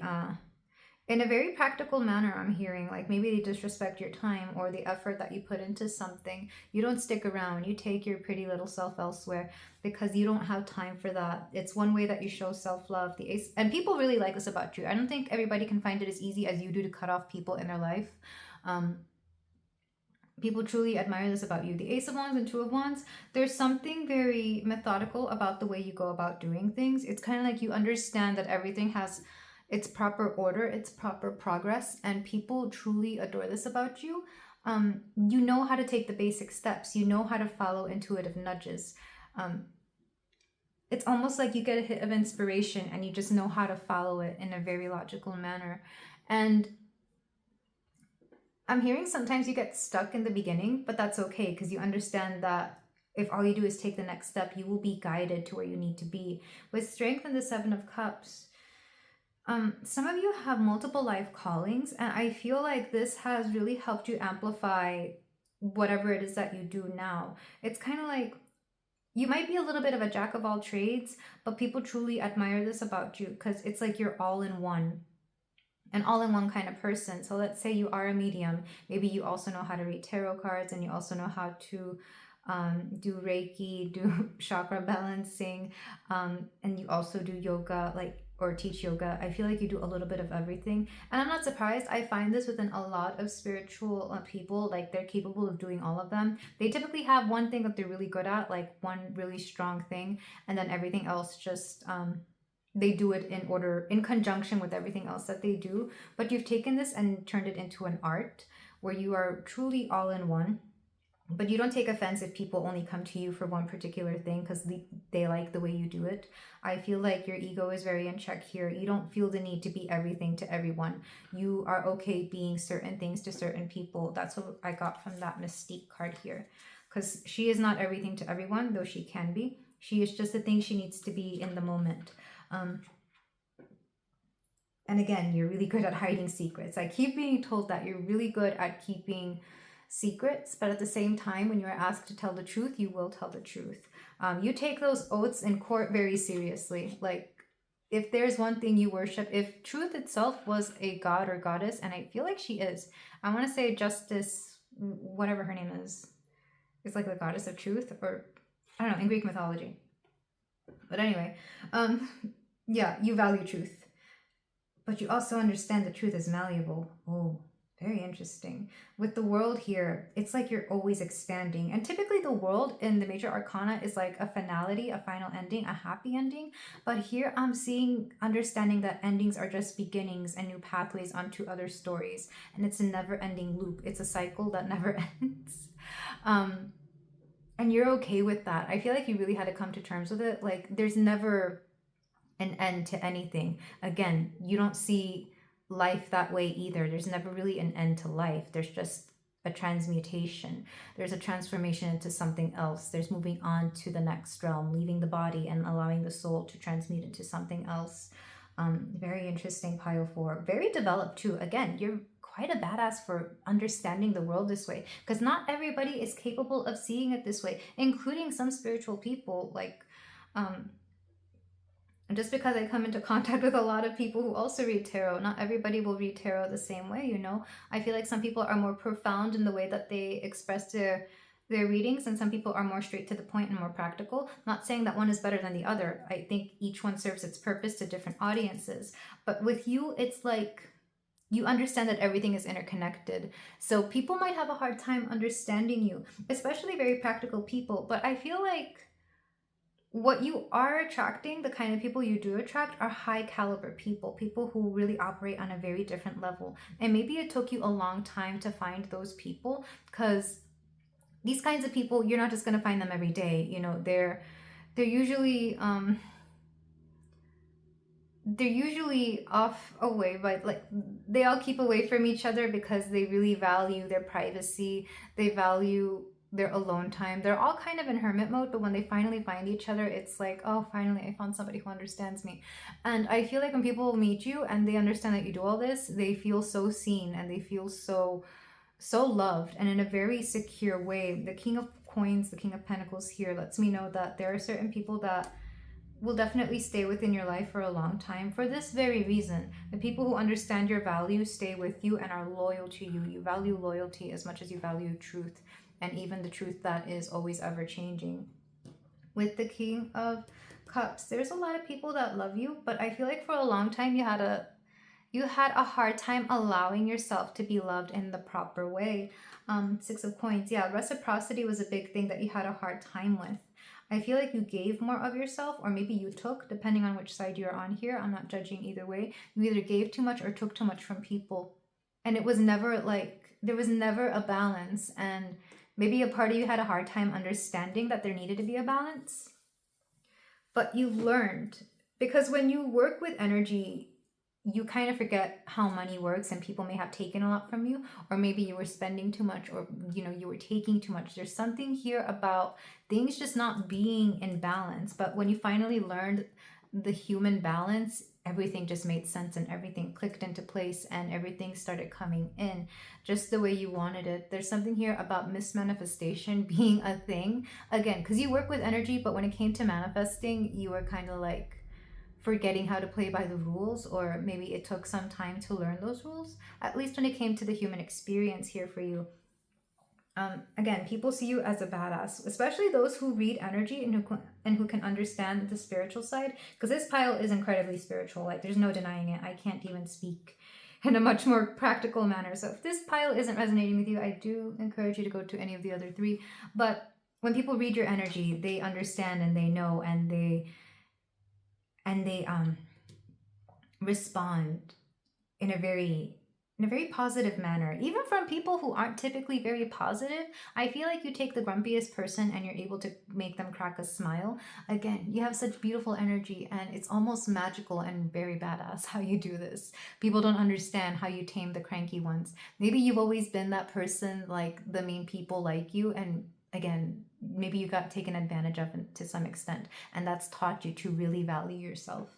practical manner. I'm hearing like maybe they disrespect your time or the effort that you put into something. You don't stick around. You take your pretty little self elsewhere because you don't have time for that. It's one way that you show self-love. The Ace, and people really like this about you. I don't think everybody can find it as easy as you do to cut off people in their life. People truly admire this about you. The Ace of Wands and Two of Wands, there's something very methodical about the way you go about doing things. It's kind of like you understand that everything has its proper order, its proper progress, and people truly adore this about you. You know how to take the basic steps. You know how to follow intuitive nudges. It's almost like you get a hit of inspiration and you just know how to follow it in a very logical manner. And I'm hearing sometimes you get stuck in the beginning, but that's okay because you understand that if all you do is take the next step, you will be guided to where you need to be. With Strength and the Seven of Cups, some of you have multiple life callings, and I feel like this has really helped you amplify whatever it is that you do now. It's kind of like you might be a little bit of a jack of all trades, but people truly admire this about you because it's like you're all in one. An all-in-one kind of person. So let's say you are a medium. Maybe you also know how to read tarot cards, and you also know how to do Reiki, do chakra balancing, and you also do yoga, or teach yoga. I feel like you do a little bit of everything. And I'm not surprised. I find this within a lot of spiritual people, like they're capable of doing all of them. They typically have one thing that they're really good at, like one really strong thing, and then everything else just... they do it in conjunction with everything else that they do. But you've taken this and turned it into an art where you are truly all in one. But you don't take offense if people only come to you for one particular thing because they like the way you do it. I feel like your ego is very in check here. You don't feel the need to be everything to everyone. You are okay being certain things to certain people. That's what I got from that Mystique card here. Because she is not everything to everyone, though she can be. She is just the thing she needs to be in the moment. And again, you're really good at hiding secrets. I keep being told that you're really good at keeping secrets, but at the same time, when you're asked to tell the truth, you will tell the truth. You take those oaths in court very seriously. Like, if there's one thing you worship, if truth itself was a god or goddess, and I feel like she is, I want to say Justice, whatever her name is, it's like the goddess of truth, or I don't know, in Greek mythology. But anyway, yeah, you value truth. But you also understand the truth is malleable. Oh, very interesting. With the world here, it's like you're always expanding. And typically the world in the major arcana is like a finality, a final ending, a happy ending. But here I'm seeing, understanding that endings are just beginnings and new pathways onto other stories. And it's a never-ending loop. It's a cycle that never ends. And you're okay with that. I feel like you really had to come to terms with it. Like, there's never an end to anything. Again, you don't see life that way either. There's never really an end to life. There's just a transmutation. There's a transformation into something else. There's moving on to the next realm, leaving the body and allowing the soul to transmute into something else. Very interesting, pile 4. Very developed too. Again, you're quite a badass for understanding the world this way, because not everybody is capable of seeing it this way, including some spiritual people. Like, just because I come into contact with a lot of people who also read tarot, not everybody will read tarot the same way, you know. I feel like some people are more profound in the way that they express their readings, and some people are more straight to the point and more practical. Not saying that one is better than the other. I think each one serves its purpose to different audiences. But with you, it's like you understand that everything is interconnected. So people might have a hard time understanding you, especially very practical people. But I feel like what you are attracting, the kind of people you do attract, are high caliber people, people who really operate on a very different level. And maybe it took you a long time to find those people, because these kinds of people, you're not just going to find them every day. You know, they're usually off away, but like they all keep away from each other because they really value their privacy. They value their alone time. They're all kind of in hermit mode, but when they finally find each other, it's like, oh, finally I found somebody who understands me. And I feel like when people meet you and they understand that you do all this, they feel so seen and they feel so loved, and in a very secure way. The King of Coins, the King of Pentacles here lets me know that there are certain people that will definitely stay within your life for a long time for this very reason. The people who understand your value stay with you and are loyal to you. You value loyalty as much as you value truth, and even the truth that is always ever changing. With the King of Cups, there's a lot of people that love you, but I feel like for a long time you had a hard time allowing yourself to be loved in the proper way. Six of Coins, yeah, reciprocity was a big thing that you had a hard time with. I feel like you gave more of yourself, or maybe you took, depending on which side you're on here. I'm not judging either way. You either gave too much or took too much from people. And it was never like, there was never a balance. And maybe a part of you had a hard time understanding that there needed to be a balance. But you learned, because when you work with energy, you kind of forget how money works, and people may have taken a lot from you, or maybe you were spending too much, or you know, you were taking too much. There's something here about things just not being in balance. But when you finally learned the human balance, everything just made sense and everything clicked into place and everything started coming in just the way you wanted it. There's something here about mismanifestation being a thing, again, because you work with energy, but when it came to manifesting, you were kind of like forgetting how to play by the rules, or maybe it took some time to learn those rules, at least when it came to the human experience here for you. Again, people see you as a badass, especially those who read energy and who can understand the spiritual side, because this pile is incredibly spiritual. Like, there's no denying it. I can't even speak in a much more practical manner. So if this pile isn't resonating with you, I do encourage you to go to any of the other three. But when people read your energy, they understand and they know, and they respond in a very positive manner, even from people who aren't typically very positive. I feel like you take the grumpiest person and you're able to make them crack a smile. Again, you have such beautiful energy, and it's almost magical and very badass how you do this. People don't understand how you tame the cranky ones. Maybe you've always been that person, like the mean people like you, and again, maybe you got taken advantage of to some extent, and that's taught you to really value yourself.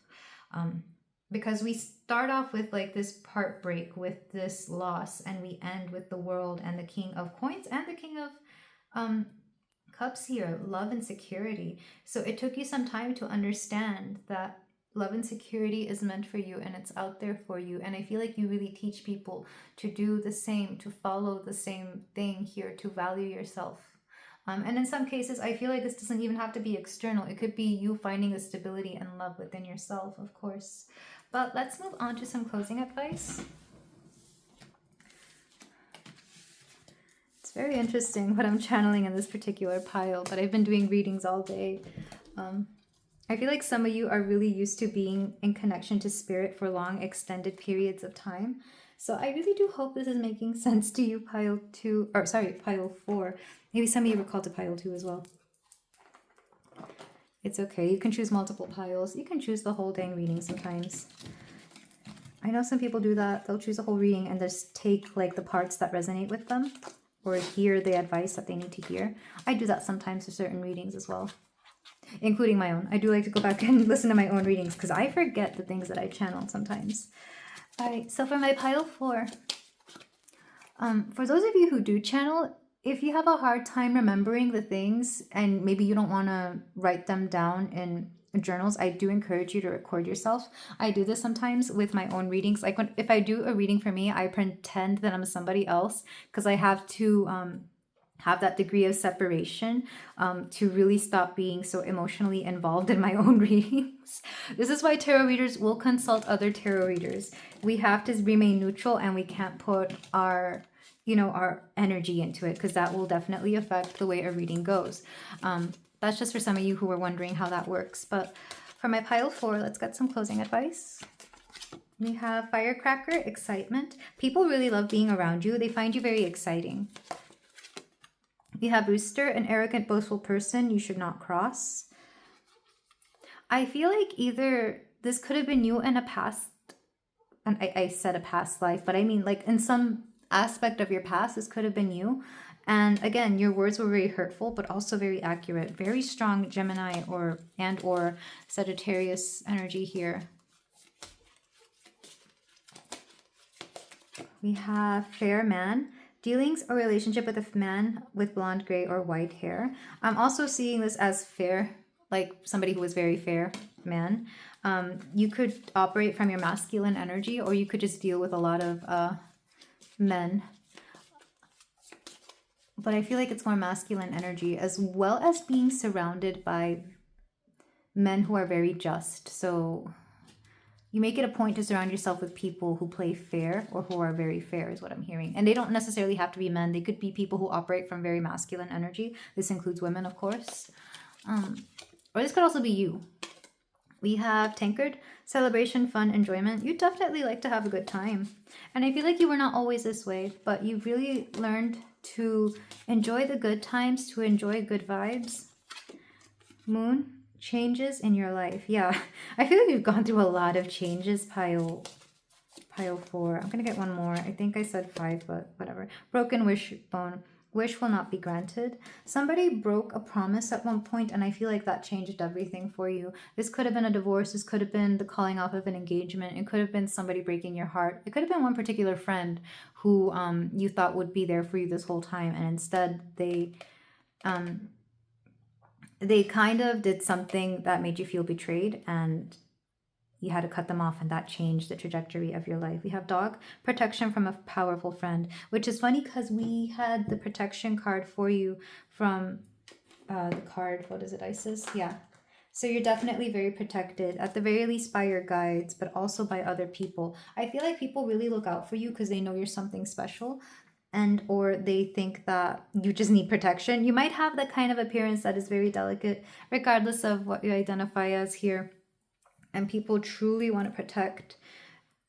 Because we start off with like this heartbreak, with this loss, and we end with the World and the King of Coins and the King of Cups here, love and security. So it took you some time to understand that love and security is meant for you, and it's out there for you. And I feel like you really teach people to do the same, to follow the same thing here, to value yourself. And in some cases, I feel like this doesn't even have to be external. It could be you finding the stability and love within yourself, of course. But let's move on to some closing advice. It's very interesting what I'm channeling in this particular pile, but I've been doing readings all day. I feel like some of you are really used to being in connection to spirit for long, extended periods of time. So I really do hope this is making sense to you, pile 4. Maybe some of you were called to pile 2 as well. It's okay. You can choose multiple piles. You can choose the whole dang reading sometimes. I know some people do that. They'll choose a whole reading and just take like the parts that resonate with them, or hear the advice that they need to hear. I do that sometimes for certain readings as well, including my own. I do like to go back and listen to my own readings because I forget the things that I channel sometimes. All right, so for my pile 4, For those of you who do channel, if you have a hard time remembering the things and maybe you don't want to write them down in journals, I do encourage you to record yourself. I do this sometimes with my own readings. Like if I do a reading for me, I pretend that I'm somebody else because I have to have that degree of separation to really stop being so emotionally involved in my own readings. This is why tarot readers will consult other tarot readers. We have to remain neutral and we can't put our energy into it because that will definitely affect the way a reading goes. That's just for some of you who were wondering how that works. But for my pile 4, let's get some closing advice. We have firecracker, excitement. People really love being around you. They find you very exciting. We have rooster, an arrogant, boastful person you should not cross. I feel like either this could have been you in a past, and I said a past life, but I mean like in some aspect of your past, this could have been you. And again, your words were very hurtful, but also very accurate. Very strong Gemini or Sagittarius energy here. We have fair man. Dealings or relationship with a man with blonde, gray, or white hair. I'm also seeing this as fair, like somebody who was very fair man. You could operate from your masculine energy, or you could just deal with a lot of men. But I feel like it's more masculine energy, as well as being surrounded by men who are very just. So you make it a point to surround yourself with people who play fair or who are very fair is what I'm hearing. And they don't necessarily have to be men. They could be people who operate from very masculine energy. This includes women, of course. Or this could also be you. We have tankard, celebration, fun, enjoyment. You definitely like to have a good time. And I feel like you were not always this way, but you've really learned to enjoy the good times, to enjoy good vibes. Moon, changes in your life. Yeah, I feel like you've gone through a lot of changes, pile 4. I'm going to get one more. I think I said 5, but whatever. Broken wishbone. Wish will not be granted. Somebody broke a promise at one point, and I feel like that changed everything for you. This could have been a divorce. This could have been the calling off of an engagement. It could have been somebody breaking your heart. It could have been one particular friend who you thought would be there for you this whole time, and instead they kind of did something that made you feel betrayed, and you had to cut them off, and that changed the trajectory of your life. We have dog, protection from a powerful friend, which is funny because we had the protection card for you from the card, what is it, Isis? Yeah. So you're definitely very protected, at the very least by your guides, but also by other people. I feel like people really look out for you because they know you're something special, and or they think that you just need protection. You might have that kind of appearance that is very delicate, regardless of what you identify as here. And people truly want to protect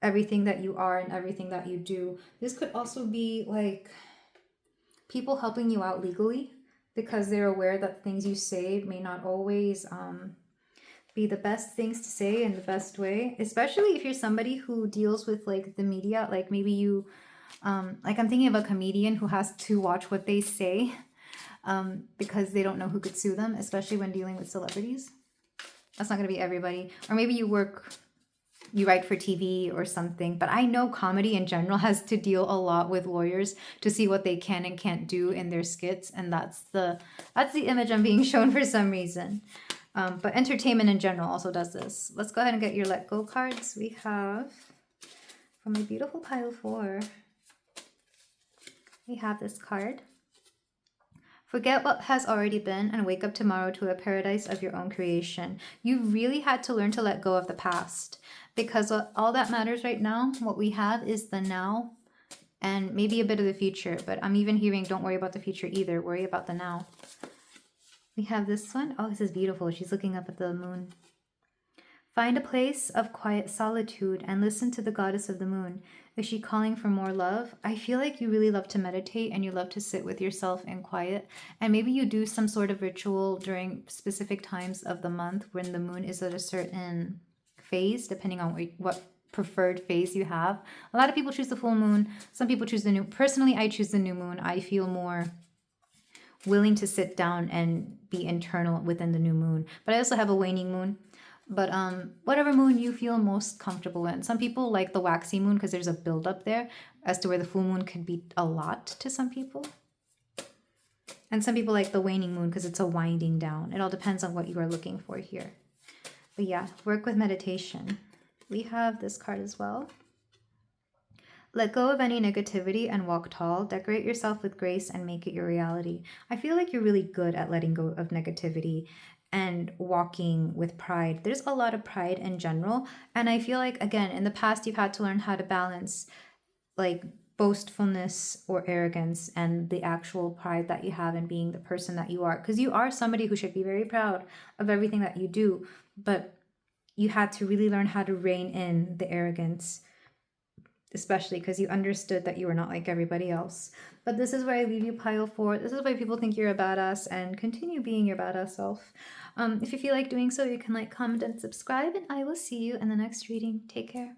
everything that you are and everything that you do. This could also be like people helping you out legally because they're aware that things you say may not always be the best things to say in the best way. Especially if you're somebody who deals with like the media, like maybe you, like I'm thinking of a comedian who has to watch what they say because they don't know who could sue them, especially when dealing with celebrities. That's not going to be everybody. Or maybe you write for TV or something. But I know comedy in general has to deal a lot with lawyers to see what they can and can't do in their skits. And that's the image I'm being shown for some reason. But entertainment in general also does this. Let's go ahead and get your let go cards. We have, from my beautiful pile 4, we have this card. Forget what has already been and wake up tomorrow to a paradise of your own creation. You really had to learn to let go of the past because all that matters right now, what we have is the now and maybe a bit of the future. But I'm even hearing don't worry about the future either. Worry about the now. We have this one. Oh, this is beautiful. She's looking up at the moon. Find a place of quiet solitude and listen to the goddess of the moon. Is she calling for more love? I feel like you really love to meditate and you love to sit with yourself in quiet. And maybe you do some sort of ritual during specific times of the month when the moon is at a certain phase, depending on what preferred phase you have. A lot of people choose the full moon. Some people choose the new. Personally, I choose the new moon. I feel more willing to sit down and be internal within the new moon. But I also have a waning moon. But whatever moon you feel most comfortable in. Some people like the waxy moon because there's a buildup there, as to where the full moon could be a lot to some people. And some people like the waning moon because it's a winding down. It all depends on what you are looking for here. But yeah, work with meditation. We have this card as well. Let go of any negativity and walk tall. Decorate yourself with grace and make it your reality. I feel like you're really good at letting go of negativity and walking with pride. There's a lot of pride in general. And I feel like, again, in the past, you've had to learn how to balance like boastfulness or arrogance and the actual pride that you have in being the person that you are. Because you are somebody who should be very proud of everything that you do. But you had to really learn how to rein in the arrogance, especially because you understood that you were not like everybody else. But this is where I leave you, pile 4. This is why people think you're a badass, and continue being your badass self. If you feel like doing so, you can like, comment, and subscribe, and I will see you in the next reading. Take care.